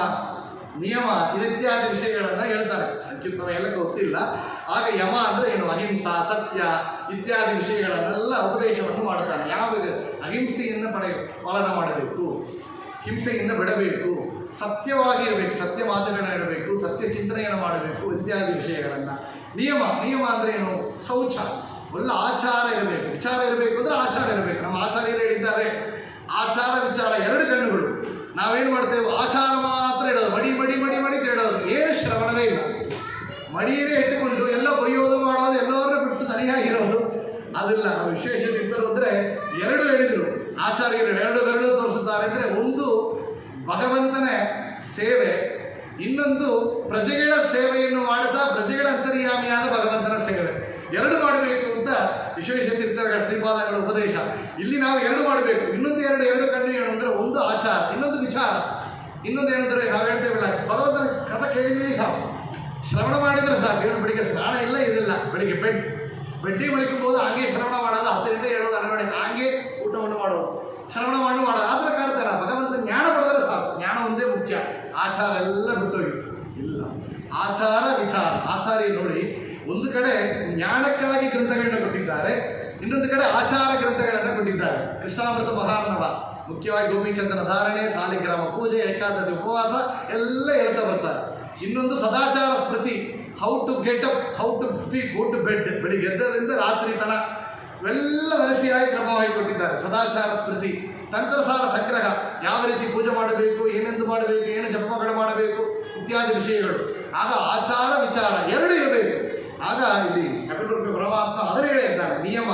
ನಿಯಮ ಇತ್ಯಾದಿ ವಿಷಯಗಳನ್ನು ಹೇಳ್ತಾರೆ. ಸಂಕ್ಷಿಪ್ತ ಎಲ್ಲ ಗೊತ್ತಿಲ್ಲ. ಆಗ ಯಮ ಅಂದರೆ ಏನು, ಅಹಿಂಸಾ ಸತ್ಯ ಇತ್ಯಾದಿ ವಿಷಯಗಳನ್ನೆಲ್ಲ ಉಪದೇಶವನ್ನು ಮಾಡ್ತಾನೆ. ಯಾವಾಗ ಅಹಿಂಸೆಯನ್ನು ಪಾಲನ ಮಾಡಬೇಕು, ಹಿಂಸೆಯನ್ನು ಬಿಡಬೇಕು, ಸತ್ಯವಾಗಿರಬೇಕು, ಸತ್ಯ ಮಾತುಗಳನ್ನ ಇಡಬೇಕು, ಸತ್ಯ ಚಿಂತನೆಯನ್ನು ಮಾಡಬೇಕು ಇತ್ಯಾದಿ ವಿಷಯಗಳನ್ನು. ನಿಯಮ ಅಂದರೆ ಏನು, ಶೌಚ, ಒಳ್ಳೆ ಆಚಾರ ಇರಬೇಕು. ವಿಚಾರ ಇರಬೇಕು ಅಂದರೆ ಆಚಾರ ಇರಬೇಕು. ನಮ್ಮ ಆಚಾರ್ಯರು ಹೇಳಿದ್ದಾರೆ, ಆಚಾರ ವಿಚಾರ 2 ಕಣ್ಣುಗಳು. ನಾವೇನು ಮಾಡ್ತೇವೆ, ಆಚಾರ ಮಾತ್ರ ಇಡೋದು, ಮಡಿ ತೇಡೋದು, ಏನು ಶ್ರವಣವೇ ಇಲ್ಲ. ಮಡಿಯೇ ಇಟ್ಟುಕೊಂಡು ಎಲ್ಲ ಬೈಯೋದು ಮಾಡೋದು, ಎಲ್ಲರೂ ಬಿಟ್ಟು ತನಿಯಾಗಿರೋದು ಅದಲ್ಲ. ವಿಶೇಷತೆ ಇದ್ದರು ಅಂದರೆ 2 ಹೇಳಿದರು ಆಚಾರ್ಯರು, 2 ತೋರಿಸುತ್ತಾರೆ ಅಂದರೆ, ಒಂದು ಭಗವಂತನ ಸೇವೆ, ಇನ್ನೊಂದು ಪ್ರಜೆಗಳ ಸೇವೆಯನ್ನು ಮಾಡುತ್ತಾ ಪ್ರಜೆಗಳ ಅಂತರ್ಯಾಮಿಯಾದ ಭಗವಂತನ ಸೇವೆ. 2 ಮಾಡಬೇಕು ಅಂತ ವಿಶ್ವೇಶತೀರ್ಥರ ಶ್ರೀಪಾದಗಳ ಉಪದೇಶ. ಇಲ್ಲಿ ನಾವು 2 ಮಾಡಬೇಕು. ಇನ್ನೊಂದು 2 ಕಣ್ಣು ಏನು ಅಂದರೆ, ಒಂದು ಆಚಾರ, ಇನ್ನೊಂದು ವಿಚಾರ. ಇನ್ನೊಂದು ಏನಂದರೆ, ನಾವು ಹೇಳ್ತೇವಲ್ಲ, ಭಗವಂತನ ಕಥೆ ಕೇಳಿದ್ರೆ ಸಾಕು, ಶ್ರವಣ ಮಾಡಿದರೆ ಸಾಕು. ಏನು ಬೆಳಿಗ್ಗೆ ಸ್ನಾನ ಇಲ್ಲ, ಇದಿಲ್ಲ, ಬೆಳಿಗ್ಗೆ ಬೆಡ್ಡಿ ಮಳಿಕೋಬೋದು, ಹಾಗೆ ಶ್ರವಣ ಮಾಡೋದು, 10 ಗಂಟೆ ಹೇಳೋದು, 12 ಹಾಗೆ ಊಟವನ್ನು ಮಾಡೋದು, ಶ್ರವಣ ಮಾಡೋದು. ಆದರೆ ಕಾಡ್ತಾರ ಭಗವಂತ ಜ್ಞಾನ ಪಡೆದರೆ ಸಾಕು. ಜ್ಞಾನ ಒಂದೇ ಮುಖ್ಯ, ಆಚಾರ ಎಲ್ಲ ಬಿಟ್ಟೋಗಿತ್ತು. ಇಲ್ಲ, ಆಚಾರ ವಿಚಾರ. ಆಚಾರ್ಯ ನೋಡಿ, ಒಂದು ಕಡೆ ಜ್ಞಾನಕ್ಕಾಗಿ ಗ್ರಂಥಗಳನ್ನ ಕೊಟ್ಟಿದ್ದಾರೆ, ಇನ್ನೊಂದು ಕಡೆ ಆಚಾರ ಗ್ರಂಥಗಳನ್ನು ಕೊಟ್ಟಿದ್ದಾರೆ. ಕೃಷ್ಣಾಮೃತ ಮಹಾರ್ಣವ ಮುಖ್ಯವಾಗಿ ಗೋಪಿಚಂದನ ಧಾರಣೆ, ಸಾಲಿಗ್ರಾಮ ಪೂಜೆ, ಏಕಾದಶಿ ಉಪವಾಸ ಎಲ್ಲ ಹೇಳ್ತಾ ಬರ್ತಾರೆ. ಇನ್ನೊಂದು Sadachara Smriti, how to get up, how to sleep, go to bed, ಬೆಳಿಗ್ಗೆ ಎದ್ದರಿಂದ ರಾತ್ರಿ ತನ ಇವೆಲ್ಲ ವರಸಿಯಾಗಿ ಕ್ರಮವಾಗಿ ಕೊಟ್ಟಿದ್ದಾರೆ. ಸದಾಚಾರ ಸ್ಮೃತಿ, ತಂತ್ರಸಾರ ಸಂಗ್ರಹ, ಯಾವ ರೀತಿ ಪೂಜೆ ಮಾಡಬೇಕು, ಏನೆಂದು ಮಾಡಬೇಕು, ಏನು ಜಪಗಳು ಮಾಡಬೇಕು ಇತ್ಯಾದಿ ವಿಷಯಗಳು. ಆಗ ಆಚಾರ ವಿಚಾರ 2 ಇರಬೇಕು. ಆಗ ಇಲ್ಲಿ ಕಪಿಲರೂಪಿ ಪರಮಾತ್ಮ ಅದನ್ನೇ ಹೇಳಿದ್ದಾನೆ. ನಿಯಮ,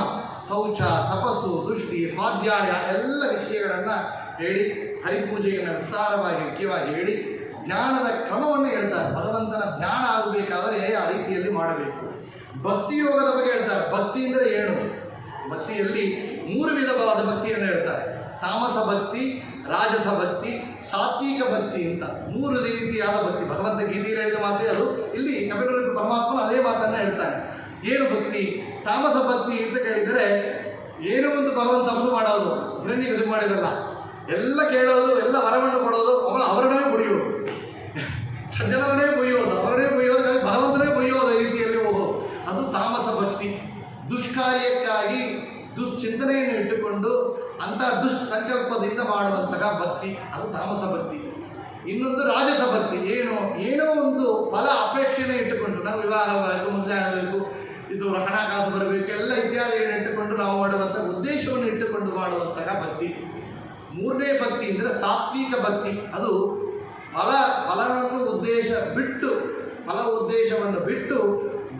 ಶೌಚ, ತಪಸ್ಸು, ದೃಷ್ಟಿ, ಸ್ವಾಧ್ಯಾಯ ಎಲ್ಲ ವಿಷಯಗಳನ್ನು ಹೇಳಿ, ಹರಿಪೂಜೆಯನ್ನು ವಿಸ್ತಾರವಾಗಿ ಮುಖ್ಯವಾಗಿ ಹೇಳಿ, ಧ್ಯಾನದ ಕ್ರಮವನ್ನು ಹೇಳ್ತಾರೆ. ಭಗವಂತನ ಧ್ಯಾನ ಆಗಬೇಕಾದರೆ ಆ ರೀತಿಯಲ್ಲಿ ಮಾಡಬೇಕು. ಭಕ್ತಿ ಯೋಗದ ಬಗ್ಗೆ ಹೇಳ್ತಾರೆ. ಭಕ್ತಿ ಅಂದರೆ ಏನು, ಭಕ್ತಿಯಲ್ಲಿ 3 ವಿಧವಾದ ಭಕ್ತಿಯನ್ನು ಹೇಳ್ತಾರೆ. ತಾಮಸ ಭಕ್ತಿ, ರಾಜಸ ಭಕ್ತಿ, ಸಾತ್ವಿಕ ಭಕ್ತಿ ಅಂತ 3 ರೀತಿಯಾದ ಭಕ್ತಿ. ಭಗವಂತ ಗೀತೆಯಲ್ಲಿ ಹೇಳಿದ ಮಾತೇ ಅದು. ಇಲ್ಲಿ ಕಪಿಲರೂಪಿ ಪರಮಾತ್ಮನು ಅದೇ ಮಾತನ್ನು ಹೇಳ್ತಾನೆ. ಏನು ಭಕ್ತಿ? ತಾಮಸ ಭಕ್ತಿ ಅಂತ ಕೇಳಿದರೆ, ಏನೋ ಒಂದು ಭಗವಂತ ತಪಸ್ಸು ಮಾಡೋದು, ಹಿರಣ್ಯಕಶಿಪು ಮಾಡಿದಲ್ಲ, ಎಲ್ಲ ಕೇಳೋದು, ಎಲ್ಲ ವರವನ್ನು ಕೊಡೋದು, ಅವರನ್ನೇ ಬೊಯ್ಯೋದು, ಸಜ್ಜನರನ್ನೇ ಬೊಯ್ಯೋದು, ಭಗವಂತನೇ ಬೊಯ್ಯೋದು, ರೀತಿಯಲ್ಲಿ ಹೋಗೋದು, ಅದು ತಾಮಸ ಭಕ್ತಿ. ದುಷ್ಕಾರ್ಯಕ್ಕಾಗಿ ದುಶ್ಚಿಂತನೆಯನ್ನು ಇಟ್ಟುಕೊಂಡು ಅಂತಹ ದುಷ್ಸಂಕಲ್ಪದಿಂದ ಮಾಡುವಂತಹ ಭಕ್ತಿ, ಅದು ತಾಮಸ ಭಕ್ತಿ. ಇನ್ನೊಂದು ರಾಜಸ ಭಕ್ತಿ. ಏನೋ ಒಂದು ಫಲ ಅಪೇಕ್ಷೆನೇ ಇಟ್ಟುಕೊಂಡು, ನಾವು ವಿವಾಹ ಆಗಬೇಕು, ಮದುವೆ ಆಗಬೇಕು, ಇದು ಹಣಕಾಸು ಬರಬೇಕು, ಎಲ್ಲ ಇತ್ಯಾದಿಗಳನ್ನು ಇಟ್ಟುಕೊಂಡು ನಾವು ಮಾಡುವಂಥ ಉದ್ದೇಶವನ್ನು ಇಟ್ಟುಕೊಂಡು ಮಾಡುವಂತಹ ಭಕ್ತಿ. 3ನೇ ಭಕ್ತಿ ಅಂದರೆ ಸಾತ್ವಿಕ ಭಕ್ತಿ. ಅದು ಫಲ ಉದ್ದೇಶವನ್ನು ಬಿಟ್ಟು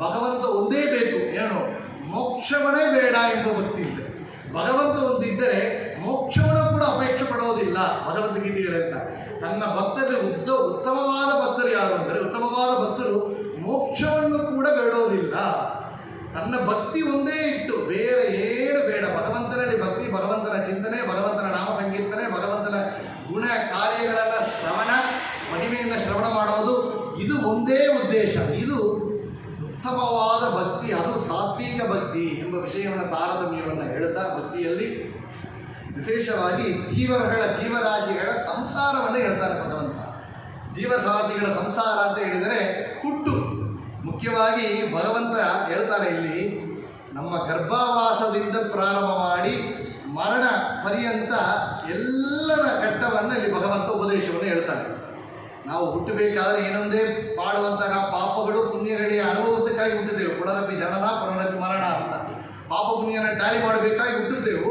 ಭಗವಂತ ಒಂದೇ ಬೇಕು, ಏನು ಮೋಕ್ಷವೇ ಬೇಡ ಎಂಬ ಭಕ್ತಿ ಇದೆ. ಭಗವಂತ ಒಂದಿದ್ದರೆ ಮೋಕ್ಷವನ್ನು ಕೂಡ ಅಪೇಕ್ಷೆ ಪಡೋದಿಲ್ಲ. ಭಗವದ್ಗೀತೆಗಳಿಂದ ತನ್ನ ಭಕ್ತರಲ್ಲಿ ಉತ್ತಮವಾದ ಭಕ್ತರು ಯಾರು ಅಂದರೆ, ಉತ್ತಮವಾದ ಭಕ್ತರು ಮೋಕ್ಷವನ್ನು ಕೂಡ ಬೇಡೋದಿಲ್ಲ. ತನ್ನ ಭಕ್ತಿ ಒಂದೇ ಇಟ್ಟು ಬೇರೆ ಏನು ಬೇಡ. ಭಗವಂತನಲ್ಲಿ ಭಕ್ತಿ, ಭಗವಂತನ ಚಿಂತನೆ, ಭಗವಂತನ ನಾಮ ಸಂಕೀರ್ತನೆ, ಭಗವಂತನ ಗುಣ ಕಾರ್ಯಗಳನ್ನು ಮಹಿಮೆಯನ್ನು ಶ್ರವಣ ಮಾಡೋದು, ಇದು ಒಂದೇ ಉದ್ದೇಶ. ಇದು ಉತ್ತಮವಾದ ಭಕ್ತಿ, ಅದು ಸಾತ್ವಿಕ ಭಕ್ತಿ ಎಂಬ ವಿಷಯವನ್ನು ತಾರತಮ್ಯವನ್ನು ಹೇಳ್ತಾ, ಭಕ್ತಿಯಲ್ಲಿ ವಿಶೇಷವಾಗಿ ಜೀವರಾಶಿಗಳ ಸಂಸಾರವನ್ನು ಹೇಳ್ತಾರೆ ಭಗವಂತ. ಜೀವರಾಶಿಗಳ ಸಂಸಾರ ಅಂತ ಹೇಳಿದರೆ ಹುಟ್ಟು. ಮುಖ್ಯವಾಗಿ ಭಗವಂತ ಹೇಳ್ತಾರೆ ಇಲ್ಲಿ, ನಮ್ಮ ಗರ್ಭವಾಸದಿಂದ ಪ್ರಾರಂಭ ಮಾಡಿ ಮರಣ ಪರ್ಯಂತ ಎಲ್ಲರ ಘಟ್ಟವನ್ನು ಇಲ್ಲಿ ಭಗವಂತ ಉಪದೇಶವನ್ನು ಹೇಳ್ತಾನೆ. ನಾವು ಹುಟ್ಟಬೇಕಾದ್ರೆ ಏನೊಂದೇ ಮಾಡುವಂತಹ ಪಾಪಗಳು ಪುಣ್ಯಗಳಿಗೆ ಅನುಭವಿಸಕ್ಕಾಗಿ ಹುಟ್ಟಿದ್ದೆವು. ಪುನರಪಿ ಜನನ ಪುನರಪಿ ಮರಣ ಅಂತ ಪಾಪ ಪುಣ್ಯನ ಟ್ಯಾಲಿ ಮಾಡಬೇಕಾಗಿ ಹುಟ್ಟಿರ್ತೇವೆ.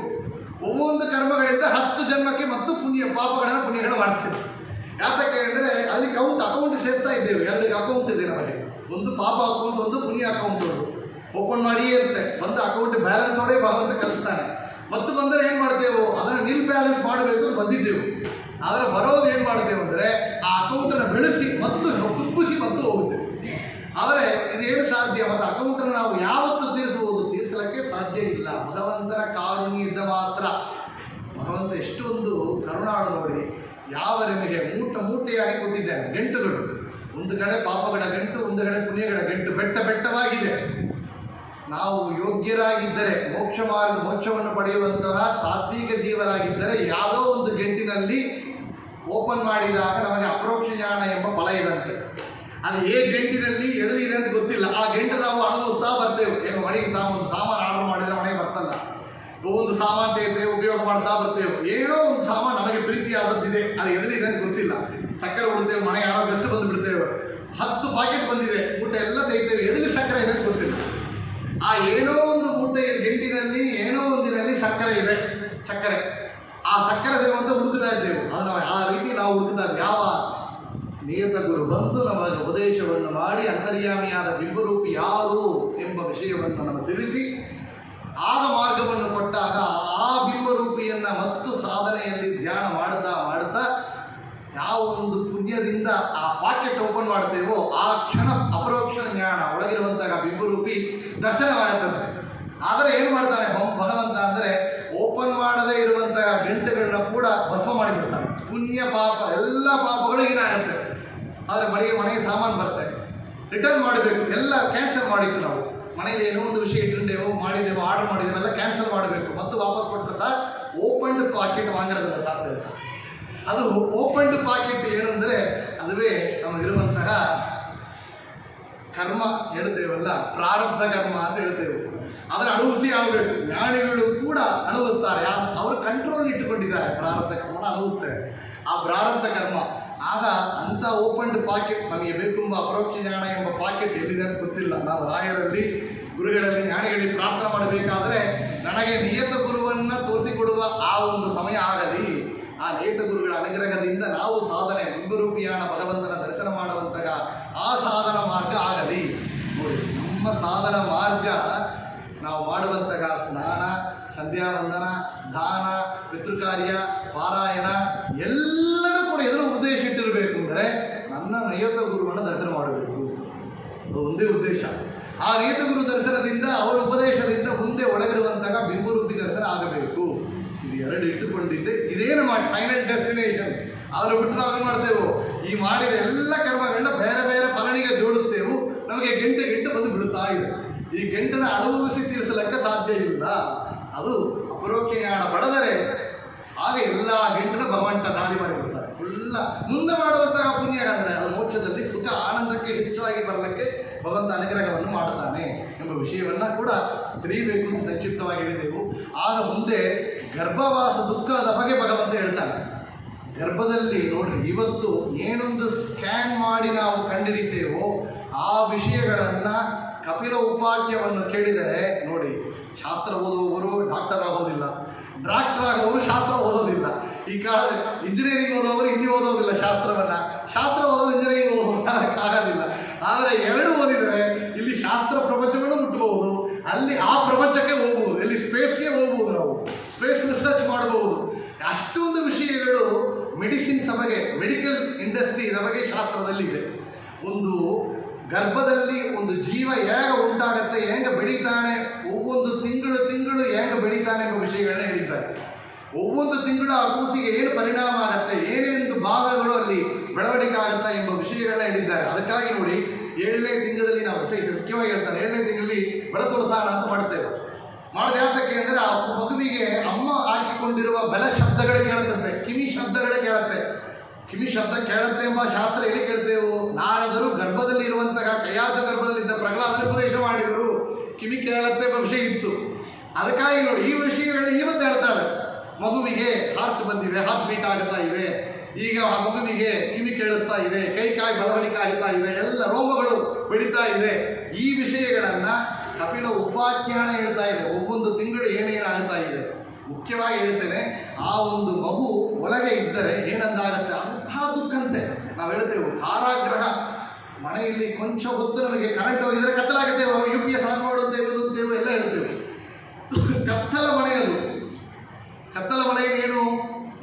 ಒவ்வೊಂದು ಕರ್ಮಗಳಿಂದ 10 ಜನ್ಮಕ್ಕೆ ಮತ್ತು ಪುಣ್ಯಗಳು ಮಾಡ್ತೇವೆ. ಯಾತಕ್ಕೆ ಅಂದರೆ ಅಲ್ಲಿ ಅಕೌಂಟ್ ಸೇರ್ತಾ ಇದ್ದೇವೆ. 2 ಅಕೌಂಟ್ ಇದೆ ನಮಗೆ. ಒಂದು ಪಾಪ ಅಕೌಂಟ್, ಒಂದು ಪುಣ್ಯ ಅಕೌಂಟ್. ಒಂದು ಓಪನ್ ಮಾಡಿಯೇ ಇರುತ್ತೆ. ಬಂದು ಅಕೌಂಟ್ ಬ್ಯಾಲೆನ್ಸ್ ಅವರೇ ಭಗವಂತ ಕಲಿಸ್ತಾನೆ. ಮತ್ತು ಬಂದರೆ ಏನು ಮಾಡ್ತೇವೆ, ಅದನ್ನು ನಿಲ್ ಬ್ಯಾಲೆನ್ಸ್ ಮಾಡಬೇಕು ಅಂತ ಬಂದಿದ್ದೆವು. ಆದರೆ ಬರೋದು ಏನು ಮಾಡ್ತೇವೆ ಅಂದರೆ ಆ ಅಕೌಂಟನ್ನು ಬೆಳೆಸಿ ಮತ್ತು ತುಂಬಿಸಿ ಮತ್ತು ಹೋಗುತ್ತೇವೆ. ಆದರೆ ಇದೇನು ಸಾಧ್ಯ? ಮತ್ತು ಅಕೌಂಟನ್ನು ನಾವು ಯಾವತ್ತು ತೀರಿಸಬಹುದು? ತೀರಿಸಲಿಕ್ಕೆ ಸಾಧ್ಯ ಇಲ್ಲ. ಭಗವಂತನ ಕಾರುಣ್ಯದ ಮಾತ್ರ. ಭಗವಂತ ಎಷ್ಟೊಂದು ಕರುಣಾಳು ನೋಡಿ. ಯಾವ ನಿಮಗೆ ಮೂಟೆಯಾಗಿ ಕೊಟ್ಟಿದ್ದಾನೆ ಗಂಟುಗಳು. ಒಂದು ಕಡೆ ಪಾಪಗಳ ಗಂಟು, ಒಂದು ಕಡೆ ಪುಣ್ಯಗಳ ಗಂಟು ಬೆಟ್ಟವಾಗಿದೆ. ನಾವು ಯೋಗ್ಯರಾಗಿದ್ದರೆ ಮೋಕ್ಷವನ್ನು ಪಡೆಯುವಂತಹ ಸಾತ್ವಿಕ ಜೀವರಾಗಿದ್ದರೆ ಯಾವುದೋ ಒಂದು ಗಂಟಿನಲ್ಲಿ ಓಪನ್ ಮಾಡಿದಾಗ ನಮಗೆ ಅಪರೋಕ್ಷ ಜ್ಞಾನ ಎಂಬ ಫಲ ಇದಂತೆ. ಅದು ಗಂಟಿನಲ್ಲಿ ಎಡಲಿದೆ ಅಂತ ಗೊತ್ತಿಲ್ಲ. ಆ ಗಂಟು ನಾವು ಅನುಭವಿಸ್ತಾ ಬರ್ತೇವೆ. ಏನು ಮನೆಗೆ ಒಂದು ಸಾಮಾನು ಆರ್ಡರ್ ಮಾಡಿದರೆ ಮನೆಗೆ ಬರ್ತಲ್ಲ. ಒಂದು ಸಾಮಾನು ತೆಗೆತೇವೆ, ಉಪಯೋಗ ಮಾಡ್ತಾ ಬರ್ತೇವೆ. ಏನೋ ಒಂದು ಸಾಮಾನು ನಮಗೆ ಪ್ರೀತಿಯಾದದ್ದಿದೆ, ಅದು ಎಡಲಿದೆ ಅಂತ ಗೊತ್ತಿಲ್ಲ. ಸಕ್ಕರೆ ಉಡ್ತೇವೆ, ಮನೆ ಯಾರೋ ಬೆಸ್ಟ್ ಬಂದು ಬಿಡ್ತೇವೆ. 10 ಪಾಕೆಟ್ ಬಂದಿದೆ, ಊಟ ಎಲ್ಲ ತೆಗಿತೇವೆ, ಎಡಲಿ ಸಕ್ಕರೆ ಇದೆ ಅಂತ ಗೊತ್ತಿಲ್ಲ. ಆ ಏನೋ ಒಂದು ಮೂಟೆ ಗಂಟಿನಲ್ಲಿ ಏನೋ ಒಂದಿನಲ್ಲಿ ಸಕ್ಕರೆ ಇದೆ, ಸಕ್ಕರೆ. ಆ ಸಕ್ಕರೆ ದೇವಂತ ಹುಡುಕ್ತಾ ಇದ್ದೇವೆ. ಅದು ನಾವು ಆ ರೀತಿ ನಾವು ಹುಡುಕ್ತಾ ಇದ್ದೇವೆ. ಯಾವ ನಿಯತ ಗುರು ಬಂದು ನಮಗೆ ಉಪದೇಶವನ್ನು ಮಾಡಿ ಅಂತರ್ಯಾಮಿಯಾದ ಬಿಂಬರೂಪಿ ಯಾರು ಎಂಬ ವಿಷಯವನ್ನು ನಮಗೆ ತಿಳಿಸಿ ಆಗ ಮಾರ್ಗವನ್ನು ಕೊಟ್ಟಾಗ ಆ ಬಿಂಬರೂಪಿಯನ್ನು ಮತ್ತು ಸಾಧನೆಯಲ್ಲಿ ಧ್ಯಾನ ಮಾಡ್ತಾ ಯಾವ ಒಂದು ಪುಣ್ಯದಿಂದ ಆ ಪಾಕೆಟ್ ಓಪನ್ ಮಾಡ್ತೇವೋ ಆ ಕ್ಷಣ ಅಪರೋಕ್ಷ ಜ್ಞಾನ ಒಳಗಿರುವಂತಹ ಬಿಂಬರೂಪಿ ದರ್ಶನವಾಗುತ್ತದೆ. ಆದರೆ ಏನು ಮಾಡ್ತಾನೆ ಭಗವಂತ ಅಂದರೆ ಓಪನ್ ಮಾಡದೇ ಇರುವಂತಹ ಗಂಟೆಗಳನ್ನ ಕೂಡ ಭಸ್ಮ ಮಾಡಿಬಿಡ್ತಾನೆ. ಪುಣ್ಯ ಪಾಪ ಎಲ್ಲ ಪಾಪಗಳು ಏನಾಗುತ್ತೆ. ಆದರೆ ಮನೆಗೆ ಸಾಮಾನು ಬರುತ್ತೆ, ರಿಟರ್ನ್ ಮಾಡಬೇಕು. ಎಲ್ಲ ಕ್ಯಾನ್ಸಲ್ ಮಾಡಿತ್ತು. ನಾವು ಮನೆಯಲ್ಲಿ ಏನೋ ಒಂದು ವಿಷಯ ಇಟ್ಟಿದ್ದೇವೋ ಮಾಡಿದ್ದೇವೋ ಆರ್ಡರ್ ಮಾಡಿದ್ದೇವೆ, ಎಲ್ಲ ಕ್ಯಾನ್ಸಲ್ ಮಾಡಬೇಕು. ಮತ್ತು ವಾಪಸ್ ಕೊಟ್ಟರೆ ಸಹ ಓಪನ್ಡ್ ಪಾಕೆಟ್ ವಾಂಗಿರೋದಿಲ್ಲ ಸಾಧ್ಯ. ಅದು ಓಪನ್ಡ್ ಪಾಕೆಟ್ ಏನು ಅಂದರೆ ಅದುವೇ ನಮಗಿರುವಂತಹ ಕರ್ಮ ಹೇಳ್ತೇವಲ್ಲ, ಪ್ರಾರಬ್ಧ ಕರ್ಮ ಅಂತ ಹೇಳ್ತೇವೆ. ಅದನ್ನು ಅನುಭವಿಸಿ ಆಗಬೇಕು. ಜ್ಞಾನಿಗಳು ಕೂಡ ಅನುಭವಿಸ್ತಾರೆ. ಅವರು ಕಂಟ್ರೋಲ್ ಇಟ್ಟುಕೊಂಡಿದ್ದಾರೆ. ಪ್ರಾರಬ್ಧ ಕರ್ಮನ ಅನುಭವಿಸ್ತಾರೆ. ಆ ಪ್ರಾರಬ್ಧ ಕರ್ಮ ಆಗ ಅಂಥ ಓಪನ್ಡ್ ಪಾಕೆಟ್ ನಮಗೆ ಬೇಕೆಂಬ ಅಪರೋಕ್ಷ ಜ್ಞಾನ ಎಂಬ ಪಾಕೆಟ್ ಎಲ್ಲಿದೆ ಅಂತ ಗೊತ್ತಿಲ್ಲ. ನಾವು ರಾಯರಲ್ಲಿ, ಗುರುಗಳಲ್ಲಿ, ಜ್ಞಾನಿಗಳಲ್ಲಿ ಪ್ರಾರ್ಥನೆ ಮಾಡಬೇಕಾದ್ರೆ ನನಗೆ ನಿಯತ ಗುರುವನ್ನು ತೋರಿಸಿಕೊಡುವ ಆ ಒಂದು ಸಮಯ ಆಗಲಿ. ಆ ನಿಯತ ಗುರುಗಳ ಅನುಗ್ರಹದಿಂದ ನಾವು ಸಾಧನೆ ಬಿಂಬರೂಪಿಯಾಣ ಭಗವಂತನ ದರ್ಶನ ಮಾಡುವಂತಹ ಆ ಸಾಧನ ಮಾರ್ಗ ಆಗಲಿ. ನೋಡಿ, ನಮ್ಮ ಸಾಧನ ಮಾರ್ಗ ನಾವು ಮಾಡುವಂತಹ ಸ್ನಾನ, ಸಂಧ್ಯಾವಂದನ, ದಾನ, ಪಿತೃಕಾರ್ಯ, ಪಾರಾಯಣ ಎಲ್ಲರೂ ಕೂಡ ಎದುರು ಉದ್ದೇಶ ಇಟ್ಟಿರಬೇಕು ಅಂದರೆ ನನ್ನ ನಿಯತ ಗುರುವನ್ನು ದರ್ಶನ ಮಾಡಬೇಕು. ಅದು ಒಂದೇ ಉದ್ದೇಶ. ಆ ನಿಯತ ಗುರು ದರ್ಶನದಿಂದ ಅವರ ಉಪದೇಶದಿಂದ ಮುಂದೆ ಒಳಗಿರುವಂತಹ ಬಿಂಬರೂಪಿ ದರ್ಶನ ಆಗಬೇಕು. ಇದು ಎರಡು ಇಟ್ಟುಕೊಂಡಿದ್ದೆ ಇದೇನು ಮಾಡಿ ಫೈನಲ್ ಡೆಸ್ಟಿನೇಷನ್. ಅವರು ಬಿಟ್ಟು ನಾವು ಏನು ಮಾಡ್ತೇವೆ, ಈ ಮಾಡಿದ ಎಲ್ಲ ಕರ್ಮಗಳನ್ನ ಬೇರೆ ಬೇರೆ ಫಲನಿಗೆ ಜೋಡಿಸ್ತೇವೆ. ನಮಗೆ ಗಂಟೆ ಬಂದು ಬಿಡುತ್ತಾ ಇದೆ. ಈ ಗಂಟನ್ನು ಅನುಭವಿಸಿ ತೀರಿಸಲಿಕ್ಕೆ ಸಾಧ್ಯ ಇಲ್ಲ. ಅದು ಅಪರೋಕ್ಷ ಜ್ಞಾನ ಪಡೆದರೆ ಆಗ ಎಲ್ಲ ಗಂಟನ್ನು ಭಗವಂತ ದಾಳಿ ಮಾಡಿಬಿಡ್ತಾರೆ. ಫುಲ್ಲ ಮುಂದೆ ಮಾಡುವಂತಹ ಪುಣ್ಯ ಅಂದರೆ ಅದು ಮೋಕ್ಷದಲ್ಲಿ ಸುಖ ಆನಂದಕ್ಕೆ ಹೆಚ್ಚಾಗಿ ಬರಲಿಕ್ಕೆ ಭಗವಂತ ಅನುಗ್ರಹವನ್ನು ಮಾಡುತ್ತಾನೆ ಎಂಬ ವಿಷಯವನ್ನು ಕೂಡ ತಿಳಿಯಬೇಕು ಅಂತ ಸಂಕ್ಷಿಪ್ತವಾಗಿ ಹೇಳಿದೆವು. ಆಗ ಮುಂದೆ ಗರ್ಭವಾಸ ದುಃಖದ ಬಗ್ಗೆ ಭಗವಂತ ಹೇಳ್ತಾನೆ. ಗರ್ಭದಲ್ಲಿ ನೋಡ್ರಿ, ಇವತ್ತು ಏನೊಂದು ಸ್ಕ್ಯಾನ್ ಮಾಡಿ ನಾವು ಕಂಡುಹಿಡಿತೇವೋ ಆ ವಿಷಯಗಳನ್ನು ಕಪಿಲ ಉಪಾಖ್ಯವನ್ನು ಕೇಳಿದರೆ ನೋಡಿ, ಶಾಸ್ತ್ರ ಓದುವವರು ಡಾಕ್ಟರ್ ಆಗೋದಿಲ್ಲ, ಡಾಕ್ಟರ್ ಆಗೋರು ಶಾಸ್ತ್ರ ಓದೋದಿಲ್ಲ. ಈ ಕಾಲ ಇಂಜಿನಿಯರಿಂಗ್ ಓದೋರು ಇಲ್ಲಿ ಓದೋದಿಲ್ಲ ಶಾಸ್ತ್ರವನ್ನು, ಶಾಸ್ತ್ರ ಓದೋದು ಇಂಜಿನಿಯರಿಂಗ್ ಓದೋಕ್ಕಾಗೋದಿಲ್ಲ. ಆದರೆ ಎರಡು ಓದಿದರೆ ಇಲ್ಲಿ ಶಾಸ್ತ್ರ ಪ್ರಪಂಚಗಳು ಮುಟ್ಟಬಹುದು, ಅಲ್ಲಿ ಆ ಪ್ರಪಂಚಕ್ಕೆ ಹೋಗ್ಬೋದು, ಇಲ್ಲಿ ಸ್ಪೇಸ್ಗೆ ಹೋಗ್ಬೋದು, ನಾವು ಸ್ಪೇಸ್ ರಿಸರ್ಚ್ ಮಾಡಬಹುದು. ಅಷ್ಟೊಂದು ವಿಷಯಗಳು ಮೆಡಿಸಿನ್ಸ್ ಬಗ್ಗೆ, ಮೆಡಿಕಲ್ ಇಂಡಸ್ಟ್ರಿ ಬಗ್ಗೆ ಶಾಸ್ತ್ರದಲ್ಲಿದೆ. ಒಂದು ಗರ್ಭದಲ್ಲಿ ಒಂದು ಜೀವ ಹೇಗೆ ಉಂಟಾಗತ್ತೆ, ಹೇಗೆ ಬೆಳೀತಾನೆ, ಒவ்வೊಂದು ತಿಂಗಳು ಹೇಗೆ ಬೆಳೀತಾನೆ ಎಂಬ ವಿಷಯಗಳನ್ನ ಹೇಳಿದ್ದಾರೆ. ಒவ்வೊಂದು ತಿಂಗಳು ಆ ಕೂಸಿಗೆ ಏನು ಪರಿಣಾಮ ಆಗುತ್ತೆ, ಏನೇನು ಭಾಗಗಳು ಅಲ್ಲಿ ಬೆಳವಣಿಗೆ ಆಗುತ್ತಾ ಎಂಬ ವಿಷಯಗಳನ್ನ ಹೇಳಿದ್ದಾರೆ. ಅದಕ್ಕಾಗಿ ನೋಡಿ, 7ನೇ ತಿಂಗಳಲ್ಲಿ ನಾವು ಮುಖ್ಯವಾಗಿ ಹೇಳ್ತಾರೆ, 7ನೇ ತಿಂಗಳಲ್ಲಿ ಬೆಳತೊಳಸಾನ ಅಂತ ಮಾಡ್ತೇವೆ. ಮಾಡೋದು ಯಾತಕ್ಕೆ ಅಂದರೆ ಆ ಮಗುವಿಗೆ ಅಮ್ಮ ಹಾಕಿಕೊಂಡಿರುವ ಬೆಲೆ ಶಬ್ದಗಳು ಕೇಳುತ್ತಂತೆ, ಕಿವಿ ಶಬ್ದಗಳೇ ಕೇಳುತ್ತೆ. ಕಿವಿ ಶಬ್ದ ಕೇಳುತ್ತೆ ಎಂಬ ಶಾಸ್ತ್ರ ಎಲ್ಲಿ ಕೇಳ್ತೇವೆ? ನಾರದರು ಗರ್ಭದಲ್ಲಿ ಇರುವಂತಹ ಕೈಯಾದ ಗರ್ಭದಲ್ಲಿದ್ದ ಪ್ರಹ್ಲಾದನ ಉಪದೇಶ ಮಾಡಿದರು, ಕಿವಿ ಕೇಳುತ್ತೆ ಎಂಬ ವಿಷಯ ಇತ್ತು. ಅದಕ್ಕಾಗಿ ನೋಡಿ, ಈ ವಿಷಯಗಳನ್ನ ಇವತ್ತು ಹೇಳ್ತಾರೆ. ಮಗುವಿಗೆ ಹಾರ್ಟ್ ಬಂದಿದೆ, ಹಾರ್ಟ್ ಬೀಟ್ ಆಗುತ್ತಾ ಇದೆ, ಈಗ ಆ ಮಗುವಿಗೆ ಕಿವಿ ಕೇಳಿಸ್ತಾ ಇದೆ, ಕೈ ಕಾಯಿ ಬೆಳವಣಿಗೆ ಆಗುತ್ತಾ ಇದೆ, ಎಲ್ಲ ರೋಗಗಳು ಬೆಳೀತಾ ಇದೆ. ಈ ವಿಷಯಗಳನ್ನು ಕಪಿಲ ಉಪಾಖ್ಯಾನ ಹೇಳ್ತಾ ಇದೆ. ಒவ்வೊಂದು ತಿಂಗಳು ಏನೇನಾಗುತ್ತಾ ಇದೆ. ಮುಖ್ಯವಾಗಿ ಹೇಳ್ತೇನೆ, ಆ ಒಂದು ಮಗು ಒಳಗೆ ಇದ್ದರೆ ಏನಂದಾಗತ್ತೆ, ಅಂಥ ದುಃಖಂತೆ. ನಾವು ಹೇಳ್ತೇವೆ ಕಾರಾಗೃಹ ಮನೆಯಲ್ಲಿ ಕೊಂಚ ಹೊತ್ತು ನಮಗೆ ಕರೆಂಟ್ ಹೋಗಿದ್ರೆ ಕತ್ತಲಾಗುತ್ತೆ, UPS ಆನ್ ಮಾಡುತ್ತೇವೆ ಅಂತೇವೆ ಎಲ್ಲ ಹೇಳ್ತೇವೆ. ಕತ್ತಲ ಮನೆ ಅದು. ಕತ್ತಲ ಮನೆಗೆ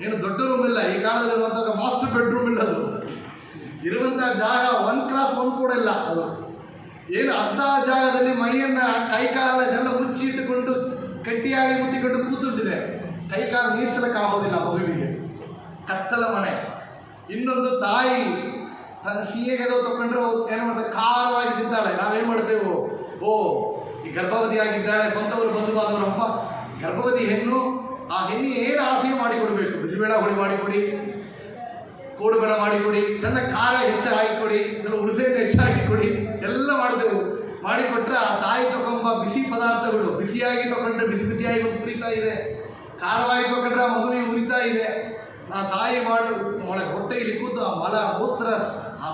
ಏನು ದೊಡ್ಡ ರೂಮ್ ಇಲ್ಲ. ಈ ಕಾಲದಲ್ಲಿರುವಂತಹ ಮಾಸ್ಟರ್ ಬೆಡ್ರೂಮ್ ಇಲ್ಲ. ಅದು ಇರುವಂತಹ ಜಾಗ 1 ಕ್ಲಾಸ್ 1 ಕೂಡ ಇಲ್ಲ. ಅದು ಏನು ಅರ್ಧ ಜಾಗದಲ್ಲಿ ಮೈಯನ್ನ ಕೈಕಾಲೆಲ್ಲ ಮುಚ್ಚಿ ಇಟ್ಟುಕೊಂಡು ಗಟ್ಟಿಯಾಗಿ ಮುಟ್ಟಿಕೊಂಡು ಕೂತುಂಟಿದೆ. ಕೈಕಾಲು ನೀರ್ಸಲಕ್ಕಾಗೋದಿಲ್ಲ ಮಗುವಿಗೆ. ಕತ್ತಲ ಮನೆ. ಇನ್ನೊಂದು ತಾಯಿ ತನ್ನ ಸಿಹಿಗೆ ತಗೊಂಡ್ರೆ ಏನು ಮಾಡ್ತಾರೆ, ಖಾರವಾಗಿ ತಿಂತಾಳೆ. ನಾವೇನು ಮಾಡ್ತೇವೆ, ಈ ಗರ್ಭವತಿ ಆಗಿದ್ದಾಳೆ, ಸ್ವಂತವರು ಬಂಧು ಬಾಂಧವರಪ್ಪ ಗರ್ಭವತಿ ಹೆಣ್ಣು, ಆ ಹೆಣ್ಣಿಗೆ ಏನು ಆಸೆ ಮಾಡಿಕೊಡ್ಬೇಕು. ಬಿಸಿಬೇಳೆ ಹುಳಿ ಮಾಡಿಕೊಡಿ, ಕೋಡುಬೆಳ ಮಾಡಿಕೊಡಿ, ಚೆಂದ ಖಾರ ಹೆಚ್ಚು ಹಾಕಿಕೊಡಿ, ಕೆಲವು ಹುಣಸೆಹಣ್ಣು ಹೆಚ್ಚು ಹಾಕಿಕೊಡಿ, ಎಲ್ಲ ಮಾಡ್ತೇವೆ. ಮಾಡಿಕೊಟ್ರೆ ಆ ತಾಯಿ ತಗೊಂಬ ಬಿಸಿ ಪದಾರ್ಥಗಳು, ಬಿಸಿಯಾಗಿ ತಗೊಂಡ್ರೆ ಬಿಸಿ ಬಿಸಿಯಾಗಿ ಒಂದು ಸುರಿತಾ ಇದೆ, ಖಾರವಾಗಿ ತಗೊಂಡ್ರೆ ಆ ಮಗುವಿಗೆ ಉರಿತಾ ಇದೆ. ಆ ತಾಯಿ ಹೊಟ್ಟೆಯಲ್ಲಿ ಕೂತು ಆ ಮಲ ಮೂತ್ರ ಆ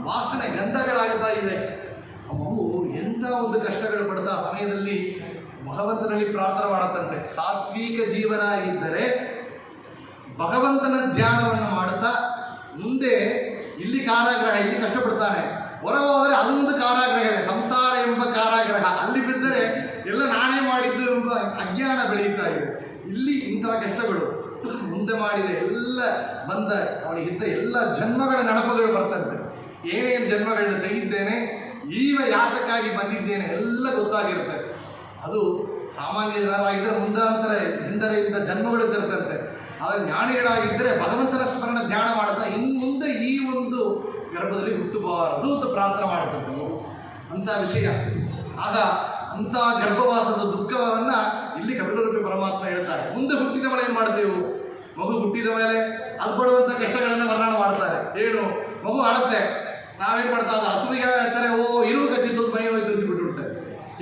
ವಾಸನೆ ಗಂಧಗಳಾಗ್ತಾ ಇದೆ. ಆ ಮಗು ಎಂಥ ಒಂದು ಕಷ್ಟಗಳು ಪಡ್ತಾ ಆ ಸಮಯದಲ್ಲಿ ಭಗವಂತನಲ್ಲಿ ಪ್ರಾರ್ಥನೆ ಮಾಡತ್ತಂತೆ. ಸಾತ್ವಿಕ ಜೀವನ ಇದ್ದರೆ ಭಗವಂತನ ಧ್ಯಾನವನ್ನು ಮಾಡುತ್ತಾ ಮುಂದೆ ಇಲ್ಲಿ ಕಾರಾಗೃಹ, ಇಲ್ಲಿ ಕಷ್ಟಪಡ್ತಾನೆ, ಹೊರಗೆ ಹೋದರೆ ಅದೊಂದು ಕಾರಾಗೃಹವೇ, ಸಂಸಾರ ಎಂಬ ಕಾರಾಗೃಹ. ಅಲ್ಲಿ ಬಿದ್ದರೆ ಎಲ್ಲ ನಾನೇ ಮಾಡಿದ್ದು ಎಂಬ ಅಜ್ಞಾನ ಬೆಳೆಯುತ್ತಾ ಇದೆ. ಇಲ್ಲಿ ಇಂತಹ ಕಷ್ಟಗಳು ಮುಂದೆ ಮಾಡಿದೆ ಎಲ್ಲ ಬಂದ ಅವನಿಗಿದ್ದ ಎಲ್ಲ ಜನ್ಮಗಳ ನೆನಪುಗಳು ಬರ್ತಂತೆ. ಏನೇನು ಜನ್ಮಗಳನ್ನ ತೆಗಿದ್ದೇನೆ, ಈವ ಯಾತಕ್ಕಾಗಿ ಬಂದಿದ್ದೇನೆ ಎಲ್ಲ ಗೊತ್ತಾಗಿರುತ್ತೆ. ಅದು ಸಾಮಾನ್ಯ ಜನರಾಗಿದ್ದರೆ ಮುಂದಾಂತರ ಹಿಂದರೆಯಿಂದ ಜನ್ಮಗಳು ಇದ್ದಿರ್ತಂತೆ. ಆದರೆ ಜ್ಞಾನಿಗಳಾಗಿದ್ದರೆ ಭಗವಂತನ ಸ್ಮರಣ ಧ್ಯಾನ ಮಾಡುತ್ತಾ ಇನ್ನು ಮುಂದೆ ಈ ಒಂದು ಗರ್ಭದಲ್ಲಿ ಹುಟ್ಟಬಾರದು ಅಂತ ಪ್ರಾರ್ಥನೆ ಮಾಡುತ್ತೆ ಅಂತ ವಿಷಯ. ಆಗ ಅಂಥ ಗರ್ಭವಾಸದ ದುಃಖವನ್ನು ಇಲ್ಲಿ ಕಪಿಲರೂಪಿ ಪರಮಾತ್ಮ ಹೇಳ್ತಾರೆ. ಮುಂದೆ ಹುಟ್ಟಿದ ಮೇಲೆ ಏನು ಮಾಡ್ತೇವೆ, ಮಗು ಹುಟ್ಟಿದ ಮೇಲೆ ಅದು ಪಡುವಂಥ ಕಷ್ಟಗಳನ್ನು ವರ್ಣನೆ ಮಾಡ್ತಾರೆ. ಏನು, ಮಗು ಅಳುತ್ತೆ, ನಾವೇನು ಮಾಡ್ತಾ ಅದು ಹಸುವಿಗೆ ಹೇಳ್ತಾರೆ, ಇರುವು ಕಚ್ಚಿದ್ದು ಮೈ ಹೋಯ್ತು ಬಿಟ್ಟುಬಿಡ್ತಾರೆ.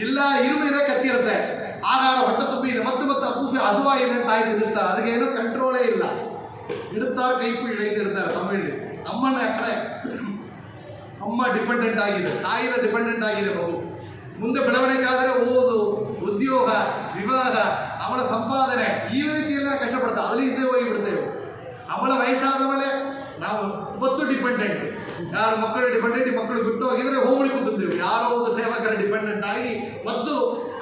ಇಲ್ಲ, ಇರುವಿದೆ ಕಚ್ಚಿರುತ್ತೆ, ಆಗಾರ ಹೊಟ್ಟೆ ತುಂಬಿದೆ, ಮತ್ತೆ ಕೂಸಿ ಹಸುವಾಗಿದೆ ಅಂತ ತಾಯಿ ತಿನ್ನಿಸ್ತಾರೆ. ಅದಕ್ಕೆ ಏನೋ ಕಂಟ್ರೋಲೇ ಇಲ್ಲ, ಇಡುತ್ತಾರೆ, ಕೈ ಇಡ್ತಾರೆ. ತಮಿಳು ಅಮ್ಮನ ಕಡೆ ಅಮ್ಮ ಡಿಪೆಂಡೆಂಟ್ ಆಗಿದೆ, ತಾಯಿನ ಡಿಪೆಂಡೆಂಟ್ ಆಗಿದೆ ಮಗು. ಮುಂದೆ ಬೆಳವಣಿಗೆ ಆದರೆ ಓದು, ಉದ್ಯೋಗ, ವಿವಾಹ, ಅವಳ ಸಂಪಾದನೆ, ಈ ರೀತಿಯೆಲ್ಲ ಕಷ್ಟಪಡ್ತಾ ಅಲ್ಲಿ ಹಿಂದೆ ಹೋಗಿಬಿಡ್ತೇವೆ. ಅವಳ ವಯಸ್ಸಾದ ಮೇಲೆ ನಾವು ಮತ್ತು ಡಿಪೆಂಡೆಂಟ್, ಯಾರು ಮಕ್ಕಳು ಡಿಪೆಂಡೆಂಟ್, ಮಕ್ಕಳು ಬಿಟ್ಟು ಹೋಗಿದ್ರೆ ಹೋಗಲಿ ಕೂತಿದ್ದೇವೆ. ಯಾರೋ ಒಂದು ಸೇವಕರ ಡಿಪೆಂಡೆಂಟ್ ಆಗಿ ಮತ್ತು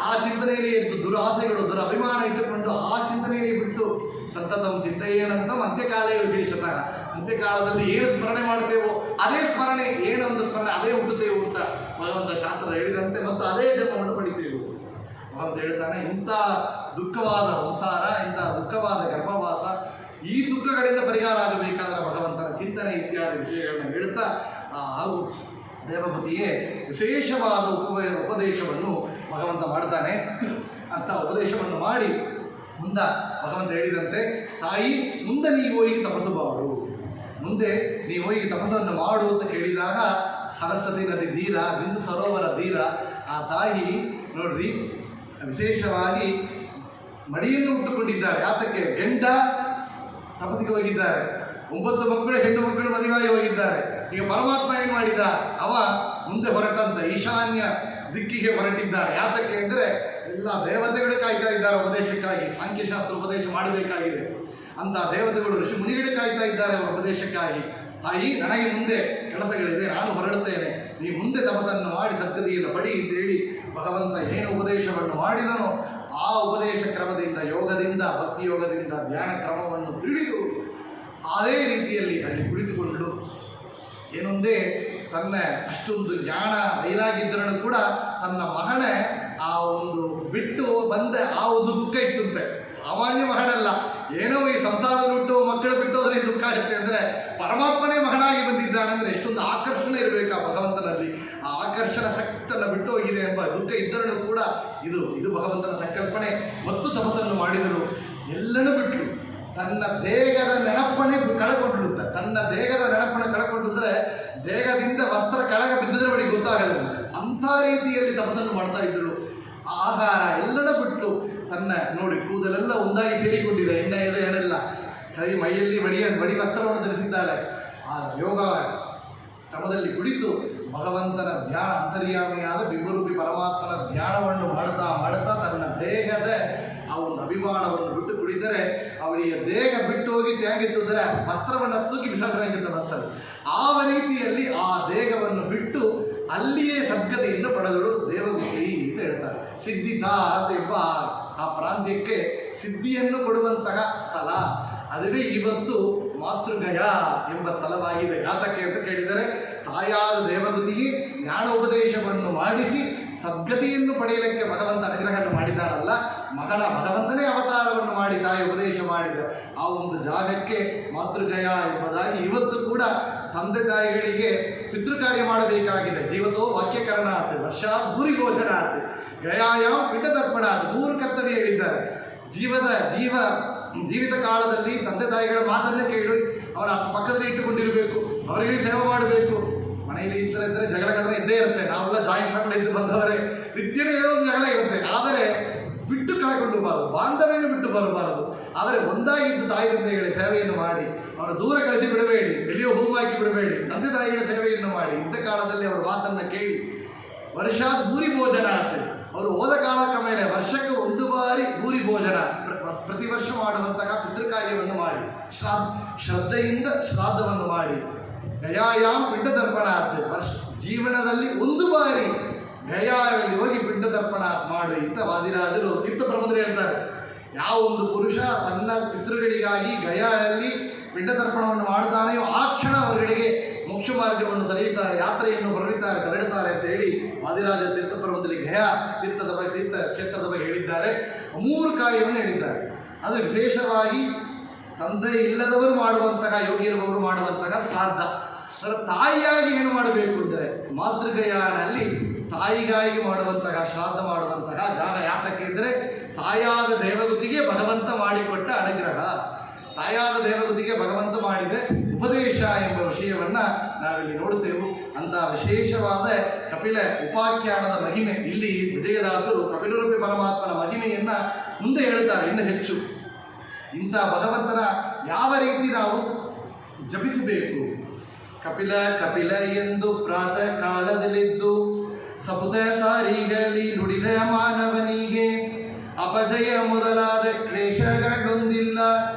ಆ ಚಿಂತನೆಯಲ್ಲಿ ದುರಾಸೆಗಳು, ದುರಭಿಮಾನ ಇಟ್ಟುಕೊಂಡು ಆ ಚಿಂತನೆಯಲ್ಲಿ ಬಿಟ್ಟು ಸತತಂ ಚಿಂತೆಯೇನಂತ ಅಂತ್ಯಕಾಲೇ ವಿಶೇಷತಃ. ಅಂತ್ಯಕಾಲದಲ್ಲಿ ಏನು ಸ್ಮರಣೆ ಮಾಡ್ತೇವೋ ಅದೇ ಸ್ಮರಣೆ, ಏನೊಂದು ಸ್ಮರಣೆ ಅದೇ ಹುಟ್ಟುತ್ತೇವೆ ಅಂತ ಭಗವಂತ ಶಾಸ್ತ್ರ ಹೇಳಿದಂತೆ, ಮತ್ತು ಅದೇ ಜನ್ಮವನ್ನು ಪಡಿತೇವೆ ಭಗವಂತ ಹೇಳ್ತಾನೆ. ಇಂಥ ದುಃಖವಾದ ಸಂಸಾರ, ಇಂಥ ದುಃಖವಾದ ಗರ್ಭವಾಸ, ಈ ದುಃಖಗಳಿಂದ ಪರಿಹಾರ ಆಗಬೇಕಾದ್ರೆ ಭಗವಂತನ ಚಿಂತನೆ ಇತ್ಯಾದಿ ವಿಷಯಗಳನ್ನ ಹೇಳ್ತಾ ಹಾಗೂ ದೇವಪತಿಯೇ ವಿಶೇಷವಾದ ಉಪದೇಶವನ್ನು ಭಗವಂತ ಮಾಡ್ತಾನೆ. ಅಂಥ ಉಪದೇಶವನ್ನು ಮಾಡಿ ಮುಂದೆ ಭಗವಂತ ಹೇಳಿದಂತೆ, ತಾಯಿ ಮುಂದೆ ನೀವು ಹೋಗಿ ತಪಸ್ಸು ಮಾಡು, ಮುಂದೆ ನೀವು ಹೋಗಿ ತಪಸ್ಸನ್ನು ಮಾಡು ಅಂತ ಹೇಳಿದಾಗ ಸರಸ್ವತಿ ನದಿ ತೀರ, ಬಿಂದು ಸರೋವರ ತೀರ ಆ ತಾಯಿ ನೋಡ್ರಿ ವಿಶೇಷವಾಗಿ ಮಡಿಯನ್ನು ಉಟ್ಟುಕೊಂಡಿದ್ದಾರೆ. ಯಾತಕ್ಕೆ, ಗಂಡ ತಪಸ್ಸಿಗೆ ಹೋಗಿದ್ದಾರೆ, 9 ಮಕ್ಕಳು ಹೆಣ್ಣು ಮಕ್ಕಳು ಮದುವೆಯಾಗಿ ಹೋಗಿದ್ದಾರೆ. ಈಗ ಪರಮಾತ್ಮ ಏನು ಮಾಡಿದ, ಅವ ಮುಂದೆ ಹೊರಟಂತ ಈಶಾನ್ಯ ದಿಕ್ಕಿಗೆ ಹೊರಟಿದ್ದಾನೆ. ಯಾತಕ್ಕೆ ಅಂದರೆ ಎಲ್ಲ ದೇವತೆಗಳು ಕಾಯ್ತಾ ಇದ್ದಾರೆ ಉಪದೇಶಕ್ಕಾಗಿ, ಸಾಂಖ್ಯಶಾಸ್ತ್ರ ಉಪದೇಶ ಮಾಡಬೇಕಾಗಿದೆ ಅಂತ ದೇವತೆಗಳು ಋಷಿ ಮುನಿಗಳು ಕಾಯ್ತಾ ಇದ್ದಾರೆ ಅವರ ಉಪದೇಶಕ್ಕಾಗಿ. ತಾಯಿ, ನನಗೆ ಮುಂದೆ ಕೆಲಸಗಳಿದೆ, ನಾನು ಹೊರಡುತ್ತೇನೆ, ನೀ ಮುಂದೆ ತಪಸ್ಸನ್ನು ಮಾಡಿ ಸದ್ಗತಿಯನ್ನು ಪಡಿ ಅಂತೇಳಿ ಭಗವಂತ ಏನು ಉಪದೇಶವನ್ನು ಮಾಡಿದನೋ ಆ ಉಪದೇಶ ಕ್ರಮದಿಂದ, ಯೋಗದಿಂದ, ಭಕ್ತಿ ಯೋಗದಿಂದ ಧ್ಯಾನ ಕ್ರಮವನ್ನು ತಿಳಿದು ಅದೇ ರೀತಿಯಲ್ಲಿ ಅಲ್ಲಿ ಕುಳಿತುಕೊಂಡು ಏನೊಂದೇ ತನ್ನ ಅಷ್ಟೊಂದು ಜ್ಞಾನ ವೈರಾಗಿದ್ದರೂ ಕೂಡ ತನ್ನ ಮಗನೇ ಆ ಒಂದು ಬಿಟ್ಟು ಬಂದ ಆ ಒಂದು ದುಃಖ ಇತ್ತಂತೆ. ಸಾಮಾನ್ಯ ಮಗನಲ್ಲ, ಏನೋ ಈ ಸಂಸಾರದಲ್ಲಿ ಹುಟ್ಟು ಮಕ್ಕಳು ಬಿಟ್ಟು ಹೋದ್ರೆ ದುಃಖ ಆಗುತ್ತೆ ಅಂದರೆ ಪರಮಾತ್ಮನೇ ಮಗನಾಗಿ ಬಂದಿದ್ದಾನೆ ಅಂದರೆ ಎಷ್ಟೊಂದು ಆಕರ್ಷಣೆ ಇರಬೇಕು ಆ ಭಗವಂತನಲ್ಲಿ. ಆ ಆಕರ್ಷಣ ಸಕ್ತನ್ನು ಬಿಟ್ಟು ಹೋಗಿದೆ ಎಂಬ ದುಃಖ ಇದ್ದರೂ ಕೂಡ ಇದು ಭಗವಂತನ ಸಂಕಲ್ಪನೆ. ಮತ್ತು ತಪಸ್ಸನ್ನು ಮಾಡಿದರು, ಎಲ್ಲನೂ ಬಿಟ್ಟರು. ತನ್ನ ದೇಹದ ನೆನಪನ್ನೇ ಕಳಕೊಂಡಿಡುತ್ತೆ. ತನ್ನ ದೇಹದ ನೆನಪನ್ನು ಕಳಕೊಂಡಿದ್ರೆ ದೇಹದಿಂದ ವಸ್ತ್ರ ಕೆಳಗೆ ಬಿದ್ದಿದ್ರೆ ಬಳಿ ಗೊತ್ತಾಗಲ್ಲ. ಅಂಥ ರೀತಿಯಲ್ಲಿ ತಪಸ್ಸನ್ನು ಮಾಡ್ತಾ ಇದ್ದರು. ಆಹಾರ ಎಲ್ಲನೂ ಬಿಟ್ಟು ತನ್ನ ನೋಡಿ ಕೂದಲೆಲ್ಲ ಒಂದಾಗಿ ಸೇರಿಕೊಂಡಿದೆ, ಎಣ್ಣೆ ಇದೆ ಎಣ್ಣೆಲ್ಲ, ಕೈ ಮೈಯಲ್ಲಿ ಬಡಿ ವಸ್ತ್ರವನ್ನು ಧರಿಸಿದ್ದಾರೆ. ಆ ಯೋಗ ಕ್ರಮದಲ್ಲಿ ಕುಳಿತು ಭಗವಂತನ ಧ್ಯಾನ, ಅಂತರ್ಯಾಮಿಯಾದ ಬಿಂಬರೂಪಿ ಪರಮಾತ್ಮನ ಧ್ಯಾನವನ್ನು ಮಾಡ್ತಾ ಮಾಡ್ತಾ ತನ್ನ ದೇಹದ ಆ ಒಂದು ಅಭಿಮಾನವನ್ನು ಬಿಟ್ಟು ಕುಡಿದರೆ ಅವು ಅವಳಿಯ ದೇಹ ಬಿಟ್ಟು ಹೋಗಿತ್ತು ಹೇಗಿತ್ತಂದರೆ ವಸ್ತ್ರವನ್ನು ತೂಕಿ ಬಿಸಾಕಂಗಿಂತ ಬರ್ತದೆ. ಆ ರೀತಿಯಲ್ಲಿ ಆ ದೇಹವನ್ನು ಬಿಟ್ಟು ಅಲ್ಲಿಯೇ ಸದ್ಗತಿಯನ್ನು ಪಡೆದಳು ದೇವಗುತಿ ಅಂತ ಹೇಳ್ತಾರೆ. ಸಿದ್ಧಿತ ಎಂಬ ಆ ಪ್ರಾಂತ್ಯಕ್ಕೆ ಸಿದ್ಧಿಯನ್ನು ಕೊಡುವಂತಹ ಸ್ಥಳ, ಅದುವೇ ಇವತ್ತು ಮಾತೃಗಯ ಎಂಬ ಸ್ಥಳವಾಗಿದೆ. ಯಾತಕ್ಕೆ ಅಂತ ಕೇಳಿದರೆ, ತಾಯಾದ ದೇವಗುತಿಗೆ ಜ್ಞಾನೋಪದೇಶವನ್ನು ಮಾಡಿಸಿ ಸದ್ಗತಿಯನ್ನು ಪಡೆಯಲಿಕ್ಕೆ ಭಗವಂತ ಅನುಗ್ರಹವನ್ನು ಮಾಡಿದ್ದಾನಲ್ಲ, ಭಗವಂತನೇ ಅವತಾರವನ್ನು ಮಾಡಿ ತಾಯಿ ಉಪದೇಶ ಮಾಡಿದ ಆ ಒಂದು ಜಾಗಕ್ಕೆ ಮಾತೃಗಯ ಎಂಬುದಾಗಿ ಇವತ್ತು ಕೂಡ ತಂದೆ ತಾಯಿಗಳಿಗೆ ಪಿತೃಕಾರ್ಯ ಮಾಡಬೇಕಾಗಿದೆ. ಜೀವತೋ ವಾಕ್ಯಕರಣ ಆತ, ವರ್ಷಾತ್ ಭೂರಿ ಭೋಜನ ಆತ, ಗಯಾಯಾಮ್ ಪಿಂಡ ತರ್ಪಣ ಆತ, 3 ಕರ್ತವ್ಯ ಹೇಳಿದ್ದಾರೆ. ಜೀವಿತ ಕಾಲದಲ್ಲಿ ತಂದೆ ತಾಯಿಗಳ ಮಾತನ್ನು ಕೇಳಿ ಅವರ ಪಕ್ಕದಲ್ಲಿ ಇಟ್ಟುಕೊಂಡಿರಬೇಕು, ಅವರಿಗೆ ಸೇವೆ ಮಾಡಬೇಕು. ಮನೆಯಲ್ಲಿ ಇದ್ದರೆ ಜಗಳ ಇದ್ದೇ ಇರುತ್ತೆ. ನಾವೆಲ್ಲ ಜಾಯಿಂಟ್ ಫ್ಯಾಮಿಲಿ ಇದ್ದು ಬಂದವರೇ, ನಿತ್ಯವೂ ಏನೋ ಒಂದು ಜಗಳ ಇರುತ್ತೆ. ಆದರೆ ಬಿಟ್ಟು ಕಳೆಕೊಂಡು ಬರಬಾರದು, ಬಾಂಧವ್ಯವನ್ನು ಬಿಟ್ಟು ಬರಬಾರದು. ಆದರೆ ಒಂದಾಗಿದ್ದು ತಾಯಿ ತಂದೆಗಳ ಸೇವೆಯನ್ನು ಮಾಡಿ ಅವರ ದೂರ ಕಳಿಸಿ ಬಿಡಬೇಡಿ, ಎಲ್ಲಿಯೋ ಹೂವು ಹಾಕಿ ಬಿಡಬೇಡಿ, ತಂದೆ ತಾಯಿಗಳ ಸೇವೆಯನ್ನು ಮಾಡಿ ಇಂಥ ಕಾಲದಲ್ಲಿ ಅವರ ಮಾತನ್ನು ಕೇಳಿ. ವರ್ಷಾತ್ ಭೂರಿ ಭೋಜನ ಆಗ್ತದೆ. ಅವರು ಹೋದ ಕಾಲಕ್ಕ ಮೇಲೆ ವರ್ಷಕ್ಕೆ 1 ಬಾರಿ ಭೂರಿ ಭೋಜನ ಪ್ರತಿ ವರ್ಷ ಮಾಡುವಂತಹ ಪಿತೃಕಾರ್ಯವನ್ನು ಮಾಡಿ, ಶ್ರದ್ಧೆಯಿಂದ ಶ್ರಾದ್ದವನ್ನು ಮಾಡಿ, ಗಯಾಯಾಮ್ ಪಿಂಡ ತರ್ಪಣ ಆಗ್ತದೆ. ಜೀವನದಲ್ಲಿ 1 ಬಾರಿ ಗಯಾದಲ್ಲಿ ಹೋಗಿ ಪಿಂಡ ತರ್ಪಣ ಮಾಡಿ ಅಂತ ವಾದಿರಾಜರು ತೀರ್ಥ ಪ್ರಬಂಧರು ಹೇಳ್ತಾರೆ. ಯಾವ ಒಂದು ಪುರುಷ ತನ್ನ ಪಿತೃಗಳಿಗಾಗಿ ಗಯಾಯಲ್ಲಿ ಪಿಂಡ ತರ್ಪಣವನ್ನು ಮಾಡ್ತಾನೆಯೋ ಆ ಕ್ಷಣ ಅವರಿಗೆ ಮೋಕ್ಷ ಮಾರ್ಗವನ್ನು ತೆರೆಯುತ್ತಾರೆ, ಯಾತ್ರೆಯನ್ನು ತೆರಳುತ್ತಾರೆ ಅಂತ ಹೇಳಿ ವಾದಿರಾಜ ತೀರ್ಥ ಪ್ರಬಂಧದಲ್ಲಿ ಗಯಾ ತೀರ್ಥ ಕ್ಷೇತ್ರದ ಬಗ್ಗೆ ಹೇಳಿದ್ದಾರೆ. 3 ಕಾರ್ಯವನ್ನು ಹೇಳಿದ್ದಾರೆ. ಅದು ವಿಶೇಷವಾಗಿ ತಂದೆ ಇಲ್ಲದವರು ಮಾಡುವಂತಹ, ಯೋಗಿಯರವರು ಮಾಡುವಂತಹ ಶ್ರಾದ್ದ. ಅದರ ತಾಯಿಯಾಗಿ ಏನು ಮಾಡಬೇಕು ಅಂದರೆ ಮಾತೃಗಯಾನಲ್ಲಿ ತಾಯಿಗಾಗಿ ಮಾಡುವಂತಹ ಶ್ರಾದ್ದ ಮಾಡುವಂತಹ ಜಾಗ. ಯಾತಕ್ಕೆ ಅಂದರೆ ತಾಯಾದ ದೇವಗುತಿಗೆ ಭಗವಂತ ಮಾಡಿಕೊಟ್ಟ ಅನುಗ್ರಹ. ತಾಯಾದ ದೇವಗುತಿಗೆ ಭಗವಂತ ಮಾಡಿದ ಉಪದೇಶ ಎಂಬ ವಿಷಯವನ್ನು ನಾವಿಲ್ಲಿ ನೋಡುತ್ತೇವೆ. ಅಂತಹ ವಿಶೇಷವಾದ ಕಪಿಲ ಉಪಾಖ್ಯಾನದ ಮಹಿಮೆ ಇಲ್ಲಿ ವಿಜಯದಾಸರು ಕಪಿಲರೂಪಿ ಪರಮಾತ್ಮನ ಮಹಿಮೆಯನ್ನು ಮುಂದೆ ಹೇಳ್ತಾರೆ ಇನ್ನು ಹೆಚ್ಚು. ಇಂಥ ಭಗವಂತನ ಯಾವ ರೀತಿ ನಾವು ಜಪಿಸಬೇಕು. ಕಪಿಲ ಕಪಿಲ ಎಂದು ಪ್ರಾತಃ ಕಾಲದಲ್ಲಿದ್ದು ಸಪುತ ಸಾರಿಗಳಿ ನುಡಿದ ಮಾನವನಿಗೆ ಅಪಜಯ ಮೊದಲಾದ ಕ್ಲೇಶಗಳೊಂದಿಲ್ಲ.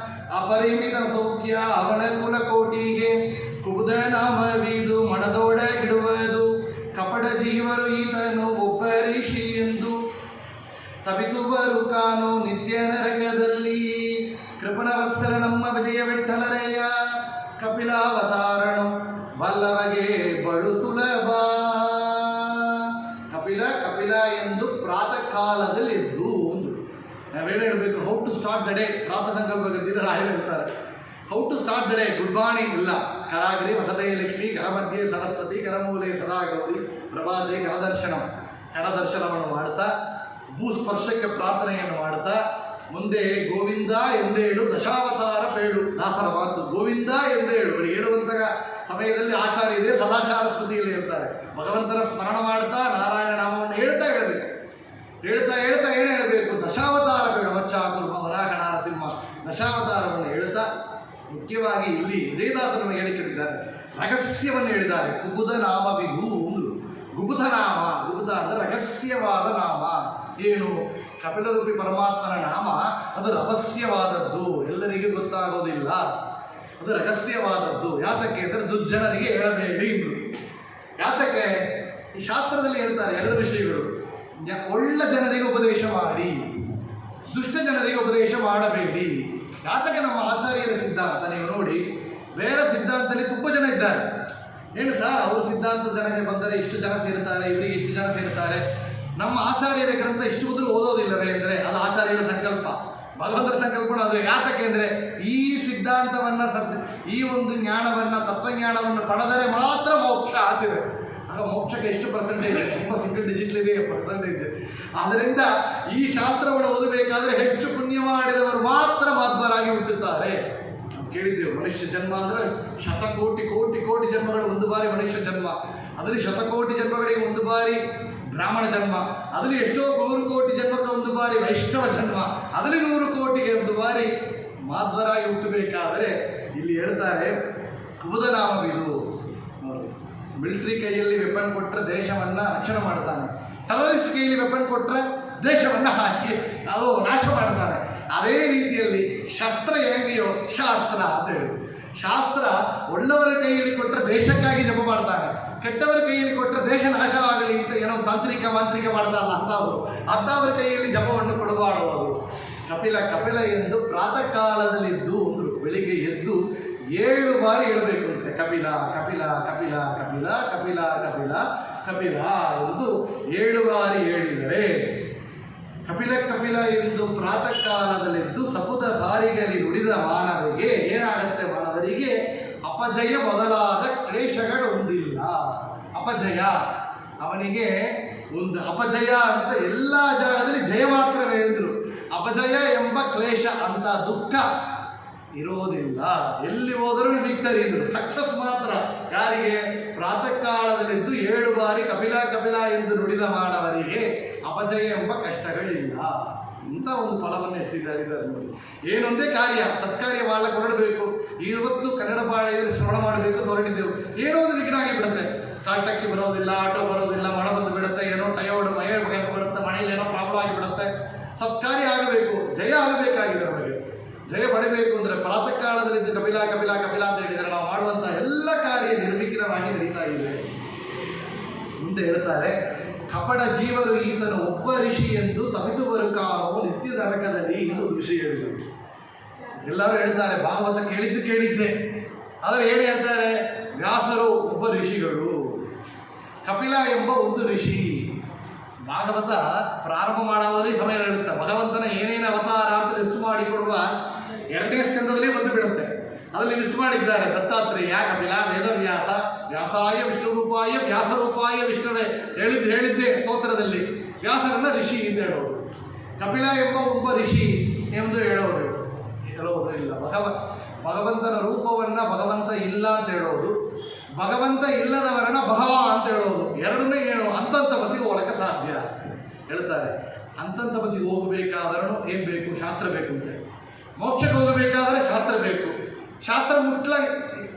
ಅಪರಿಮಿತ ಸೌಖ್ಯ ಅವನ ಕುಲಕೋಟಿಗೆ ಕುಬುದ ನಾಮವಿದು ಮನದೊಡಗಿಡುವುದು. ಕಪಟ ಜೀವರು ಈತನು ಒಬ್ಬ ಋಷಿ ಎಂದು ತಪಿಸುವರು ಕಾನು ನಿತ್ಯ ನರಕದಲ್ಲಿ. ಕೃಪಣವತ್ಸರ ನಮ್ಮ ವಿಜಯ ವಿಠಲರೆಯ ಕಪಿಲಾವತಾರಣು ಬಲ್ಲವಗೆ ಬಡು ಸುಲಭ. ಕಪಿಲ ಎಂದು ಪ್ರಾತಃ ಕಾಲದಲ್ಲಿ ಎದ್ದು ನಾವೇನು ಹೇಳಬೇಕು, how to start the day. ಪ್ರಾತಃ ಸಂಕಲ್ಪ ರಾಯರು ಹೇಳ್ತಾರೆ, how to start the day. Good morning ಇಲ್ಲ. ಕರಾಗ್ರಿ ವಸತೆ ಲಕ್ಷ್ಮಿ, ಕರಮಧ್ಯೆ ಸರಸ್ವತಿ, ಕರಮೂಲೆ ಸದಾ ಗೌರಿ, ಪ್ರಭಾತೆ ಕರದರ್ಶನವನ್ನು ಮಾಡ್ತಾ, ಭೂಸ್ಪರ್ಶಕ್ಕೆ ಪ್ರಾರ್ಥನೆಯನ್ನು ಮಾಡ್ತಾ, ಮುಂದೆ ಗೋವಿಂದ ಎಂದೇಳು ದಶಾವತಾರ ಬೇಡು. ದಾಸರ ಮಾತು ಗೋವಿಂದ ಎಂದೇಳು. ಹೇಳುವಂತಹ ಸಮಯದಲ್ಲಿ ಆಚಾರ ಇದೆ, ಸದಾಚಾರ ಸ್ತುತಿಯಲ್ಲಿ ಹೇಳ್ತಾರೆ. ಭಗವಂತನ ಸ್ಮರಣ ಮಾಡ್ತಾ ನಾರಾಯಣ ನಾಮವನ್ನು ಹೇಳ್ತಾ ಹೇಳಬೇಕು. ಹೇಳ್ತಾ ಏನು ಹೇಳಬೇಕು? ದಶಾವತಾರ ಬೇಡ. ಮಚ್ಚಾಕುರ್ಮ ವರಾಹ ನಾರಸಿಂಹ ದಶಾವತಾರವನ್ನು ಹೇಳ್ತಾ, ಮುಖ್ಯವಾಗಿ ಇಲ್ಲಿ ವಿಜಯದಾಸರು ಹೇಳಿಕೊಂಡಿದ್ದಾರೆ, ರಹಸ್ಯವನ್ನು ಹೇಳಿದ್ದಾರೆ. ಕುಬುಧ ನಾಮ ವಿಭೂ. ಗುಬುಧ ನಾಮ, ಗುಬುಧ ಅಂದರೆ ರಹಸ್ಯವಾದ ನಾಮ. ಏನು? ಕಪಿಲರೂಪಿ ಪರಮಾತ್ಮನ ನಾಮ ಅದು ರಹಸ್ಯವಾದದ್ದು, ಎಲ್ಲರಿಗೂ ಗೊತ್ತಾಗೋದಿಲ್ಲ, ಅದು ರಹಸ್ಯವಾದದ್ದು. ಯಾತಕ್ಕೆ ಅಂದರೆ ದುರ್ಜನರಿಗೆ ಹೇಳಬೇಡಿ ಎಂದರು. ಯಾತಕ್ಕೆ? ಈ ಶಾಸ್ತ್ರದಲ್ಲಿ ಹೇಳ್ತಾರೆ 2 ವಿಷಯಗಳು. ಒಳ್ಳೆ ಜನರಿಗೆ ಉಪದೇಶ ಮಾಡಿ, ದುಷ್ಟ ಜನರಿಗೆ ಉಪದೇಶ ಮಾಡಬೇಡಿ. ಯಾತಕ್ಕೆ? ನಮ್ಮ ಆಚಾರ್ಯರ ಸಿದ್ಧಾಂತ ನೀವು ನೋಡಿ, ಬೇರೆ ಸಿದ್ಧಾಂತದಲ್ಲಿ ತುಂಬ ಜನ ಇದ್ದಾರೆ. ಏನು ಸರ್, ಅವ್ರ ಸಿದ್ಧಾಂತದ ಜನಕ್ಕೆ ಬಂದರೆ ಇಷ್ಟು ಜನ ಸೇರ್ತಾರೆ, ಇವರಿಗೆ ಇಷ್ಟು ಜನ ಸೇರ್ತಾರೆ. ನಮ್ಮ ಆಚಾರ್ಯರ ಗ್ರಂಥ ಇಷ್ಟು ಮೊದಲು ಓದೋದಿಲ್ಲವೇ ಅಂದರೆ ಅದು ಆಚಾರ್ಯರ ಸಂಕಲ್ಪ, ಭಗವಂತರ ಸಂಕಲ್ಪನ ಅದು. ಯಾತಕ್ಕೆ ಅಂದರೆ ಈ ಸಿದ್ಧಾಂತವನ್ನು ಈ ಒಂದು ಜ್ಞಾನವನ್ನು, ತತ್ವಜ್ಞಾನವನ್ನು ಪಡೆದರೆ ಮಾತ್ರ ಮೋಕ್ಷ ಆಗ್ತಿದೆ. ಆಗ ಮೋಕ್ಷಕ್ಕೆ ಎಷ್ಟು ಪರ್ಸೆಂಟೇಜ್? ತುಂಬ ಸಿಂಗಲ್ ಡಿಜಿಟ್ಲಿದೆ ಪರ್ಸೆಂಟೇಜ್. ಆದ್ದರಿಂದ ಈ ಶಾಸ್ತ್ರವನ್ನು ಓದಬೇಕಾದ್ರೆ ಹೆಚ್ಚು ಪುಣ್ಯ ಮಾಡಿದವರು ಮಾತ್ರ ಮಾಧ್ವರಾಗಿ ಹುಟ್ಟುತ್ತಾರೆ. ನಾವು ಕೇಳಿದ್ದೇವೆ, ಮನುಷ್ಯ ಜನ್ಮ ಅಂದರೆ ಶತಕೋಟಿ ಕೋಟಿ ಕೋಟಿ ಜನ್ಮಗಳು 1 ಬಾರಿ ಮನುಷ್ಯ ಜನ್ಮ. ಅದರಲ್ಲಿ ಶತಕೋಟಿ ಜನ್ಮಗಳಿಗೆ 1 ಬಾರಿ ಬ್ರಾಹ್ಮಣ ಜನ್ಮ, ಅದರಲ್ಲಿ ಎಷ್ಟೋ 100 ಕೋಟಿ ಜನ್ಮಕ್ಕೆ 1 ಬಾರಿ ವೈಷ್ಣವ ಜನ್ಮ, ಅದರಲ್ಲಿ 100 ಕೋಟಿಗೆ 1 ಬಾರಿ ಮಾಧ್ವರಾಗಿ ಹುಟ್ಟಬೇಕಾದರೆ ಇಲ್ಲಿ ಹೇಳ್ತಾರೆ ಕುಬುಧ ನಾಮವಿದು. ಮಿಲಿಟರಿ ಕೈಯಲ್ಲಿ ವೆಪನ್ ಕೊಟ್ಟರೆ ದೇಶವನ್ನು ರಕ್ಷಣೆ ಮಾಡ್ತಾನೆ, ಟೆರರಿಸ್ಟ್ ಕೈಯಲ್ಲಿ ವೆಪನ್ ಕೊಟ್ಟರೆ ದೇಶವನ್ನು ಹಾಕಿ ಅದು ನಾಶ ಮಾಡ್ತಾನೆ. ಅದೇ ರೀತಿಯಲ್ಲಿ ಶಸ್ತ್ರ ಹೆಂಗೆಯೋ ಶಾಸ್ತ್ರ ಅಂತ ಹೇಳಿ. ಶಾಸ್ತ್ರ ಒಳ್ಳೆಯವರ ಕೈಯಲ್ಲಿ ಕೊಟ್ಟರೆ ದೇಶಕ್ಕಾಗಿ ಜಪ ಮಾಡ್ತಾರೆ, ಕೆಟ್ಟವರ ಕೈಯಲ್ಲಿ ಕೊಟ್ಟರೆ ದೇಶ ನಾಶವಾಗಲಿ ಅಂತ ಏನೋ ತಾಂತ್ರಿಕ ಮಾಂತ್ರಿಕ ಮಾಡ್ತಾರಲ್ಲ ಅಂಥವ್ರ ಕೈಯಲ್ಲಿ ಜಪವನ್ನು ಕೊಡಬಾರದು. ಕಪಿಲ ಎಂದು ಪ್ರಾತಃ ಕಾಲದಲ್ಲಿದ್ದು ಅಂದರು. ಬೆಳಿಗ್ಗೆ ಎದ್ದು 7 ಬಾರಿ ಹೇಳಬೇಕು ಅಂತೆ. ಕಪಿಲ ಕಪಿಲ ಕಪಿಲ ಕಪಿಲ ಕಪಿಲ ಕಪಿಲ ಕಪಿಲ ಎಂದು 7 ಬಾರಿ ಹೇಳಿದರೆ, ಕಪಿಲ ಎಂದು ಪ್ರಾತಃ ಕಾಲದಲ್ಲಿದ್ದು ಸಪುದ ಸಾರಿಗಲಿ ನುಡಿದ ಮಾನವರಿಗೆ ಏನಾಗುತ್ತೆ? ಮಾನವರಿಗೆ ಅಪಜಯ ಮೊದಲಾದ ಕ್ಲೇಶಗಳು ಹೊಂದಿಲ್ಲ. ಅಪಜಯ ಅವನಿಗೆ ಒಂದು ಅಪಜಯ ಅಂತ ಎಲ್ಲ ಜಾಗದಲ್ಲಿ ಜಯ ಮಾತ್ರವೇ ಎಂದರು. ಅಪಜಯ ಎಂಬ ಕ್ಲೇಶ ಅಂತ ದುಃಖ ಇರೋದಿಲ್ಲ. ಎಲ್ಲಿ ಹೋದರೂ ವಿಕ್ಟರಿ ಇದ್ರು, ಸಕ್ಸಸ್ ಮಾತ್ರ. ಯಾರಿಗೆ? ಪ್ರಾತಃ ಕಾಲದಲ್ಲಿದ್ದು 7 ಬಾರಿ ಕಪಿಲ ಎಂದು ನುಡಿದ ಮಾನವರಿಗೆ ಅಪಜಯ ಎಂಬ ಕಷ್ಟಗಳಿಲ್ಲ. ಇಂಥ ಒಂದು ಫಲವನ್ನು ಎತ್ತಿದ್ದಾರೆ ಇದರಲ್ಲಿ. ಏನೊಂದೇ ಕಾರ್ಯ, ಸತ್ಕಾರ್ಯ ಮಾಡಲಿಕ್ಕೆ ಹೊರಡಬೇಕು. ಇವತ್ತು ಕನ್ನಡ ಪಾಳ್ಯದಲ್ಲಿ ಶ್ರವಣ ಮಾಡಬೇಕು ಅಂತ ಹೊರಟಿದ್ದೆವು. ಏನೋ ಒಂದು ವಿಘ್ನ ಆಗಿಬಿಡುತ್ತೆ. ಕಾಲ್ ಟ್ಯಾಕ್ಸಿ ಬರೋದಿಲ್ಲ, ಆಟೋ ಬರೋದಿಲ್ಲ, ಮಳೆ ಬಂದು ಬಿಡುತ್ತೆ, ಏನೋ ಟಯೋರ್ಡ್ ಬಿಡುತ್ತೆ, ಮನೆಯಲ್ಲಿ ಏನೋ ಪ್ರಾಬ್ಲಮ್ ಆಗಿಬಿಡುತ್ತೆ. ಸತ್ಕಾರ್ಯ ಆಗಬೇಕು, ಜಯ ಆಗಬೇಕಾಗಿದೆ. ನಮಗೆ ಜಯ ಪಡೆಯಬೇಕು ಅಂದರೆ ಪ್ರಾತಃ ಕಾಲದಲ್ಲಿದ್ದು ಕಪಿಲ ಕಪಿಲ ಕಪಿಲ ಅಂತ ಹೇಳಿದರೆ ನಾವು ಮಾಡುವಂಥ ಎಲ್ಲ ಕಾರ್ಯ ನಿರ್ವಿಘ್ನವಾಗಿ ನಡೀತಾ ಇದೆ. ಮುಂದೆ ಹೇಳ್ತಾರೆ, ಕಪಟ ಜೀವರು ಈತನು ಒಬ್ಬ ಋಷಿ ಎಂದು ತಪಿಸುವರು ಕಾವು ನಿತ್ಯ ನರಕದಲ್ಲಿ ಇದು ಋಷಿ ಹೇಳಿದರು. ಎಲ್ಲರೂ ಹೇಳ್ತಾರೆ ಭಾಗವತ ಕೇಳಿದ್ದೆ, ಆದರೆ ಏನು ಹೇಳ್ತಾರೆ? ವ್ಯಾಸರು ಒಬ್ಬ ಋಷಿಗಳು, ಕಪಿಲ ಎಂಬ ಒಂದು ಋಷಿ. ಭಾಗವತ ಪ್ರಾರಂಭ ಮಾಡುವವರಿಗೆ ಸಮಯ ಹೇಳುತ್ತೆ. ಭಗವಂತನ ಏನೇನು ಅವತಾರ ಅಂತ ಲಿಸ್ಟ್ ಮಾಡಿಕೊಡುವ 2ನೇ ಸ್ಕಂದದಲ್ಲಿ ಬಂದು ಬಿಡುತ್ತೆ. ಅದರಲ್ಲಿ ಲಿಸ್ಟ್ ಮಾಡಿದ್ದಾರೆ. ದತ್ತಾತ್ರೇಯ, ಕಪಿಲ, ವೇದವ್ಯಾಸ, ವ್ಯಾಸಾಯ ವಿಷ್ಣು ರೂಪಾಯ ವ್ಯಾಸರೂಪಾಯ ವಿಷ್ಣುವೇ ಹೇಳಿದ್ದೆ ಸ್ತೋತ್ರದಲ್ಲಿ. ವ್ಯಾಸರನ್ನ ಋಷಿ ಅಂತ ಹೇಳೋದು, ಕಪಿಲ ಎಂಬ ಒಬ್ಬ ಋಷಿ ಎಂದು ಹೇಳೋದು ಇಲ್ಲ. ಭಗವಂತನ ರೂಪವನ್ನು ಭಗವಂತ ಇಲ್ಲ ಅಂತ ಹೇಳೋದು, ಭಗವಂತ ಇಲ್ಲದವರನ್ನ ಭಗವ ಅಂತ ಹೇಳೋದು. ಎರಡನ್ನೇ ಏನು ಅಂತಂತ ಬಸಿಗೆ ಹೋಗಕ್ಕೆ ಸಾಧ್ಯ ಹೇಳ್ತಾರೆ. ಅಂತಂತ ಬಸಿಗೆ ಹೋಗಬೇಕಾದ್ರೂ ಏನು ಬೇಕು? ಶಾಸ್ತ್ರ ಬೇಕು ಅಂತ. ಮೋಕ್ಷಕ್ಕೆ ಹೋಗಬೇಕಾದ್ರೆ ಶಾಸ್ತ್ರ ಬೇಕು. ಶಾಸ್ತ್ರ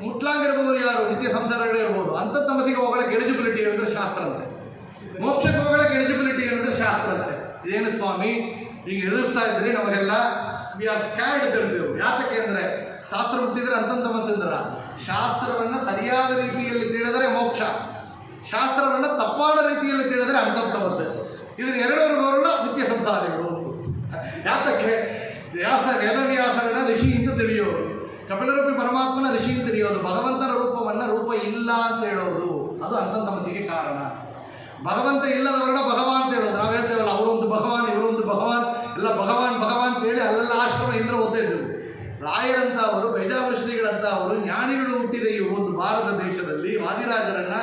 ಮುಟ್ಲಾಂಗಿರ್ಬೋದು ಯಾರು? ನಿತ್ಯ ಸಂಸಾರಗಳೇ ಇರ್ಬೋದು. ಅಂತಂತ ಬಸಿಗೆ ಹೋಗೋಕ್ಕೆ ಎಲಿಜಿಬಿಲಿಟಿ ಹೇಳಿದ್ರೆ ಶಾಸ್ತ್ರ ಅಂತೆ. ಮೋಕ್ಷಕ್ಕೆ ಹೋಗೋಕ್ಕೆ ಎಲಿಜಿಬಿಲಿಟಿ ಹೇಳಿದ್ರೆ ಶಾಸ್ತ್ರ ಅಂತೆ. ಇದೇನು ಸ್ವಾಮಿ ಈಗ ಎದುರಿಸ್ತಾ ಇದ್ರಿ? ನಮಗೆಲ್ಲ ವಿ ಆರ್ ಸ್ಕ್ಯಾರ್ಡ್ ತಿಳಿದೆವು. ಯಾತಕ್ಕೆ ಅಂದರೆ ಶಾಸ್ತ್ರ ಮುಟ್ಟಿದ್ರೆ ಅಂತಂತ ಮನಸ್ಸಿದ್ರ. ಶಾಸ್ತ್ರವನ್ನು ಸರಿಯಾದ ರೀತಿಯಲ್ಲಿ ತಿಳಿದರೆ ಮೋಕ್ಷ, ಶಾಸ್ತ್ರವನ್ನು ತಪ್ಪಾದ ರೀತಿಯಲ್ಲಿ ತಿಳಿದರೆ ಅಂತಂತ ಮನಸ್ಸು. ಇದನ್ನು ಎರಡರವರನ್ನ ನಿತ್ಯ ಸಂಸಾರಿಗಳು. ಯಾತಕ್ಕೆ? ವೇದವ್ಯಾಸರನ್ನ ಋಷಿ ಅಂತ ತಿಳಿಯೋದು, ಕಪಿಲರೂಪಿ ಪರಮಾತ್ಮನ ಋಷಿ ಅಂತ ತಿಳಿಯೋದು, ಭಗವಂತನ ರೂಪವನ್ನು ರೂಪ ಇಲ್ಲ ಅಂತ ಹೇಳೋದು, ಅದು ಅಂತಂತ ಮನಸ್ಸಿಗೆ ಕಾರಣ. ಭಗವಂತ ಇಲ್ಲದವರನ್ನ ಭಗವಾನ್ ಅಂತ ಹೇಳೋದು. ನಾವು ಹೇಳ್ತೇವಲ್ಲ, ಅವರೊಂದು ಭಗವಾನ್ ಇವರೊಂದು ಭಗವಾನ್, ಎಲ್ಲ ಭಗವಾನ್ ಭಗವಾನ್ ಅಂತ ಹೇಳಿ ಅಲ್ಲೆಲ್ಲ ಆಶ್ರಮ ಇಂದ್ರ ಓದ್ತಾ ಇದ್ರು. ರಾಯರಂತ ಅವರು, ಬೇಜಾವರ ಶ್ರೀಗಳಂತ ಅವರು ಜ್ಞಾನಿಗಳು ಹುಟ್ಟಿದ ಈ ಒಂದು ಭಾರತ ದೇಶದಲ್ಲಿ ವಾದಿರಾಜರನ್ನ,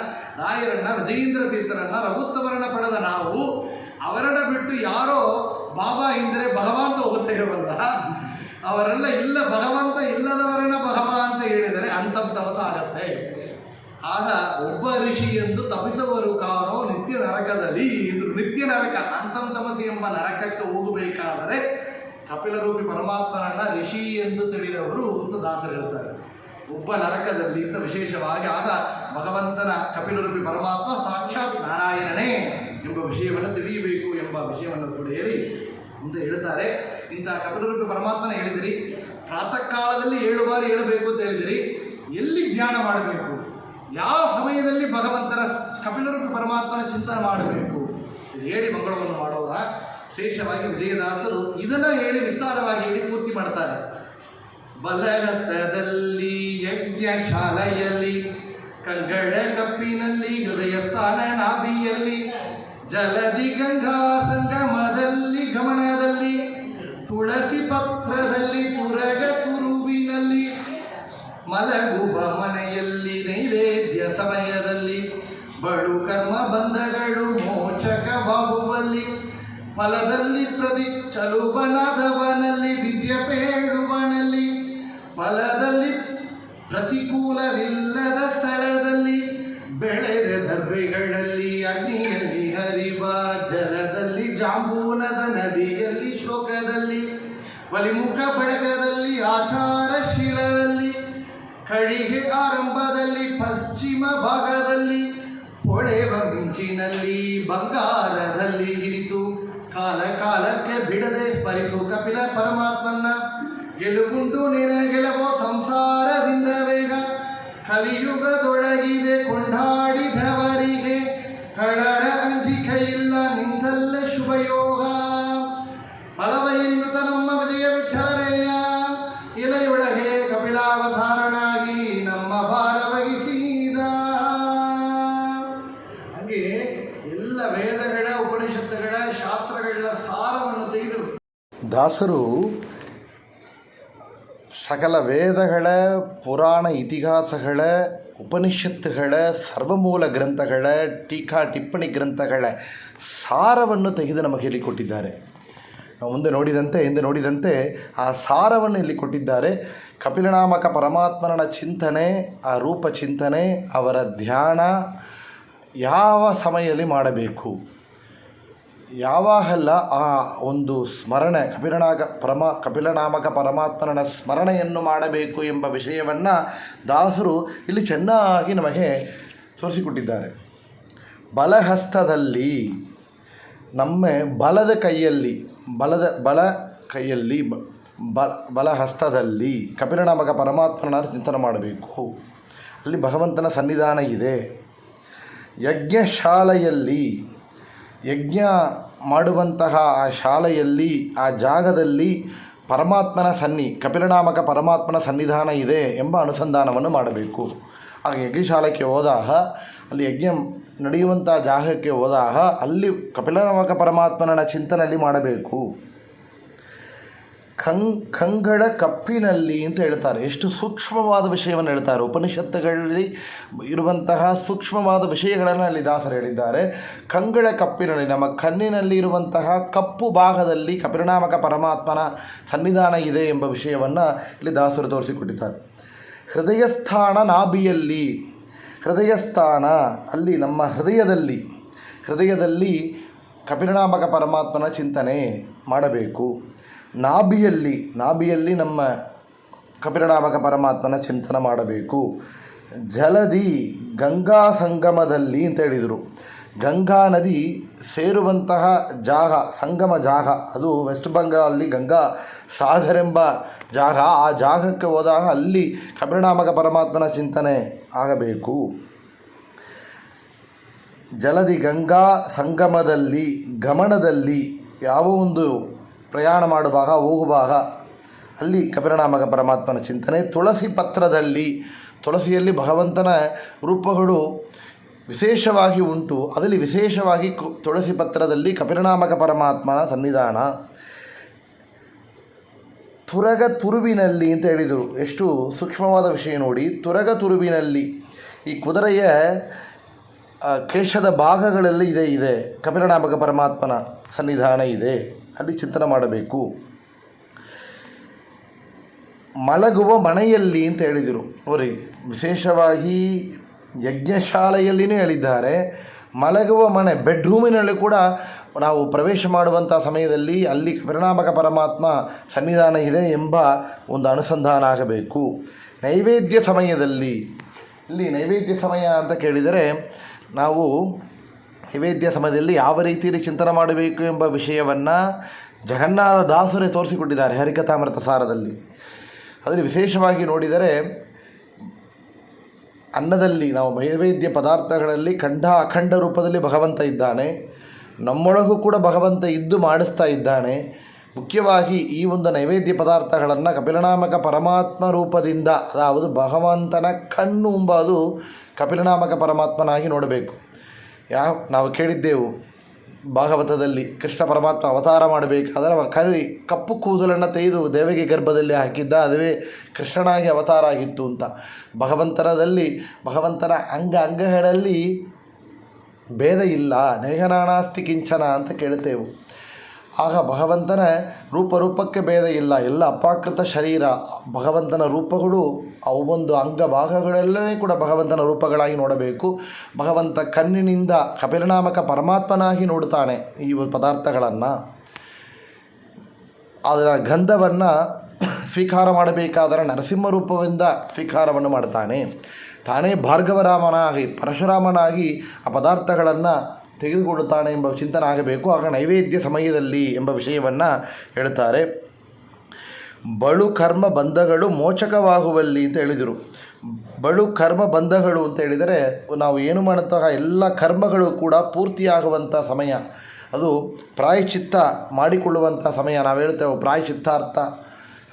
ರಾಯರನ್ನ, ವಿಜಯೇಂದ್ರ ತೀರ್ಥರನ್ನ, ರಘುತ್ತಮರನ್ನ ಪಡೆದ ನಾವು ಅವರನ್ನ ಬಿಟ್ಟು ಯಾರೋ ಬಾಬಾ ಹಿಂದರೆ ಭಗವಾನ್ ಅಂತ ಹೋಗ್ತಾ ಇರೋವಲ್ಲ, ಅವರೆಲ್ಲ ಇಲ್ಲ, ಭಗವಂತ ಇಲ್ಲದವರನ್ನ ಭಗವ ಅಂತ ಹೇಳಿದರೆ ಅಂತಂತವಸ ಆಗತ್ತೆ. ಆಗ ಒಬ್ಬ ಋಷಿ ಎಂದು ತಪಿಸುವರು ಕಾನೋ ನಿತ್ಯ ನರಕದಲ್ಲಿ. ಇದು ನಿತ್ಯ ನರಕ, ಅಂತಂತಮಸಿ ಎಂಬ ನರಕಕ್ಕೆ ಹೋಗಬೇಕಾದರೆ ಕಪಿಲರೂಪಿ ಪರಮಾತ್ಮನನ್ನ ಋಷಿ ಎಂದು ತಿಳಿದವರು ಅಂತ ದಾಸರು ಹೇಳ್ತಾರೆ. ಒಬ್ಬ ನರಕದಲ್ಲಿ ಅಂತ ವಿಶೇಷವಾಗಿ ಆಗ ಭಗವಂತನ ಕಪಿಲರೂಪಿ ಪರಮಾತ್ಮ ಸಾಕ್ಷಾತ್ ನಾರಾಯಣನೇ ಎಂಬ ವಿಷಯವನ್ನು ತಿಳಿಯಬೇಕು ಎಂಬ ವಿಷಯವನ್ನು ಕೂಡ ಹೇಳಿ ಮುಂದೆ ಹೇಳ್ತಾರೆ. ಇಂತಹ ಕಪಿಲರೂಪಿ ಪರಮಾತ್ಮನ ಹೇಳಿದಿರಿ, ಪ್ರಾತಃ ಕಾಲದಲ್ಲಿ 7 ಬಾರಿ ಹೇಳಬೇಕು ಅಂತ ಹೇಳಿದಿರಿ. ಎಲ್ಲಿ ಧ್ಯಾನ ಮಾಡಬೇಕು, ಯಾವ ಸಮಯದಲ್ಲಿ ಭಗವಂತನ ಕಪಿಲರೂಪಿ ಪರಮಾತ್ಮನ ಚಿಂತನೆ ಮಾಡಬೇಕು ಹೇಳಿ ಮಂಗಳವನ್ನು ಮಾಡೋದ. ವಿಶೇಷವಾಗಿ ವಿಜಯದಾಸರು ಇದನ್ನು ಹೇಳಿ ವಿಸ್ತಾರವಾಗಿ ಹೇಳಿ ಪೂರ್ತಿ ಮಾಡ್ತಾರೆ. ಬಲಹಸ್ತದಲ್ಲಿ ಯಜ್ಞಶಾಲೆಯಲ್ಲಿ, ಕಂಗಡ ಕಪ್ಪಿನಲ್ಲಿ, ಹೃದಯ ಸ್ಥಾನ ನಾಭಿಯಲ್ಲಿ, ಜಲದಿ ಗಂಗಾ ಸಂಗಮದಲ್ಲಿ, ಗಮನದಲ್ಲಿ, ತುಳಸಿ ಪತ್ರದಲ್ಲಿ, ತುರಗ ಕುರುವಿನಲ್ಲಿ, ಮಲಗುವ ಮನೆಯಲ್ಲಿ, ನೈವೇದ್ಯ ಸಮಯದಲ್ಲಿ, ಬಡು ಕರ್ಮ ಬಂಧಗಳು ಮೋಚಕವಾಗುವಲ್ಲಿ, ಫಲದಲ್ಲಿ ಪ್ರತಿ ಚಲುವನಾದವನಲ್ಲಿ, ವಿದ್ಯೆ ಬೇಡುವನಲ್ಲಿ, ಫಲದಲ್ಲಿ ಪ್ರತಿಕೂಲವಿಲ್ಲದ ಸ್ಥಳದಲ್ಲಿ, ಬೆಳೆದ ದರ್ವೆಗಳಲ್ಲಿ, ಅಗ್ನಿಯಲ್ಲಿ ಹರಿವ ಜಲದಲ್ಲಿ, ಜಾಂಬೂನದ ನದಿಯಲ್ಲಿ, ಶೋಕದಲ್ಲಿ, ಬಲಿಮುಖ ಬಡಗದಲ್ಲಿ, ಆಚಾರಶೀಲರಲ್ಲಿ, ಕಡಿಗೆ ಆರಂಭದಲ್ಲಿ, ಪಶ್ಚಿಮ ಭಾಗದಲ್ಲಿ, ಹೊಳೆವ ಮಿಂಚಿನಲ್ಲಿ, ಬಂಗಾರದಲ್ಲಿ ಇರಿತು ಕಾಲ ಕಾಲಕ್ಕೆ ಬಿಡದೆ ಸ್ಮರಿಸು ಕಪಿಲ ಪರಮಾತ್ಮನ್ನ. ಗೆಲುಗುಂಟು ನಿನ ಗೆಲವೋ ಸಂಸಾರದಿಂದ ಬೇಗ, ಕಲಿಯುಗದೊಳಗಿದೆ ಕೊಂಡಾಡಿದವರಿಗೆ, ಕಳರ ಅಂಜಿಕೆ ಇಲ್ಲ ನಿಂತಲ್ಲ ಶುಭಯೋಗ. ಫಲವೈನ್ನುತ ನಮ್ಮ ವಿಜಯ ವಿಠಲನೆಯ, ಇಲೆಯೊಳಗೆ ಕಪಿಲಾವತಾರನಾಗಿ ನಮ್ಮ ಭಾರ ವಹಿಸಿದ. ಹಾಗೆ ಎಲ್ಲ ವೇದಗಳ ಉಪನಿಷತ್ತುಗಳ ಶಾಸ್ತ್ರಗಳ ಸಾರವನ್ನು ತೆಗೆದರು. ದಾಸರು ಸಕಲ ವೇದಗಳ ಪುರಾಣ ಇತಿಹಾಸಗಳ ಉಪನಿಷತ್ತುಗಳ ಸರ್ವಮೂಲ ಗ್ರಂಥಗಳ ಟೀಕಾ ಟಿಪ್ಪಣಿ ಗ್ರಂಥಗಳ ಸಾರವನ್ನು ತೆಗೆದು ನಮಗೆ ಇಲ್ಲಿ ಕೊಟ್ಟಿದ್ದಾರೆ. ನಾವು ಹಿಂದೆ ನೋಡಿದಂತೆ ಆ ಸಾರವನ್ನು ಇಲ್ಲಿ ಕೊಟ್ಟಿದ್ದಾರೆ. ಕಪಿಲನಾಮಕ ಪರಮಾತ್ಮನ ಚಿಂತನೆ, ಆ ರೂಪ ಚಿಂತನೆ, ಅವರ ಧ್ಯಾನ ಯಾವ ಸಮಯದಲ್ಲಿ ಮಾಡಬೇಕು, ಯಾವಾಗೆಲ್ಲ ಆ ಒಂದು ಸ್ಮರಣೆ ಕಪಿಲನಾಮಕ ಪರಮಾತ್ಮನ ಸ್ಮರಣೆಯನ್ನು ಮಾಡಬೇಕು ಎಂಬ ವಿಷಯವನ್ನು ದಾಸರು ಇಲ್ಲಿ ಚೆನ್ನಾಗಿ ನಮಗೆ ತೋರಿಸಿಕೊಟ್ಟಿದ್ದಾರೆ. ಬಲಹಸ್ತದಲ್ಲಿ ನಮ್ಮ ಬಲದ ಕೈಯಲ್ಲಿ ಬಲಹಸ್ತದಲ್ಲಿ ಕಪಿಲನಾಮಕ ಪರಮಾತ್ಮನ ಚಿಂತನೆ ಮಾಡಬೇಕು. ಅಲ್ಲಿ ಭಗವಂತನ ಸನ್ನಿಧಾನ ಇದೆ. ಯಜ್ಞಶಾಲೆಯಲ್ಲಿ ಯಜ್ಞ ಮಾಡುವಂತಹ ಆ ಶಾಲೆಯಲ್ಲಿ, ಆ ಜಾಗದಲ್ಲಿ ಕಪಿಲನಾಮಕ ಪರಮಾತ್ಮನ ಸನ್ನಿಧಾನ ಇದೆ ಎಂಬ ಅನುಸಂಧಾನವನ್ನು ಮಾಡಬೇಕು. ಆಗ ಯಜ್ಞಶಾಲೆಗೆ ಹೋದಾಗ, ಅಲ್ಲಿ ಯಜ್ಞ ನಡೆಯುವಂಥ ಜಾಗಕ್ಕೆ ಹೋದಾಗ ಅಲ್ಲಿ ಕಪಿಲನಾಮಕ ಪರಮಾತ್ಮನ ಚಿಂತನೆಯಲ್ಲಿ ಮಾಡಬೇಕು. ಕಂಗಳ ಕಪ್ಪಿನಲ್ಲಿ ಅಂತ ಹೇಳ್ತಾರೆ. ಎಷ್ಟು ಸೂಕ್ಷ್ಮವಾದ ವಿಷಯವನ್ನು ಹೇಳ್ತಾರೆ. ಉಪನಿಷತ್ತುಗಳಲ್ಲಿ ಇರುವಂತಹ ಸೂಕ್ಷ್ಮವಾದ ವಿಷಯಗಳನ್ನು ಅಲ್ಲಿ ದಾಸರು ಹೇಳಿದ್ದಾರೆ. ಕಂಗಳ ಕಪ್ಪಿನಲ್ಲಿ, ನಮ್ಮ ಕಣ್ಣಿನಲ್ಲಿ ಇರುವಂತಹ ಕಪ್ಪು ಭಾಗದಲ್ಲಿ ಕಪಿಲನಾಮಕ ಪರಮಾತ್ಮನ ಸನ್ನಿಧಾನ ಇದೆ ಎಂಬ ವಿಷಯವನ್ನು ಇಲ್ಲಿ ದಾಸರು ತೋರಿಸಿಕೊಟ್ಟಿದ್ದಾರೆ. ಹೃದಯಸ್ಥಾನ ನಾಭಿಯಲ್ಲಿ, ಹೃದಯಸ್ಥಾನ ಅಲ್ಲಿ ನಮ್ಮ ಹೃದಯದಲ್ಲಿ ಕಪಿಲನಾಮಕ ಪರಮಾತ್ಮನ ಚಿಂತನೆ ಮಾಡಬೇಕು. ನಾಭಿಯಲ್ಲಿ ನಮ್ಮ ಕಪಿಲನಾಮಕ ಪರಮಾತ್ಮನ ಚಿಂತನೆ ಮಾಡಬೇಕು. ಜಲದಿ ಗಂಗಾ ಸಂಗಮದಲ್ಲಿ ಅಂತ ಹೇಳಿದರು. ಗಂಗಾ ನದಿ ಸೇರುವಂತಹ ಜಾಗ, ಸಂಗಮ ಜಾಗ, ಅದು ವೆಸ್ಟ್ ಬೆಂಗಾಲಲ್ಲಿ ಗಂಗಾ ಸಾಗರ್ ಎಂಬ ಜಾಗ. ಆ ಜಾಗಕ್ಕೆ ಹೋದಾಗ ಅಲ್ಲಿ ಕಪಿಲನಾಮಕ ಪರಮಾತ್ಮನ ಚಿಂತನೆ ಆಗಬೇಕು. ಜಲದಿ ಗಂಗಾ ಸಂಗಮದಲ್ಲಿ, ಗಮನದಲ್ಲಿ, ಯಾವ ಒಂದು ಪ್ರಯಾಣ ಮಾಡುವಾಗ ಹೋಗುವಾಗ ಅಲ್ಲಿ ಕಪಿಲನಾಮಕ ಪರಮಾತ್ಮನ ಚಿಂತನೆ. ತುಳಸಿ ಪತ್ರದಲ್ಲಿ, ತುಳಸಿಯಲ್ಲಿ ಭಗವಂತನ ರೂಪಗಳು ವಿಶೇಷವಾಗಿ ಉಂಟು. ಅದರಲ್ಲಿ ವಿಶೇಷವಾಗಿ ತುಳಸಿ ಪತ್ರದಲ್ಲಿ ಕಪಿಲನಾಮಕ ಪರಮಾತ್ಮನ ಸನ್ನಿಧಾನ. ತುರಗ ತುರುವಿನಲ್ಲಿ ಅಂತ ಹೇಳಿದರು. ಎಷ್ಟು ಸೂಕ್ಷ್ಮವಾದ ವಿಷಯ ನೋಡಿ. ತುರಗ ತುರುವಿನಲ್ಲಿ ಈ ಕುದುರೆಯ ಕೇಶದ ಭಾಗಗಳಲ್ಲಿ ಇದೆ ಕಪಿಲನಾಮಕ ಪರಮಾತ್ಮನ ಸನ್ನಿಧಾನ ಇದೆ. ಅಲ್ಲಿ ಚಿಂತನೆ ಮಾಡಬೇಕು. ಮಲಗುವ ಮನೆಯಲ್ಲಿ ಅಂತ ಹೇಳಿದರು. ನೋಡಿ, ವಿಶೇಷವಾಗಿ ಯಜ್ಞಶಾಲೆಯಲ್ಲಿಯೇ ಹೇಳಿದ್ದಾರೆ. ಮಲಗುವ ಮನೆ, ಬೆಡ್ರೂಮಿನಲ್ಲಿ ಕೂಡ ನಾವು ಪ್ರವೇಶ ಮಾಡುವಂಥ ಸಮಯದಲ್ಲಿ ಅಲ್ಲಿ ಕಪಿಲನಾಮಕ ಪರಮಾತ್ಮ ಸನ್ನಿಧಾನ ಇದೆ ಎಂಬ ಒಂದು ಅನುಸಂಧಾನ ಆಗಬೇಕು. ನೈವೇದ್ಯ ಸಮಯದಲ್ಲಿ, ಇಲ್ಲಿ ನೈವೇದ್ಯ ಸಮಯ ಅಂತ ಕೇಳಿದರೆ ನಾವು ನೈವೇದ್ಯ ಸಮಯದಲ್ಲಿ ಯಾವ ರೀತಿಯಲ್ಲಿ ಚಿಂತನೆ ಮಾಡಬೇಕು ಎಂಬ ವಿಷಯವನ್ನು ಜಗನ್ನಾಥ ದಾಸರೇ ತೋರಿಸಿಕೊಟ್ಟಿದ್ದಾರೆ ಹರಿಕಥಾಮೃತ ಸಾರದಲ್ಲಿ. ಅದರಲ್ಲಿ ವಿಶೇಷವಾಗಿ ನೋಡಿದರೆ ಅನ್ನದಲ್ಲಿ, ನಾವು ನೈವೇದ್ಯ ಪದಾರ್ಥಗಳಲ್ಲಿ ಅಖಂಡ ರೂಪದಲ್ಲಿ ಭಗವಂತ ಇದ್ದಾನೆ. ನಮ್ಮೊಳಗೂ ಕೂಡ ಭಗವಂತ ಇದ್ದು ಮಾಡಿಸ್ತಾ ಇದ್ದಾನೆ. ಮುಖ್ಯವಾಗಿ ಈ ಒಂದು ನೈವೇದ್ಯ ಪದಾರ್ಥಗಳನ್ನು ಕಪಿಲನಾಮಕ ಪರಮಾತ್ಮ ರೂಪದಿಂದ, ಅதாவது ಭಗವಂತನ ಕಣ್ಣು ಎಂಬುದು ಕಪಿಲನಾಮಕ ಪರಮಾತ್ಮನಾಗಿ ನೋಡಬೇಕು. ನಾವು ಕೇಳಿದ್ದೆವು ಭಾಗವತದಲ್ಲಿ, ಕೃಷ್ಣ ಪರಮಾತ್ಮ ಅವತಾರ ಮಾಡಬೇಕಾದರೆ ಕಪ್ಪು ಕೂದಲನ್ನು ತೆಗೆದು ದೇವಗೆ ಗರ್ಭದಲ್ಲಿ ಹಾಕಿದ್ದ, ಅದುವೇ ಕೃಷ್ಣನಾಗಿ ಅವತಾರ ಆಗಿತ್ತು ಅಂತ. ಭಗವಂತನ ಅಂಗಗಳಲ್ಲಿ ಭೇದ ಇಲ್ಲ, ನೇಹನಾನಾಸ್ತಿ ಕಿಂಚನ ಅಂತ ಕೇಳುತ್ತೇವೆ. ಆಗ ಭಗವಂತನ ರೂಪಕ್ಕೆ ಭೇದ ಇಲ್ಲ, ಎಲ್ಲ ಅಪಾಕೃತ ಶರೀರ. ಭಗವಂತನ ರೂಪಗಳು ಅವೊಂದು ಅಂಗಭಾಗಗಳೆಲ್ಲವೇ ಕೂಡ ಭಗವಂತನ ರೂಪಗಳಾಗಿ ನೋಡಬೇಕು. ಭಗವಂತ ಕಣ್ಣಿನಿಂದ ಕಪಿಲನಾಮಕ ಪರಮಾತ್ಮನಾಗಿ ನೋಡುತ್ತಾನೆ ಈ ಪದಾರ್ಥಗಳನ್ನು. ಅದರ ಗಂಧವನ್ನು ಸ್ವೀಕಾರ ಮಾಡಬೇಕಾದರೆ ನರಸಿಂಹ ರೂಪದಿಂದ ಸ್ವೀಕಾರವನ್ನು ಮಾಡ್ತಾನೆ. ತಾನೇ ಭಾರ್ಗವರಾಮನಾಗಿ, ಪರಶುರಾಮನಾಗಿ ಆ ಪದಾರ್ಥಗಳನ್ನು ತೆಗೆದುಕೊಳ್ಳುತ್ತಾನೆ ಎಂಬ ಚಿಂತನೆ ಆಗಬೇಕು. ಆಗ ನೈವೇದ್ಯ ಸಮಯದಲ್ಲಿ ಎಂಬ ವಿಷಯವನ್ನು ಹೇಳ್ತಾರೆ. ಬಳು ಕರ್ಮ ಬಂಧಗಳು ಮೋಚಕವಾಗುವಲ್ಲಿ ಅಂತ ಹೇಳಿದರು. ಬಳು ಕರ್ಮ ಬಂಧಗಳು ಅಂತ ಹೇಳಿದರೆ ನಾವು ಏನು ಮಾಡುತ್ತಾ ಎಲ್ಲ ಕರ್ಮಗಳು ಕೂಡ ಪೂರ್ತಿಯಾಗುವಂಥ ಸಮಯ, ಅದು ಪ್ರಾಯಶ್ಚಿತ್ತ ಮಾಡಿಕೊಳ್ಳುವಂಥ ಸಮಯ. ನಾವು ಹೇಳ್ತೇವೆ ಪ್ರಾಯಶ್ಚಿತ್ತಾರ್ಥ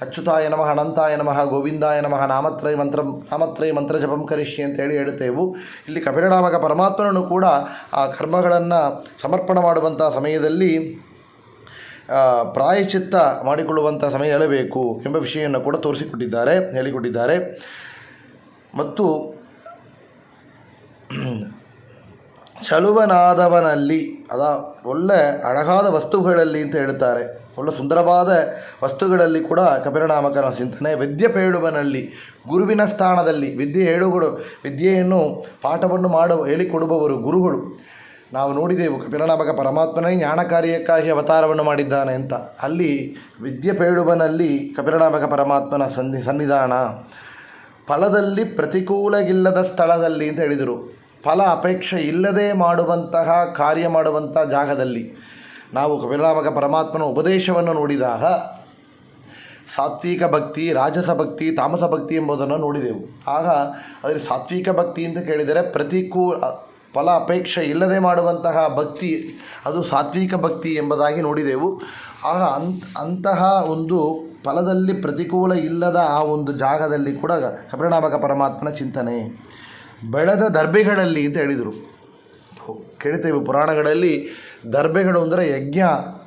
ಅಚ್ಯುತಾಯ ನಮಃ ಅನಂತಾಯ ನಮಃ ಗೋವಿಂದಾಯ ನಮಃ ನಾಮತ್ರಯ ಮಂತ್ರ ಜಪಂ ಕರಿಷ್ಯೆ ಅಂತೇಳಿ ಹೇಳ್ತೇವೆ. ಇಲ್ಲಿ ಕಪಿಲನಾಮಕ ಪರಮಾತ್ಮನನ್ನು ಕೂಡ ಆ ಕರ್ಮಗಳನ್ನು ಸಮರ್ಪಣೆ ಮಾಡುವಂಥ ಸಮಯದಲ್ಲಿ ಪ್ರಾಯಶ್ಚಿತ್ತ ಮಾಡಿಕೊಳ್ಳುವಂಥ ಸಮಯ ಹೇಳಬೇಕು ಎಂಬ ವಿಷಯವನ್ನು ಕೂಡ ಹೇಳಿಕೊಟ್ಟಿದ್ದಾರೆ. ಮತ್ತು ಚಲುವನಾದವನಲ್ಲಿ ಒಳ್ಳೆ ಅழகாದ ವಸ್ತುಗಳಲ್ಲಿ ಅಂತ ಹೇಳ್ತಾರೆ. ಒಳ್ಳೆ ಸುಂದರವಾದ ವಸ್ತುಗಳಲ್ಲಿ ಕೂಡ ಕಪಿಲನಾಮಕನ ಚಿಂತನೆ. ವಿದ್ಯೆ ಪೇಳುವನಲ್ಲಿ, ಗುರುವಿನ ಸ್ಥಾನದಲ್ಲಿ ವಿದ್ಯೆಯನ್ನು ಪಾಠವನ್ನು ಹೇಳಿಕೊಡುವವರು ಗುರುಗಳು. ನಾವು ನೋಡಿದೆವು ಕಪಿಲನಾಮಕ ಪರಮಾತ್ಮನೇ ಜ್ಞಾನ ಕಾರ್ಯಕ್ಕಾಗಿ ಅವತಾರವನ್ನು ಮಾಡಿದ್ದಾನೆ ಅಂತ. ಅಲ್ಲಿ ವಿದ್ಯೆ ಪೇಳುವನಲ್ಲಿ ಕಪಿಲನಾಮಕ ಪರಮಾತ್ಮನ ಸನ್ನಿಧಾನ. ಫಲದಲ್ಲಿ ಪ್ರತಿಕೂಲಗಿಲ್ಲದ ಸ್ಥಳದಲ್ಲಿ ಅಂತ ಹೇಳಿದರು. ಫಲ ಅಪೇಕ್ಷೆ ಇಲ್ಲದೆ ಮಾಡುವಂತಹ ಕಾರ್ಯ ಮಾಡುವಂಥ ಜಾಗದಲ್ಲಿ ನಾವು ಕಪಿಲನಾಮಕ ಪರಮಾತ್ಮನ ಉಪದೇಶವನ್ನು ನೋಡಿದಾಗ ಸಾತ್ವಿಕ ಭಕ್ತಿ, ರಾಜಸ ಭಕ್ತಿ, ತಾಮಸ ಭಕ್ತಿ ಎಂಬುದನ್ನು ನೋಡಿದೆವು. ಆಗ ಅದರಲ್ಲಿ ಸಾತ್ವಿಕ ಭಕ್ತಿ ಅಂತ ಕೇಳಿದರೆ ಫಲ ಅಪೇಕ್ಷೆ ಇಲ್ಲದೆ ಮಾಡುವಂತಹ ಭಕ್ತಿ, ಅದು ಸಾತ್ವಿಕ ಭಕ್ತಿ ಎಂಬುದಾಗಿ ನೋಡಿದೆವು. ಆಗ ಅಂತಹ ಒಂದು ಫಲದಲ್ಲಿ ಪ್ರತಿಕೂಲ ಇಲ್ಲದ ಆ ಒಂದು ಜಾಗದಲ್ಲಿ ಕೂಡ ಕಪಿಲನಾಮಕ ಪರಮಾತ್ಮನ ಚಿಂತನೆ. ಬೆಳೆದ ದರ್ಬೆಗಳಲ್ಲಿ ಅಂತ ಹೇಳಿದರು. ಕೇಳ್ತೇವೆ ಪುರಾಣಗಳಲ್ಲಿ ದರ್ಬೆಗಳು ಅಂದರೆ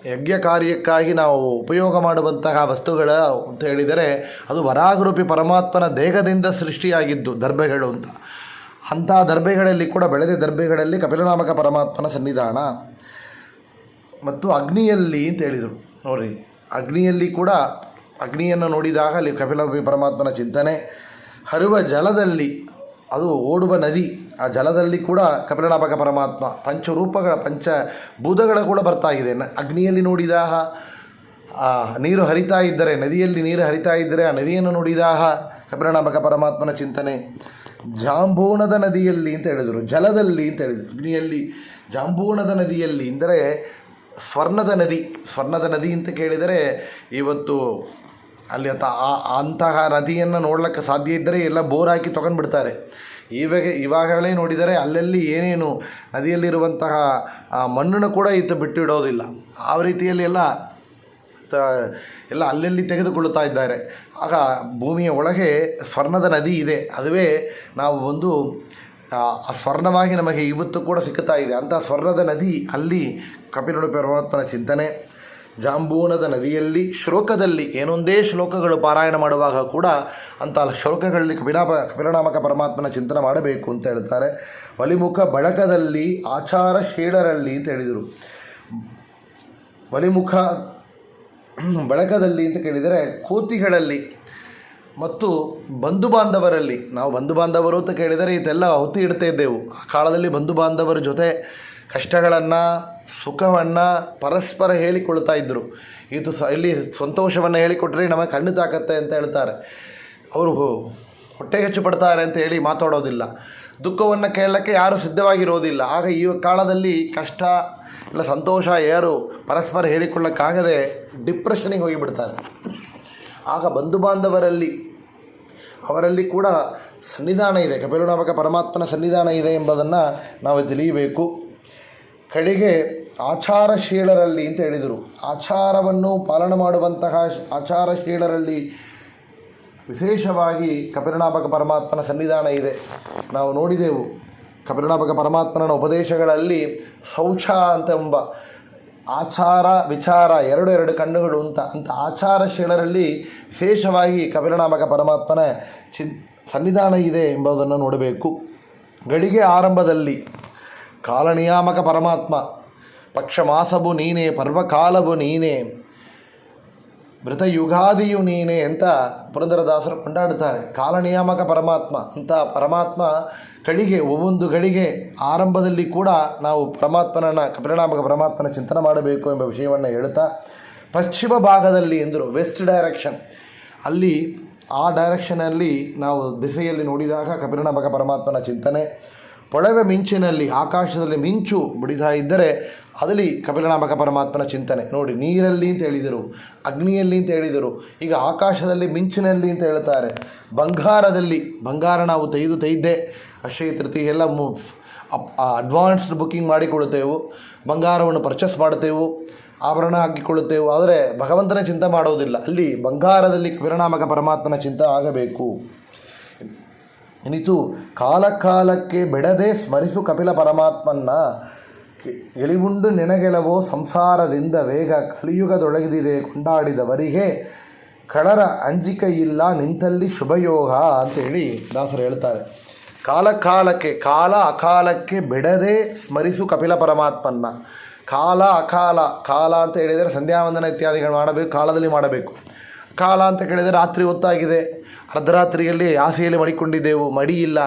ಯಜ್ಞ ಕಾರ್ಯಕ್ಕಾಗಿ ನಾವು ಉಪಯೋಗ ಮಾಡುವಂತಹ ವಸ್ತುಗಳ ಅಂತ ಹೇಳಿದರೆ ಅದು ವರಾಹರೂಪಿ ಪರಮಾತ್ಮನ ದೇಹದಿಂದ ಸೃಷ್ಟಿಯಾಗಿದ್ದು ದರ್ಬೆಗಳು ಅಂತ. ಅಂತಹ ದರ್ಬೆಗಳಲ್ಲಿ ಕೂಡ ಬೆಳೆದ ದರ್ಬೆಗಳಲ್ಲಿ ಕಪಿಲನಾಮಕ ಪರಮಾತ್ಮನ ಸನ್ನಿಧಾನ. ಮತ್ತು ಅಗ್ನಿಯಲ್ಲಿ ಅಂತ ಹೇಳಿದರು. ನೋಡಿರಿ, ಅಗ್ನಿಯಲ್ಲಿ ಕೂಡ ಅಗ್ನಿಯನ್ನು ನೋಡಿದಾಗ ಅಲ್ಲಿ ಕಪಿಲನಾಮಕ ಪರಮಾತ್ಮನ ಚಿಂತನೆ. ಹರಿವ ಜಲದಲ್ಲಿ, ಅದು ಓಡುವ ನದಿ, ಆ ಜಲದಲ್ಲಿ ಕೂಡ ಕಪಿಲನಾಮಕ ಪರಮಾತ್ಮ ಪಂಚಭೂತಗಳ ಕೂಡ ಬರ್ತಾಗಿದೆ. ಅಗ್ನಿಯಲ್ಲಿ ನೋಡಿದಾಗ ನೀರು ಹರಿತಾ ಇದ್ದರೆ, ನದಿಯಲ್ಲಿ ನೀರು ಹರಿತಾ ಇದ್ದರೆ ಆ ನದಿಯನ್ನು ನೋಡಿದಾಗ ಕಪಿಲನಾಮಕ ಪರಮಾತ್ಮನ ಚಿಂತನೆ. ಜಾಂಬೂನದ ನದಿಯಲ್ಲಿ ಅಂತ ಹೇಳಿದರು, ಜಲದಲ್ಲಿ ಅಂತ ಹೇಳಿದರು. ಅಗ್ನಿಯಲ್ಲಿ ಜಾಂಬೂನದ ನದಿಯಲ್ಲಿ ಅಂದರೆ ಸ್ವರ್ಣದ ನದಿ ಅಂತ ಕೇಳಿದರೆ ಇವತ್ತು ಅಲ್ಲಿ ಅಂತಹ ನದಿಯನ್ನು ನೋಡ್ಲಿಕ್ಕೆ ಸಾಧ್ಯ ಇದ್ದರೆ ಎಲ್ಲ ಬೋರ್ ಹಾಕಿ ತೊಗೊಂಡ್ಬಿಡ್ತಾರೆ. ಇವಾಗಲೇ ನೋಡಿದರೆ ಅಲ್ಲಲ್ಲಿ ಏನೇನು ನದಿಯಲ್ಲಿರುವಂತಹ ಮಣ್ಣನ್ನು ಕೂಡ ಬಿಟ್ಟಿಡೋದಿಲ್ಲ. ಆ ರೀತಿಯಲ್ಲಿ ಎಲ್ಲ ಅಲ್ಲಲ್ಲಿ ತೆಗೆದುಕೊಳ್ಳುತ್ತಾ ಇದ್ದಾರೆ. ಆಗ ಭೂಮಿಯ ಒಳಗೆ ಸ್ವರ್ಣದ ನದಿ ಇದೆ. ಅದುವೇ ನಾವು ಒಂದು ಸ್ವರ್ಣವಾಗಿ ನಮಗೆ ಇವತ್ತು ಕೂಡ ಸಿಗುತ್ತಾ ಇದೆ. ಅಂಥ ಸ್ವರ್ಣದ ನದಿ ಅಲ್ಲಿ ಕಪಿಲನಾಮಕ ಪರಮಾತ್ಮನ ಚಿಂತನೆ. ಜಾಂಬೂನದ ನದಿಯಲ್ಲಿ ಶ್ಲೋಕದಲ್ಲಿ ಏನೊಂದೇ ಶ್ಲೋಕಗಳು ಪಾರಾಯಣ ಮಾಡುವಾಗ ಕೂಡ ಅಂಥ ಶ್ಲೋಕಗಳಲ್ಲಿ ಕಪಿಲನಾಮಕ ಪರಮಾತ್ಮನ ಚಿಂತನೆ ಮಾಡಬೇಕು ಅಂತ ಹೇಳ್ತಾರೆ. ಒಲಿಮುಖ ಬಳಕದಲ್ಲಿ ಆಚಾರಶೀಲರಲ್ಲಿ ಅಂತ ಹೇಳಿದರು. ಒಲಿಮುಖ ಬಳಕದಲ್ಲಿ ಅಂತ ಕೇಳಿದರೆ ಕೋತಿಗಳಲ್ಲಿ ಮತ್ತು ಬಂಧು ಬಾಂಧವರಲ್ಲಿ. ನಾವು ಬಂಧು ಬಾಂಧವರು ಅಂತ ಕೇಳಿದರೆ ಇದೆಲ್ಲ ಹೊತ್ತು ಇಡ್ತಾ ಇದ್ದೆವು. ಆ ಕಾಲದಲ್ಲಿ ಬಂಧು ಬಾಂಧವರ ಜೊತೆ ಕಷ್ಟಗಳನ್ನು, ಸುಖವನ್ನು ಪರಸ್ಪರ ಹೇಳಿಕೊಳ್ತಾ ಇದ್ದರು. ಇಲ್ಲಿ ಸಂತೋಷವನ್ನು ಹೇಳಿಕೊಟ್ರೆ ನಮಗೆ ಕಣ್ಣು ತಾಕತ್ತೆ ಅಂತ ಹೇಳ್ತಾರೆ. ಅವರು ಹೊಟ್ಟೆಗೆ ಹೆಚ್ಚು ಪಡ್ತಾರೆ ಅಂತ ಹೇಳಿ ಮಾತಾಡೋದಿಲ್ಲ. ದುಃಖವನ್ನು ಕೇಳಲಿಕ್ಕೆ ಯಾರೂ ಸಿದ್ಧವಾಗಿರೋದಿಲ್ಲ. ಆಗ ಈ ಕಾಲದಲ್ಲಿ ಕಷ್ಟ ಇಲ್ಲ ಸಂತೋಷ ಯಾರು ಪರಸ್ಪರ ಹೇಳಿಕೊಳ್ಳಕ್ಕಾಗದೆ ಡಿಪ್ರೆಷನಿಗೆ ಹೋಗಿಬಿಡ್ತಾರೆ. ಆಗ ಬಂಧು ಬಾಂಧವರಲ್ಲಿ ಅವರಲ್ಲಿ ಕೂಡ ಸನ್ನಿಧಾನ ಇದೆ, ಕಪಿಲನಾಮಕ ಪರಮಾತ್ಮನ ಸನ್ನಿಧಾನ ಇದೆ ಎಂಬುದನ್ನು ನಾವು ತಿಳಿಯಬೇಕು. ಕಡೆಗೆ ಆಚಾರಶೀಲರಲ್ಲಿ ಅಂತ ಹೇಳಿದರು. ಆಚಾರವನ್ನು ಪಾಲನೆ ಮಾಡುವಂತಹ ಆಚಾರಶೀಲರಲ್ಲಿ ವಿಶೇಷವಾಗಿ ಕಪಿಲನಾಮಕ ಪರಮಾತ್ಮನ ಸನ್ನಿಧಾನ ಇದೆ. ನಾವು ನೋಡಿದೆವು ಕಪಿಲನಾಮಕ ಪರಮಾತ್ಮನ ಉಪದೇಶಗಳಲ್ಲಿ ಶೌಚ ಎಂಬ ಆಚಾರ ವಿಚಾರ ಎರಡು ಕಣ್ಣುಗಳು ಅಂತ ಆಚಾರಶೀಲರಲ್ಲಿ ವಿಶೇಷವಾಗಿ ಕಪಿಲನಾಮಕ ಪರಮಾತ್ಮನ ಸನ್ನಿಧಾನ ಇದೆ ಎಂಬುದನ್ನು ನೋಡಬೇಕು. ಗಳಿಗೆ ಆರಂಭದಲ್ಲಿ ಕಾಲನಿಯಾಮಕ ಪರಮಾತ್ಮ, ಪಕ್ಷ ಮಾಸವು ನೀನೇ, ಪರ್ವಕಾಲವು ನೀನೇ, ಮೃತಯುಗಾದಿಯು ನೀನೇ ಅಂತ ಪುರಂದರದಾಸರು ಕೊಂಡಾಡುತ್ತಾರೆ. ಕಾಲನಿಯಾಮಕ ಪರಮಾತ್ಮ ಅಂತ ಪರಮಾತ್ಮ ಒಂದೊಂದು ಗಳಿಗೆ ಆರಂಭದಲ್ಲಿ ಕೂಡ ನಾವು ಕಪಿಲನಾಮಕ ಪರಮಾತ್ಮನ ಚಿಂತನೆ ಮಾಡಬೇಕು ಎಂಬ ವಿಷಯವನ್ನು ಹೇಳುತ್ತಾ, ಪಶ್ಚಿಮ ಭಾಗದಲ್ಲಿ ಎಂದರು ವೆಸ್ಟ್ ಡೈರೆಕ್ಷನ್, ಅಲ್ಲಿ ಆ ಡೈರೆಕ್ಷನಲ್ಲಿ ನಾವು ದಿಸೆಯಲ್ಲಿ ನೋಡಿದಾಗ ಕಪಿಲನಾಮಕ ಪರಮಾತ್ಮನ ಚಿಂತನೆ. ಪೊಳವೆ ಮಿಂಚಿನಲ್ಲಿ ಆಕಾಶದಲ್ಲಿ ಮಿಂಚು ಬಿಡಿತಾ ಇದ್ದರೆ ಅದರಲ್ಲಿ ಕಪಿಲನಾಮಕ ಪರಮಾತ್ಮನ ಚಿಂತನೆ. ನೋಡಿ, ನೀರಲ್ಲಿ ಅಂತ ಹೇಳಿದರು, ಅಗ್ನಿಯಲ್ಲಿ ಅಂತ ಹೇಳಿದರು, ಈಗ ಆಕಾಶದಲ್ಲಿ ಮಿಂಚಿನಲ್ಲಿ ಅಂತ ಹೇಳ್ತಾರೆ. ಬಂಗಾರದಲ್ಲಿ, ಬಂಗಾರ ನಾವು ತೆಗೆದೇ ಅಕ್ಷಯ ತೃತೀಯ ಎಲ್ಲ ಅಡ್ವಾನ್ಸ್ಡ್ ಬುಕ್ಕಿಂಗ್ ಮಾಡಿಕೊಳ್ಳುತ್ತೇವೆ, ಬಂಗಾರವನ್ನು ಪರ್ಚೇಸ್ ಮಾಡುತ್ತೇವೆ, ಆಭರಣ ಹಾಕಿಕೊಳ್ಳುತ್ತೇವೆ. ಆದರೆ ಭಗವಂತನ ಚಿಂತೆ ಮಾಡೋದಿಲ್ಲ. ಅಲ್ಲಿ ಬಂಗಾರದಲ್ಲಿ ಕಪಿಲನಾಮಕ ಪರಮಾತ್ಮನ ಚಿಂತೆ ಆಗಬೇಕು. ಇನಿತು ಕಾಲಕ್ಕೆ ಬೆಡದೆ ಸ್ಮರಿಸು ಕಪಿಲ ಪರಮಾತ್ಮನ್ನ, ಎಳಿವುಂಡು ನೆನಗೆಲವೋ ಸಂಸಾರದಿಂದ ವೇಗ ಕಲಿಯುಗದೊಳಗಿದಿದೆ ಕೊಂಡಾಡಿದವರಿಗೆ ಕಳರ ಅಂಜಿಕೆ ಇಲ್ಲ ನಿಂತಲ್ಲಿ ಶುಭಯೋಗ ಅಂತೇಳಿ ದಾಸರು ಹೇಳ್ತಾರೆ. ಕಾಲಕ್ಕೆ, ಕಾಲ ಅಕಾಲಕ್ಕೆ ಬೆಡದೆ ಸ್ಮರಿಸು ಕಪಿಲ ಪರಮಾತ್ಮನ್ನ. ಕಾಲ ಅಕಾಲ, ಕಾಲ ಅಂತ ಹೇಳಿದರೆ ಸಂಧ್ಯಾವಂದನ ಇತ್ಯಾದಿಗಳು ಮಾಡಬೇಕು, ಕಾಲದಲ್ಲಿ ಮಾಡಬೇಕು. ಕಾಲ ಅಂತ ಕೇಳಿದರೆ ರಾತ್ರಿ ಹೊತ್ತಾಗಿದೆ, ಅರ್ಧರಾತ್ರಿಯಲ್ಲಿ ಆಸೆಯಲ್ಲಿ ಮಡಿಕೊಂಡಿದ್ದೆವು, ಮಡಿ ಇಲ್ಲ,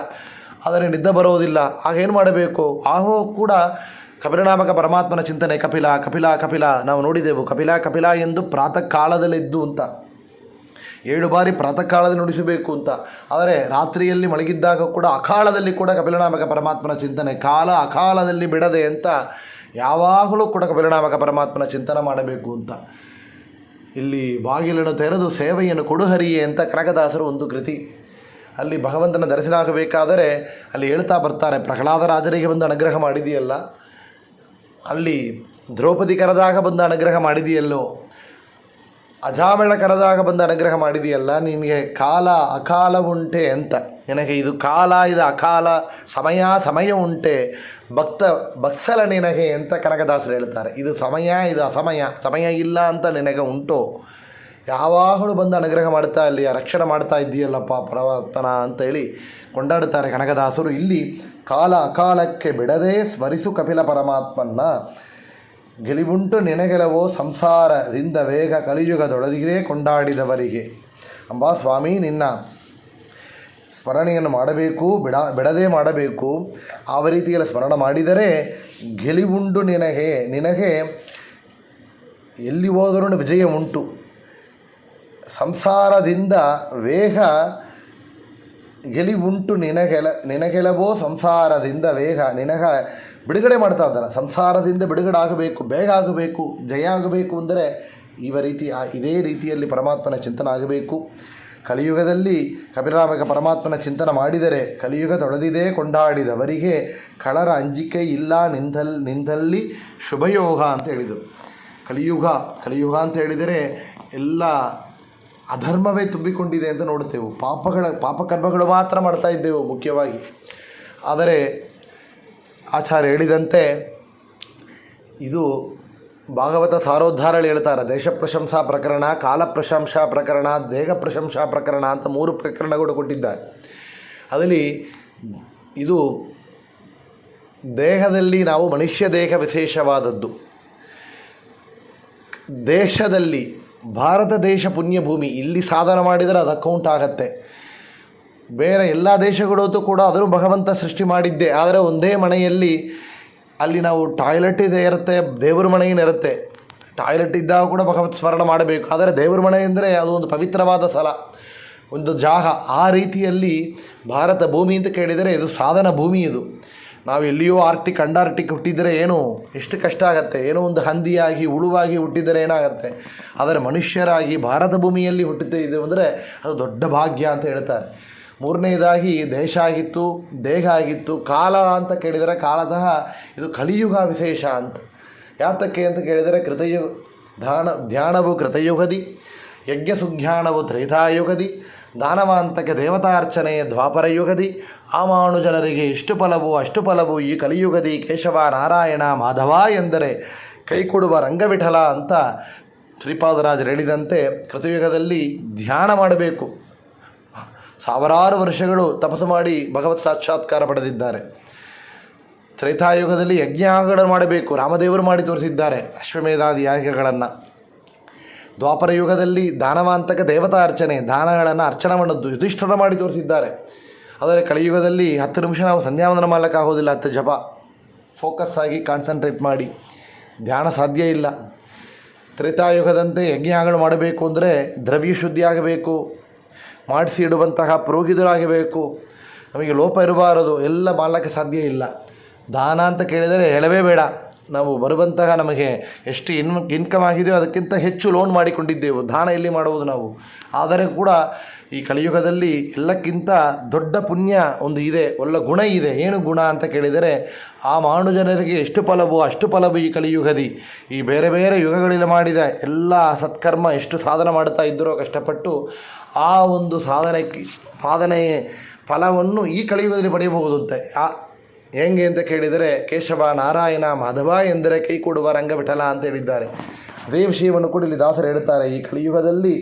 ಆದರೆ ನಿದ್ದೆ ಬರೋದಿಲ್ಲ, ಆಗೇನು ಮಾಡಬೇಕು? ಆಹೋ ಕೂಡ ಕಪಿಲನಾಮಕ ಪರಮಾತ್ಮನ ಚಿಂತನೆ. ಕಪಿಲ ಕಪಿಲ ಕಪಿಲ ನಾವು ನೋಡಿದೆವು. ಕಪಿಲ ಕಪಿಲ ಎಂದು ಪ್ರಾತಃ ಕಾಲದಲ್ಲಿದ್ದು ಅಂತ 7 ಬಾರಿ ಪ್ರಾತಃ ಕಾಲದಲ್ಲಿ ನುಡಿಸಬೇಕು ಅಂತ. ಆದರೆ ರಾತ್ರಿಯಲ್ಲಿ ಮಲಗಿದ್ದಾಗ ಕೂಡ ಅಕಾಲದಲ್ಲಿ ಕೂಡ ಕಪಿಲನಾಮಕ ಪರಮಾತ್ಮನ ಚಿಂತನೆ. ಕಾಲ ಅಕಾಲದಲ್ಲಿ ಬಿಡದೆ ಅಂತ ಯಾವಾಗಲೂ ಕೂಡ ಕಪಿಲನಾಮಕ ಪರಮಾತ್ಮನ ಚಿಂತನೆ ಮಾಡಬೇಕು ಅಂತ. ಇಲ್ಲಿ ಬಾಗಿಲನ್ನು ತೆರೆದು ಸೇವೆಯನ್ನು ಕೊಡುಹರಿಯೇ ಅಂತ ಕನಕದಾಸರು ಒಂದು ಕೃತಿ. ಅಲ್ಲಿ ಭಗವಂತನ ದರ್ಶನ ಆಗಬೇಕಾದರೆ ಅಲ್ಲಿ ಹೇಳ್ತಾ ಬರ್ತಾರೆ, ಪ್ರಹ್ಲಾದರಾಜರಿಗೆ ಬಂದು ಅನುಗ್ರಹ ಮಾಡಿದೆಯಲ್ಲ, ಅಲ್ಲಿ ದ್ರೌಪದಿ ಕರೆದಾಗ ಬಂದು ಅನುಗ್ರಹ ಮಾಡಿದೆಯಲ್ಲೋ, ಅಜಾಮಿಳ ಕರೆದಾಗ ಬಂದು ಅನುಗ್ರಹ ಮಾಡಿದೆಯಲ್ಲ, ನಿನಗೆ ಕಾಲ ಅಕಾಲ ಉಂಟೆ ಅಂತ. ನಿನಗೆ ಇದು ಕಾಲ, ಇದು ಅಕಾಲ, ಸಮಯ ಉಂಟೆ, ಭಕ್ಸಲ ನಿನಗೆ ಅಂತ ಕನಕದಾಸರು ಹೇಳ್ತಾರೆ. ಇದು ಸಮಯ, ಇದು ಅಸಮಯ, ಸಮಯ ಇಲ್ಲ ಅಂತ ನಿನಗೆ ಉಂಟು, ಯಾವಾಗಲೂ ಬಂದು ಅನುಗ್ರಹ ಮಾಡ್ತಾ ಇಲ್ಲಿ ರಕ್ಷಣೆ ಮಾಡ್ತಾ ಇದ್ದೀಯಲ್ಲಪ್ಪ ಪರಮಾತ್ಮನ ಅಂತೇಳಿ ಕೊಂಡಾಡುತ್ತಾರೆ ಕನಕದಾಸರು. ಇಲ್ಲಿ ಕಾಲ ಅಕಾಲಕ್ಕೆ ಬಿಡದೆ ಸ್ಮರಿಸು ಕಪಿಲ ಪರಮಾತ್ಮನ್ನ, ಗೆಲಿವುಂಟು ನೆನಗೆಲವೋ ಸಂಸಾರದಿಂದ ವೇಗ ಕಲಿಯುಗದೊಳಗಿದೆ ಕೊಂಡಾಡಿದವರಿಗೆ. ಅಂಬಾ ಸ್ವಾಮಿ, ನಿನ್ನ ಸ್ಮರಣೆಯನ್ನು ಮಾಡಬೇಕು, ಬಿಡದೆ ಮಾಡಬೇಕು. ಆ ರೀತಿಯಲ್ಲಿ ಸ್ಮರಣ ಮಾಡಿದರೆ ಗೆಲಿವುಂಡು ನಿನಗೆ ಎಲ್ಲಿ ಹೋದರೂ ವಿಜಯ ಉಂಟು. ಸಂಸಾರದಿಂದ ವೇಗ ಗೆಲಿವುಂಟು ನಿನಗೆಲವೋ ಸಂಸಾರದಿಂದ ವೇಗ. ನಿನಗೆ ಬಿಡುಗಡೆ ಮಾಡ್ತಾ ಇದ್ದಾನೆ. ಸಂಸಾರದಿಂದ ಬಿಡುಗಡೆ ಆಗಬೇಕು, ಬೇಗ ಆಗಬೇಕು, ಜಯ ಆಗಬೇಕು ಅಂದರೆ ಇದೇ ರೀತಿಯಲ್ಲಿ ಪರಮಾತ್ಮನ ಚಿಂತನೆ ಆಗಬೇಕು. ಕಲಿಯುಗದಲ್ಲಿ ಕಪಿಲನಾಮಕ ಪರಮಾತ್ಮನ ಚಿಂತನೆ ಮಾಡಿದರೆ ಕಲಿಯುಗ ತೊಳೆದಿದೆ ಕೊಂಡಾಡಿದವರಿಗೆ ಕಳರ ಅಂಜಿಕೆ ಇಲ್ಲ ನಿಂದಲ್ಲಿ ಶುಭಯೋಗ ಅಂತ ಹೇಳಿದರು. ಕಲಿಯುಗ ಅಂತ ಹೇಳಿದರೆ ಎಲ್ಲ ಅಧರ್ಮವೇ ತುಂಬಿಕೊಂಡಿದೆ ಅಂತ ನೋಡುತ್ತೇವೆ. ಪಾಪಕರ್ಮಗಳು ಮಾತ್ರ ಮಾಡ್ತಾ ಇದ್ದೆವು ಮುಖ್ಯವಾಗಿ. ಆದರೆ ಆಚಾರ್ಯ ಹೇಳಿದಂತೆ ಇದು ಭಾಗವತ ಸಾರೋದ್ಧಾರಗಳು ಹೇಳ್ತಾರೆ. ದೇಶ ಪ್ರಶಂಸಾ ಪ್ರಕರಣ, ಕಾಲ ಪ್ರಶಂಸಾ ಪ್ರಕರಣ, ದೇಹ ಪ್ರಶಂಸಾ ಪ್ರಕರಣ ಅಂತ 3 ಪ್ರಕರಣಗಳು ಕೊಟ್ಟಿದ್ದಾರೆ. ಅದರಲ್ಲಿ ಇದು ದೇಹದಲ್ಲಿ ನಾವು ಮನುಷ್ಯ ದೇಹ ವಿಶೇಷವಾದದ್ದು. ದೇಶದಲ್ಲಿ ಭಾರತ ದೇಶ ಪುಣ್ಯಭೂಮಿ, ಇಲ್ಲಿ ಸಾಧನ ಮಾಡಿದರೆ ಅದು ಅಕೌಂಟ್ ಆಗತ್ತೆ. ಬೇರೆ ಎಲ್ಲ ದೇಶಗಳೂ ಕೂಡ ಅದನ್ನು ಭಗವಂತ ಸೃಷ್ಟಿ ಮಾಡಿದ್ದೆ. ಆದರೆ ಒಂದೇ ಮನೆಯಲ್ಲಿ ಅಲ್ಲಿ ನಾವು ಟಾಯ್ಲೆಟ್ ಇರುತ್ತೆ, ದೇವ್ರ ಮನೆಯೇನಿರುತ್ತೆ. ಟಾಯ್ಲೆಟ್ ಇದ್ದಾಗ ಕೂಡ ಭಗವತ್ ಸ್ಮರಣ ಮಾಡಬೇಕು. ಆದರೆ ದೇವ್ರ ಮನೆ ಅಂದರೆ ಅದು ಒಂದು ಪವಿತ್ರವಾದ ಸ್ಥಳ, ಒಂದು ಜಾಗ. ಆ ರೀತಿಯಲ್ಲಿ ಭಾರತ ಭೂಮಿ ಅಂತ ಕೇಳಿದರೆ ಇದು ಸಾಧನ ಭೂಮಿ. ಇದು ನಾವು ಎಲ್ಲಿಯೋ ಅಂಡಾರ್ಟಿಕ್ ಹುಟ್ಟಿದರೆ ಏನು ಎಷ್ಟು ಕಷ್ಟ ಆಗುತ್ತೆ. ಏನೋ ಒಂದು ಹಂದಿಯಾಗಿ ಹುಳುವಾಗಿ ಹುಟ್ಟಿದರೆ ಏನಾಗುತ್ತೆ. ಆದರೆ ಮನುಷ್ಯರಾಗಿ ಭಾರತ ಭೂಮಿಯಲ್ಲಿ ಹುಟ್ಟುತ್ತಿದ್ದೇವೆ ಅಂದರೆ ಅದು ದೊಡ್ಡ ಭಾಗ್ಯ ಅಂತ ಹೇಳ್ತಾರೆ. 3ನೇದಾಗಿ ದೇಶ ಆಗಿತ್ತು, ದೇಹ ಆಗಿತ್ತು. ಕಾಲ ಅಂತ ಕೇಳಿದರೆ ಕಾಲತಃ ಇದು ಕಲಿಯುಗ ವಿಶೇಷ ಅಂತ. ಯಾತಕ್ಕೆ ಅಂತ ಕೇಳಿದರೆ ಧ್ಯಾನವು ಕೃತಯುಗದಿ, ಯಜ್ಞ ಸುಜ್ಞಾನವು ತ್ರೇತಾಯುಗದಿ, ದಾನವಾಂತಕ್ಕೆ ದೇವತಾರ್ಚನೆಯ ದ್ವಾಪರ ಯುಗದಿ, ಆಮಾನು ಜನರಿಗೆ ಇಷ್ಟು ಫಲವು ಈ ಕಲಿಯುಗದಿ ಕೇಶವ ನಾರಾಯಣ ಮಾಧವ ಎಂದರೆ ಕೈಕೊಡುವ ರಂಗವಿಠಲ ಅಂತ ಶ್ರೀಪಾದರಾಜರು ಹೇಳಿದಂತೆ ಕೃತಯುಗದಲ್ಲಿ ಧ್ಯಾನ ಮಾಡಬೇಕು. 1000 ವರ್ಷಗಳು ತಪಸ್ಸು ಮಾಡಿ ಭಗವತ್ ಸಾಕ್ಷಾತ್ಕಾರ ಪಡೆದಿದ್ದಾರೆ. ತ್ರೇತಾಯುಗದಲ್ಲಿ ಯಜ್ಞಗಳನ್ನು ಮಾಡಬೇಕು, ರಾಮದೇವರು ಮಾಡಿ ತೋರಿಸಿದ್ದಾರೆ ಅಶ್ವಮೇಧಾದಿ ಯಾಗಗಳನ್ನು. ದ್ವಾಪರ ಯುಗದಲ್ಲಿ ದಾನವಾಂತಕ ದೇವತಾ ಅರ್ಚನೆ, ದಾನಗಳನ್ನು ಅರ್ಚನೆ ಮಾಡೋದು ಯುಧಿಷ್ಠಿರ ಮಾಡಿ ತೋರಿಸಿದ್ದಾರೆ. ಆದರೆ ಕಲಿಯುಗದಲ್ಲಿ 10 ನಿಮಿಷ ನಾವು ಸಂಧ್ಯಾವಂದನ ಮಾಡಲಿಕ್ಕಾಗೋದಿಲ್ಲ. 10 ಜಪ ಫೋಕಸ್ ಆಗಿ ಕಾನ್ಸಂಟ್ರೇಟ್ ಮಾಡಿ ಧ್ಯಾನ ಸಾಧ್ಯ ಇಲ್ಲ. ತ್ರೇತಾಯುಗದಂತೆ ಯಜ್ಞಗಳು ಮಾಡಬೇಕು ಅಂದರೆ ದ್ರವ್ಯ ಶುದ್ಧಿ ಆಗಬೇಕು, ಮಾಡಿಸಿ ಇಡುವಂತಹ ಪುರೋಹಿತರಾಗಬೇಕು. ನಮಗೆ ಲೋಪ ಇರಬಾರದು, ಎಲ್ಲ ಮಾಡಲಿಕ್ಕೆ ಸಾಧ್ಯ ಇಲ್ಲ. ದಾನ ಅಂತ ಕೇಳಿದರೆ ಹೇಳವೇ ಬೇಡ. ನಾವು ಬರುವಂತಹ ನಮಗೆ ಎಷ್ಟು ಇನ್ಕಮ್ ಆಗಿದೆಯೋ ಅದಕ್ಕಿಂತ ಹೆಚ್ಚು ಲೋನ್ ಮಾಡಿಕೊಂಡಿದ್ದೆವು. ದಾನ ಎಲ್ಲಿ ಮಾಡುವುದು ನಾವು? ಆದರೆ ಕೂಡ ಈ ಕಲಿಯುಗದಲ್ಲಿ ಎಲ್ಲಕ್ಕಿಂತ ದೊಡ್ಡ ಪುಣ್ಯ ಒಂದು ಇದೆ, ಒಳ್ಳೆ ಗುಣ ಇದೆ. ಏನು ಗುಣ ಅಂತ ಕೇಳಿದರೆ, ಆ ಮಾನುಜನರಿಗೆ ಎಷ್ಟು ಫಲವೋ ಅಷ್ಟು ಫಲವು ಈ ಕಲಿಯುಗದಿ. ಈ ಬೇರೆ ಬೇರೆ ಯುಗಗಳಲ್ಲಿ ಮಾಡಿದ ಎಲ್ಲ ಸತ್ಕರ್ಮ ಎಷ್ಟು ಸಾಧನೆ ಮಾಡ್ತಾ ಇದ್ದರೋ ಕಷ್ಟಪಟ್ಟು, ಆ ಒಂದು ಸಾಧನೆಯ ಫಲವನ್ನು ಈ ಕಲಿಯುಗದಲ್ಲಿ ಪಡೆಯಬಹುದು ಅಂತೆ. ಹೇಗೆ ಅಂತ ಕೇಳಿದರೆ, ಕೇಶವ ನಾರಾಯಣ ಮಾಧವ ಎಂದರೆ ಕೈ ಕೊಡುವ ರಂಗವಿಠಲ ಅಂತ ಹೇಳಿದ್ದಾರೆ. ಅದೇ ವಿಷಯವನ್ನು ಕೂಡ ಇಲ್ಲಿ ದಾಸರು ಹೇಳ್ತಾರೆ. ಈ ಕಲಿಯುಗದಲ್ಲಿ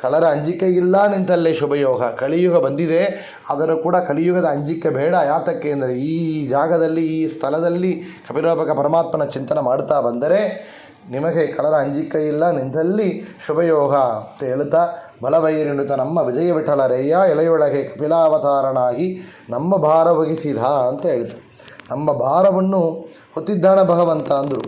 ಕಳರ ಅಂಜಿಕೆ ಇಲ್ಲ ನಿಂತಲ್ಲೇ ಶುಭಯೋಗ. ಕಲಿಯುಗ ಬಂದಿದೆ, ಆದರೂ ಕೂಡ ಕಲಿಯುಗದ ಅಂಜಿಕೆ ಬೇಡ. ಯಾತಕ್ಕೆ ಅಂದರೆ, ಈ ಜಾಗದಲ್ಲಿ ಈ ಸ್ಥಳದಲ್ಲಿ ಕಪಿಲೋಪಕ ಪರಮಾತ್ಮನ ಚಿಂತನೆ ಮಾಡ್ತಾ ಬಂದರೆ ನಿಮಗೆ ಕಳರ ಅಂಜಿಕೆ ಇಲ್ಲ ನಿಂತಲ್ಲಿ ಶುಭಯೋಗ ಅಂತ ಹೇಳ್ತಾ, ಬಲವೈರಿನುತ ನಮ್ಮ ವಿಜಯ ವಿಠಲರಯ್ಯ ಎಲೆಯೊಳಗೆ ಕಪಿಲಾವತಾರನಾಗಿ ನಮ್ಮ ಭಾರ ವಹಿಸಿದ ಅಂತ ಹೇಳ್ತಾರೆ. ನಮ್ಮ ಭಾರವನ್ನು ಹೊತ್ತಿದ್ದಾನ ಭಗವಂತ ಅಂದರು.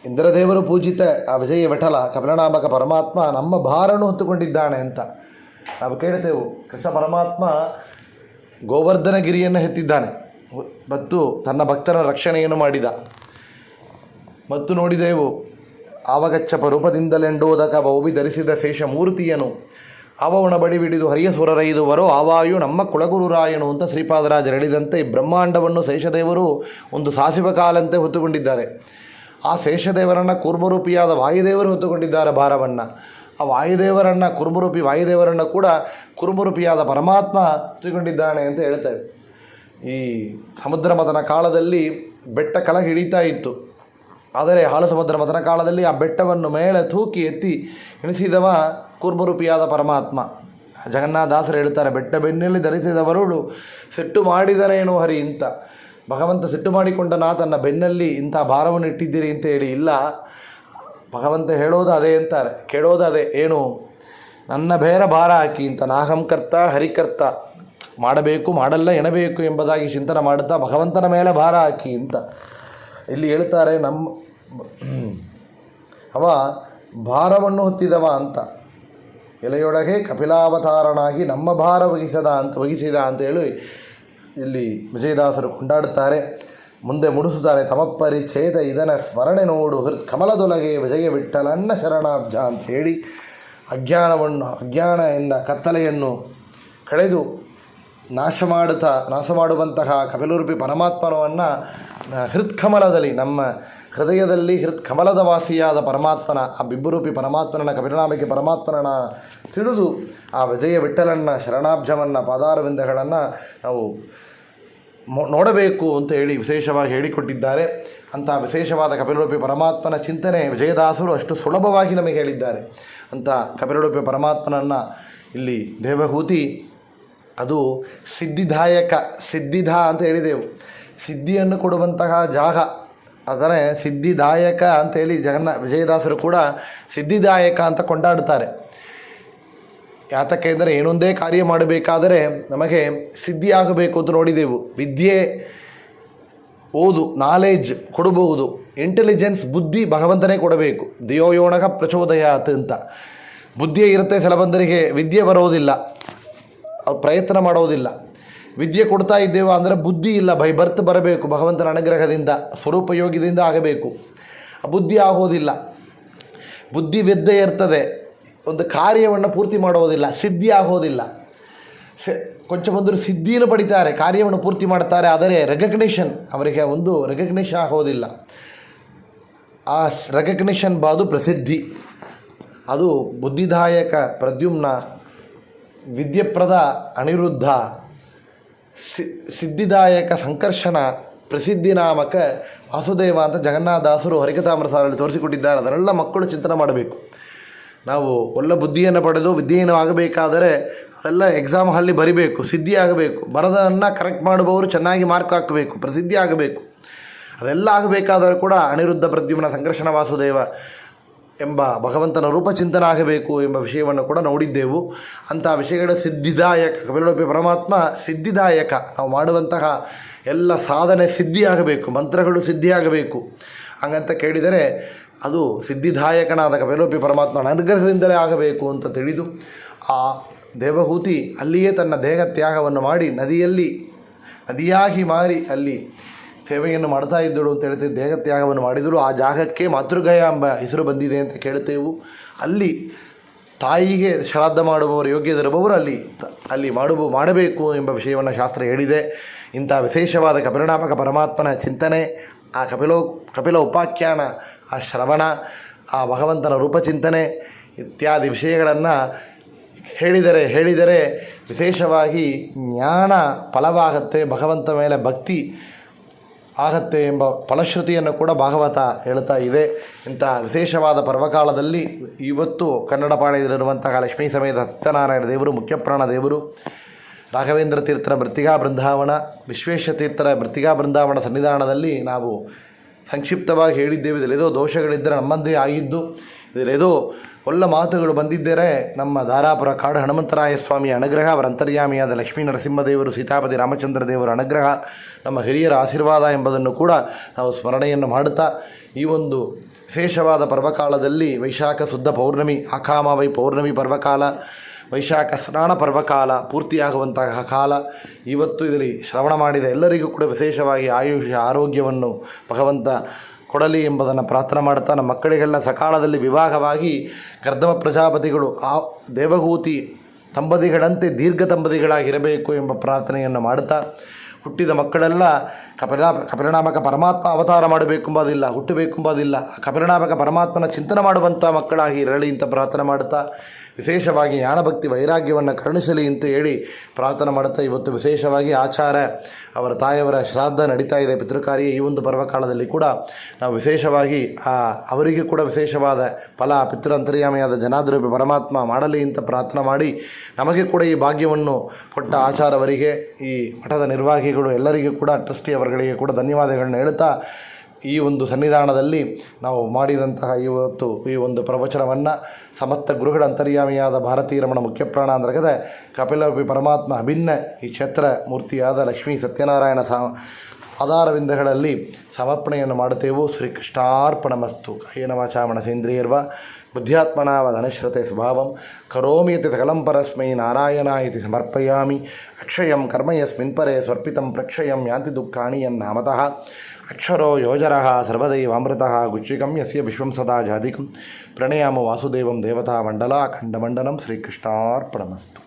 ಇಂದ್ರದೇವರು ಪೂಜಿತ ಆ ವಿಜಯ ವಿಠಲ ಕಪಿಲನಾಮಕ ಪರಮಾತ್ಮ ನಮ್ಮ ಭಾರವನ್ನು ಹೊತ್ತುಕೊಂಡಿದ್ದಾನೆ ಅಂತ ನಾವು ಕೇಳ್ತೇವೆ. ಕೃಷ್ಣ ಪರಮಾತ್ಮ ಗೋವರ್ಧನ ಗಿರಿಯನ್ನು ಎತ್ತಿದ್ದಾನೆ ಮತ್ತು ತನ್ನ ಭಕ್ತರ ರಕ್ಷಣೆಯನ್ನು ಮಾಡಿದ. ಮತ್ತು ನೋಡಿದೆವು, ಆವಗಚ್ಚಪ ರೂಪದಿಂದಲೆಂಡೋದಕ ಬೌಬಿ ಧರಿಸಿದ ಶೇಷಮೂರ್ತಿಯನು ಅವವಣ ಬಡಿ ಬಿಡಿದು ಹರಿಯ ಸುರರೈದುವರೋ ಆವಾಯು ನಮ್ಮ ಕುಳಗುರುರಾಯನು ಅಂತ ಶ್ರೀಪಾದರಾಜರು ಹೇಳಿದಂತೆ, ಈ ಬ್ರಹ್ಮಾಂಡವನ್ನು ಶೇಷದೇವರು ಒಂದು ಸಾಸಿವ ಕಾಲಂತೆ ಹೊತ್ತುಕೊಂಡಿದ್ದಾರೆ. ಆ ಶೇಷದೇವರನ್ನು ಕೂರ್ಮರೂಪಿಯಾದ ವಾಯುದೇವರು ಹೊತ್ತುಕೊಂಡಿದ್ದಾರೆ ಭಾರವನ್ನು. ಆ ವಾಯುದೇವರನ್ನು ಕೂರ್ಮರೂಪಿ ವಾಯುದೇವರನ್ನು ಕೂಡ ಕೂರ್ಮರೂಪಿಯಾದ ಪರಮಾತ್ಮ ಹೊತ್ತುಕೊಂಡಿದ್ದಾನೆ ಅಂತ ಹೇಳ್ತೇವೆ. ಈ ಸಮುದ್ರ ಮಥನ ಕಾಲದಲ್ಲಿ ಬೆಟ್ಟ ಕೆಳಗೆ ಹಿಡಿತಾ ಇತ್ತು. ಆದರೆ ಹಾಳು ಸಮುದ್ರ ಮಥನ ಕಾಲದಲ್ಲಿ ಆ ಬೆಟ್ಟವನ್ನು ಮೇಲೆ ತೂಕಿ ಎತ್ತಿ ಎಣಿಸಿದವ ಕೂರ್ಮರೂಪಿಯಾದ ಪರಮಾತ್ಮ. ಜಗನ್ನಾಥದಾಸರು ಹೇಳ್ತಾರೆ, ಬೆಟ್ಟ ಬೆನ್ನಲ್ಲಿ ಧರಿಸಿದವರುಳು ಸಿಟ್ಟು ಮಾಡಿದನೇನೋ ಹರಿ ಅಂತ. ಭಗವಂತ ಸಿಟ್ಟು ಮಾಡಿಕೊಂಡನ ತನ್ನ ಬೆನ್ನಲ್ಲಿ ಇಂಥ ಭಾರವನ್ನು ಇಟ್ಟಿದ್ದೀರಿ ಅಂತ ಹೇಳಿ ಇಲ್ಲ. ಭಗವಂತ ಹೇಳೋದು ಅದೇ ಅಂತಾರೆ, ಕೇಳೋದು ಅದೇ. ಏನು? ನನ್ನ ಬೇರ ಭಾರ ಹಾಕಿ ಅಂತ. ನಾಹಂಕರ್ತ ಹರಿಕರ್ತ, ಮಾಡಬೇಕು ಮಾಡಲ್ಲ ಎಣಬೇಕು ಎಂಬುದಾಗಿ ಚಿಂತನೆ ಮಾಡುತ್ತಾ ಭಗವಂತನ ಮೇಲೆ ಭಾರ ಹಾಕಿ ಅಂತ ಇಲ್ಲಿ ಹೇಳ್ತಾರೆ. ಅವ ಭಾರವನ್ನು ಹೊತ್ತಿದವ ಅಂತ. ಎಲೆಯೊಳಗೆ ಕಪಿಲಾವತಾರನಾಗಿ ನಮ್ಮ ಭಾರ ವಹಿಸಿದ ಅಂತ ಹೇಳಿ ಇಲ್ಲಿ ವಿಜಯದಾಸರು ಕೊಂಡಾಡುತ್ತಾರೆ. ಮುಂದೆ ಮುಡಿಸುತ್ತಾರೆ, ತಮಪ್ಪರಿಚ್ಛೇದ ಇದನ ಸ್ಮರಣೆ ನೋಡು ಹೃತ್ ಕಮಲದೊಳಗೆ ವಿಜಯ ವಿಠಲನ್ನ ಶರಣಾಬ್ಜ ಅಂತ ಹೇಳಿ ಅಜ್ಞಾನ ಎಂದ ಕತ್ತಲೆಯನ್ನು ಕಳೆದು ನಾಶ ಮಾಡುವಂತಹ ಕಪಿಲರೂಪಿ ಪರಮಾತ್ಮನವನ್ನು ಹೃತ್ಕಮಲದಲ್ಲಿ, ನಮ್ಮ ಹೃದಯದಲ್ಲಿ ಹೃತ್ಕಮಲದ ವಾಸಿಯಾದ ಪರಮಾತ್ಮನ, ಆ ಬಿಂಬರೂಪಿ ಪರಮಾತ್ಮನ ಕಪಿಲನಾಮಕಿ ಪರಮಾತ್ಮನ ತಿಳಿದು ಆ ವಿಜಯ ವಿಠಲನ್ನ ಶರಣಾಬ್ಜವನ್ನು ಪಾದಾರವಿಂದಗಳನ್ನು ನಾವು ನೋಡಬೇಕು ಅಂತ ಹೇಳಿ ವಿಶೇಷವಾಗಿ ಹೇಳಿಕೊಟ್ಟಿದ್ದಾರೆ. ಅಂಥ ವಿಶೇಷವಾದ ಕಪಿಲರೂಪಿ ಪರಮಾತ್ಮನ ಚಿಂತನೆ ವಿಜಯದಾಸರು ಅಷ್ಟು ಸುಲಭವಾಗಿ ನಮಗೆ ಹೇಳಿದ್ದಾರೆ. ಅಂಥ ಕಪಿಲರೂಪಿ ಪರಮಾತ್ಮನನ್ನು ಇಲ್ಲಿ ದೇವಹೂತಿ, ಅದು ಸಿದ್ಧಿದ ಅಂತ ಹೇಳಿದೆವು. ಸಿದ್ಧಿಯನ್ನು ಕೊಡುವಂತಹ ಜಾಗ, ಅದನ್ನೇ ಸಿದ್ಧಿದಾಯಕ ಅಂತೇಳಿ ವಿಜಯದಾಸರು ಕೂಡ ಸಿದ್ಧಿದಾಯಕ ಅಂತ ಕೊಂಡಾಡುತ್ತಾರೆ. ಯಾತಕ್ಕೆ ಅಂದರೆ, ಏನೊಂದೇ ಕಾರ್ಯ ಮಾಡಬೇಕಾದರೆ ನಮಗೆ ಸಿದ್ಧಿಯಾಗಬೇಕು ಅಂತ ನೋಡಿದೆವು. ವಿದ್ಯೆ, ಓದು, ನಾಲೆಜ್ ಕೊಡಬಹುದು. ಇಂಟೆಲಿಜೆನ್ಸ್, ಬುದ್ಧಿ ಭಗವಂತನೇ ಕೊಡಬೇಕು. ದಿಯೋಯೋಣಕ ಪ್ರಚೋದಯಾತ್ ಅಂತ. ಬುದ್ಧಿಯೇ ಇರುತ್ತೆ ಕೆಲವೊಂದರಿಗೆ, ವಿದ್ಯೆ ಬರೋದಿಲ್ಲ, ಅವ್ರು ಪ್ರಯತ್ನ ಮಾಡೋದಿಲ್ಲ. ವಿದ್ಯೆ ಕೊಡ್ತಾ ಇದ್ದೇವೆ ಅಂದರೆ ಬುದ್ಧಿ ಇಲ್ಲ, ಬೈ ಬರ್ತ್ ಬರಬೇಕು, ಭಗವಂತನ ಅನುಗ್ರಹದಿಂದ ಸ್ವರೂಪಯೋಗದಿಂದ ಆಗಬೇಕು. ಬುದ್ಧಿ ಆಗೋದಿಲ್ಲ. ಬುದ್ಧಿ ವಿದ್ಯೆ ಇರ್ತದೆ, ಒಂದು ಕಾರ್ಯವನ್ನು ಪೂರ್ತಿ ಮಾಡೋದಿಲ್ಲ, ಸಿದ್ಧಿ ಆಗೋದಿಲ್ಲ. ಕೊಂಚ ಬಂದರೂ ಸಿದ್ಧಿಯನ್ನು ಪಡಿತಾರೆ, ಕಾರ್ಯವನ್ನು ಪೂರ್ತಿ ಮಾಡ್ತಾರೆ, ಆದರೆ ರೆಕಗ್ನಿಷನ್, ಅವರಿಗೆ ಒಂದು ರೆಕಗ್ನಿಷನ್ ಆಗೋದಿಲ್ಲ. ಆ ರೆಕಗ್ನಿಷನ್ ಬಾದು ಪ್ರಸಿದ್ಧಿ. ಅದು ಬುದ್ಧಿದಾಯಕ ಪ್ರದ್ಯುಮ್ನ, ವಿದ್ಯೆಪ್ರದ ಅನಿರುದ್ಧ, ಸಿದ್ಧಿದಾಯಕ ಸಂಕರ್ಷಣ, ಪ್ರಸಿದ್ಧಿ ನಾಮಕ ವಾಸುದೇವ ಅಂತ ಜಗನ್ನಾಥದಾಸರು ಹರಿಕಥಾಮೃತದಲ್ಲಿ ತೋರಿಸಿಕೊಟ್ಟಿದ್ದಾರೆ. ಅದನ್ನೆಲ್ಲ ಮಕ್ಕಳು ಚಿಂತನೆ ಮಾಡಬೇಕು. ನಾವು ಒಳ್ಳೆ ಬುದ್ಧಿಯನ್ನು ಪಡೆದು ವಿದ್ಯೆಯನ್ನು ಆಗಬೇಕಾದರೆ ಅದೆಲ್ಲ ಎಕ್ಸಾಮ್ ಅಲ್ಲಿ ಬರಿಬೇಕು, ಸಿದ್ಧಿ ಆಗಬೇಕು. ಬರದನ್ನು ಕರೆಕ್ಟ್ ಮಾಡುವವರು ಚೆನ್ನಾಗಿ ಮಾರ್ಕ್ ಹಾಕಬೇಕು, ಪ್ರಸಿದ್ಧಿ ಆಗಬೇಕು. ಅದೆಲ್ಲ ಆಗಬೇಕಾದರೂ ಕೂಡ ಅನಿರುದ್ಧ ಪ್ರದ್ಯುಮ್ನ ಸಂಕರ್ಷಣ ವಾಸುದೇವ ಎಂಬ ಭಗವಂತನ ರೂಪಚಿಂತನ ಆಗಬೇಕು ಎಂಬ ವಿಷಯವನ್ನು ಕೂಡ ನೋಡಿದ್ದೆವು. ಅಂಥ ವಿಷಯಗಳ ಸಿದ್ಧಿದಾಯಕ ಕಪಿಲರೂಪಿ ಪರಮಾತ್ಮ ಸಿದ್ಧಿದಾಯಕ. ನಾವು ಮಾಡುವಂತಹ ಎಲ್ಲ ಸಾಧನೆ ಸಿದ್ಧಿಯಾಗಬೇಕು, ಮಂತ್ರಗಳು ಸಿದ್ಧಿಯಾಗಬೇಕು. ಹಾಗಂತ ಕೇಳಿದರೆ ಅದು ಸಿದ್ಧಿದಾಯಕನಾದ ಕಪಿಲರೂಪಿ ಪರಮಾತ್ಮನ ಅನುಗ್ರಹದಿಂದಲೇ ಆಗಬೇಕು ಅಂತ ತಿಳಿದು ಆ ದೇವಹೂತಿ ಅಲ್ಲಿಯೇ ತನ್ನ ದೇಹ ತ್ಯಾಗವನ್ನು ಮಾಡಿ ನದಿಯಾಗಿ ಮಾರಿ ಅಲ್ಲಿ ಸೇವೆಯನ್ನು ಮಾಡ್ತಾ ಇದ್ದಳು ಅಂತ ಹೇಳ್ತೀವಿ. ದೇಹ ತ್ಯಾಗವನ್ನು ಮಾಡಿದಳು. ಆ ಜಾಗಕ್ಕೆ ಮಾತೃಗಯ ಎಂಬ ಹೆಸರು ಬಂದಿದೆ ಅಂತ ಕೇಳ್ತೇವೆ. ಅಲ್ಲಿ ತಾಯಿಗೆ ಶ್ರಾದ್ದ ಮಾಡುವವರು ಯೋಗ್ಯರಿರುವವರು ಅಲ್ಲಿ ಮಾಡಬೇಕು ಎಂಬ ವಿಷಯವನ್ನು ಶಾಸ್ತ್ರ ಹೇಳಿದೆ. ಇಂಥ ವಿಶೇಷವಾದ ಕಪಿಲನಾಮಕ ಪರಮಾತ್ಮನ ಚಿಂತನೆ, ಆ ಕಪಿಲ ಉಪಾಖ್ಯಾನ, ಆ ಶ್ರವಣ, ಆ ಭಗವಂತನ ರೂಪಚಿಂತನೆ ಇತ್ಯಾದಿ ವಿಷಯಗಳನ್ನು ಹೇಳಿದರೆ ವಿಶೇಷವಾಗಿ ಜ್ಞಾನ ಫಲವಾಗತ್ತೆ, ಭಗವಂತ ಮೇಲೆ ಭಕ್ತಿ ಆಗತ್ತೆ ಎಂಬ ಫಲಶ್ರುತಿಯನ್ನು ಕೂಡ ಭಾಗವತ ಹೇಳ್ತಾ ಇದೆ. ಇಂಥ ವಿಶೇಷವಾದ ಪರ್ವಕಾಲದಲ್ಲಿ ಇವತ್ತು ಕನ್ನಡ ಪಾಳ್ಯದಲ್ಲಿರುವಂತಹ ಲಕ್ಷ್ಮೀ ಸಮೇತ ಸತ್ಯನಾರಾಯಣ ದೇವರು, ಮುಖ್ಯಪ್ರಾಣ ದೇವರು, ರಾಘವೇಂದ್ರ ತೀರ್ಥರ ಮೃತ್ತಿಕಾ ಬೃಂದಾವನ, ವಿಶ್ವೇಶ ತೀರ್ಥರ ಮೃತ್ತಿಕಾ ಬೃಂದಾವನ ಸನ್ನಿಧಾನದಲ್ಲಿ ನಾವು ಸಂಕ್ಷಿಪ್ತವಾಗಿ ಹೇಳಿದ್ದೇವೆ. ಇದರಲ್ಲೇದೋ ದೋಷಗಳಿದ್ದರೆ ನಮ್ಮಂದೇ ಆಗಿದ್ದು, ಇದರಲ್ಲೇದೋ ಒಳ್ಳ ಮಾತುಗಳು ಬಂದಿದ್ದರೆ ನಮ್ಮ ದಾರಾಪುರ ಕಾಡು ಹನುಮಂತರಾಯ ಸ್ವಾಮಿಯ ಅನುಗ್ರಹ, ಅವರ ಅಂತರ್ಯಾಮಿಯಾದ ಲಕ್ಷ್ಮೀ ನರಸಿಂಹದೇವರು, ಸೀತಾಪತಿ ರಾಮಚಂದ್ರ ದೇವರ ಅನುಗ್ರಹ, ನಮ್ಮ ಹಿರಿಯರ ಆಶೀರ್ವಾದ ಎಂಬುದನ್ನು ಕೂಡ ನಾವು ಸ್ಮರಣೆಯನ್ನು ಮಾಡುತ್ತಾ, ಈ ಒಂದು ವಿಶೇಷವಾದ ಪರ್ವಕಾಲದಲ್ಲಿ ವೈಶಾಖ ಶುದ್ಧ ಪೌರ್ಣಮಿ, ಅಕಾಮಾವೈ ಪೌರ್ಣಮಿ ಪರ್ವಕಾಲ, ವೈಶಾಖ ಸ್ನಾನ ಪರ್ವಕಾಲ ಪೂರ್ತಿಯಾಗುವಂತಹ ಕಾಲ. ಇವತ್ತು ಇದರಲ್ಲಿ ಶ್ರವಣ ಮಾಡಿದ ಎಲ್ಲರಿಗೂ ಕೂಡ ವಿಶೇಷವಾಗಿ ಆಯುಷ್ಯ ಆರೋಗ್ಯವನ್ನು ಭಗವಂತ ಕೊಡಲಿ ಎಂಬುದನ್ನು ಪ್ರಾರ್ಥನೆ ಮಾಡುತ್ತಾ, ನಮ್ಮ ಮಕ್ಕಳಿಗೆಲ್ಲ ಸಕಾಲದಲ್ಲಿ ವಿವಾಹವಾಗಿ ಕರ್ದಮ ಪ್ರಜಾಪತಿಗಳು ಆ ದೇವಹೂತಿ ದಂಪತಿಗಳಂತೆ ದೀರ್ಘ ದಂಪತಿಗಳಾಗಿರಬೇಕು ಎಂಬ ಪ್ರಾರ್ಥನೆಯನ್ನು ಮಾಡುತ್ತಾ, ಹುಟ್ಟಿದ ಮಕ್ಕಳೆಲ್ಲ ಕಪಿಲನಾಮಕ ಪರಮಾತ್ಮ ಅವತಾರ ಮಾಡಬೇಕೆಂಬುದಿಲ್ಲ, ಹುಟ್ಟಬೇಕೆಂಬುದಿಲ್ಲ, ಕಪಿಲನಾಮಕ ಪರಮಾತ್ಮನ ಚಿಂತನೆ ಮಾಡುವಂಥ ಮಕ್ಕಳಾಗಿ ಇರಲಿ ಅಂತ ಪ್ರಾರ್ಥನೆ ಮಾಡುತ್ತಾ, ವಿಶೇಷವಾಗಿ ಜ್ಞಾನಭಕ್ತಿ ವೈರಾಗ್ಯವನ್ನು ಕರುಣಿಸಲಿ ಅಂತ ಹೇಳಿ ಪ್ರಾರ್ಥನೆ ಮಾಡುತ್ತಾ, ಇವತ್ತು ವಿಶೇಷವಾಗಿ ಆಚಾರ ಅವರ ತಾಯಿಯವರ ಶ್ರಾದ್ದ ನಡೀತಾ ಇದೆ, ಪಿತೃಕಾರ್ಯ. ಈ ಒಂದು ಪರ್ವಕಾಲದಲ್ಲಿ ಕೂಡ ನಾವು ವಿಶೇಷವಾಗಿ ಅವರಿಗೆ ಕೂಡ ವಿಶೇಷವಾದ ಫಲ ಪಿತೃ ಅಂತರ್ಯಾಮಿಯಾದ ಜನಾರ್ದನ ಪರಮಾತ್ಮ ಮಾಡಲಿ ಅಂತ ಪ್ರಾರ್ಥನೆ ಮಾಡಿ, ನಮಗೆ ಕೂಡ ಈ ಭಾಗ್ಯವನ್ನು ಕೊಟ್ಟ ಆಚಾರವರಿಗೆ, ಈ ಮಠದ ನಿರ್ವಾಹಿಗಳು ಎಲ್ಲರಿಗೂ ಕೂಡ, ಟ್ರಸ್ಟಿ ಅವರುಗಳಿಗೆ ಕೂಡ ಧನ್ಯವಾದಗಳನ್ನ ಹೇಳುತ್ತಾ, ಈ ಒಂದು ಸನ್ನಿಧಾನದಲ್ಲಿ ನಾವು ಮಾಡಿದಂತಹ ಇವತ್ತು ಈ ಒಂದು ಪ್ರವಚನವನ್ನು ಸಮಸ್ತ ಗುರುಗಳ ಅಂತರ್ಯಾಮಿಯಾದ ಭಾರತೀಯ ರಮಣ ಮುಖ್ಯಪ್ರಾಣ ಅಂತರ್ಗತ ಕಪಿಲಪಿ ಪರಮಾತ್ಮ ಅಭಿನ್ನ ಈ ಕ್ಷೇತ್ರ ಮೂರ್ತಿಯಾದ ಲಕ್ಷ್ಮೀ ಸತ್ಯನಾರಾಯಣ ಪಾದಾರವಿಂದಗಳಲ್ಲಿ ಸಮರ್ಪಣೆಯನ್ನು ಮಾಡುತ್ತೇವೆ. ಶ್ರೀಕೃಷ್ಣಾರ್ಪಣಮಸ್ತು. ಕಾಯೇನ ವಾಚಾ ಮನಸೇಂದ್ರಿಯರ್ವಾ ಬುದ್ಧ್ಯಾತ್ಮನಾ ವದನಶ್ರತೆ ಸ್ವಭಾವಂ ಕರೋಮಿ ಇತಿ ಸಕಲಂ ಪರಸ್ಮೈ ನಾರಾಯಣ ಇತಿ ಸಮರ್ಪಯಾಮಿ. ಅಕ್ಷಯಂ ಕರ್ಮ ಯಸ್ಮಿನ್ ಪರೇ ಸ್ವರ್ಪಿತಂ ಪ್ರಕ್ಷಯಂ ಯಾಂತಿ ದುಃಖಾನಿ ಯನ್ನಾಮತಃ ಅಕ್ಷರೋ ಯೋಜರಃ ಸರ್ವದೈವಾಮೃತಃ ಗುಚ್ಛಿಕಂ ಯಸ್ಯ ವಿಶ್ವಂ ಸದಾ ಜಾತಿಕಂ ಪ್ರಣಯಾಮ ವಾಸುದೇವಂ ದೇವತಾ ಮಂಡಲ ಅಖಂಡಮಂಡಲಂ. ಶ್ರೀಕೃಷ್ಣಾರ್ಪಣಮಸ್ತು.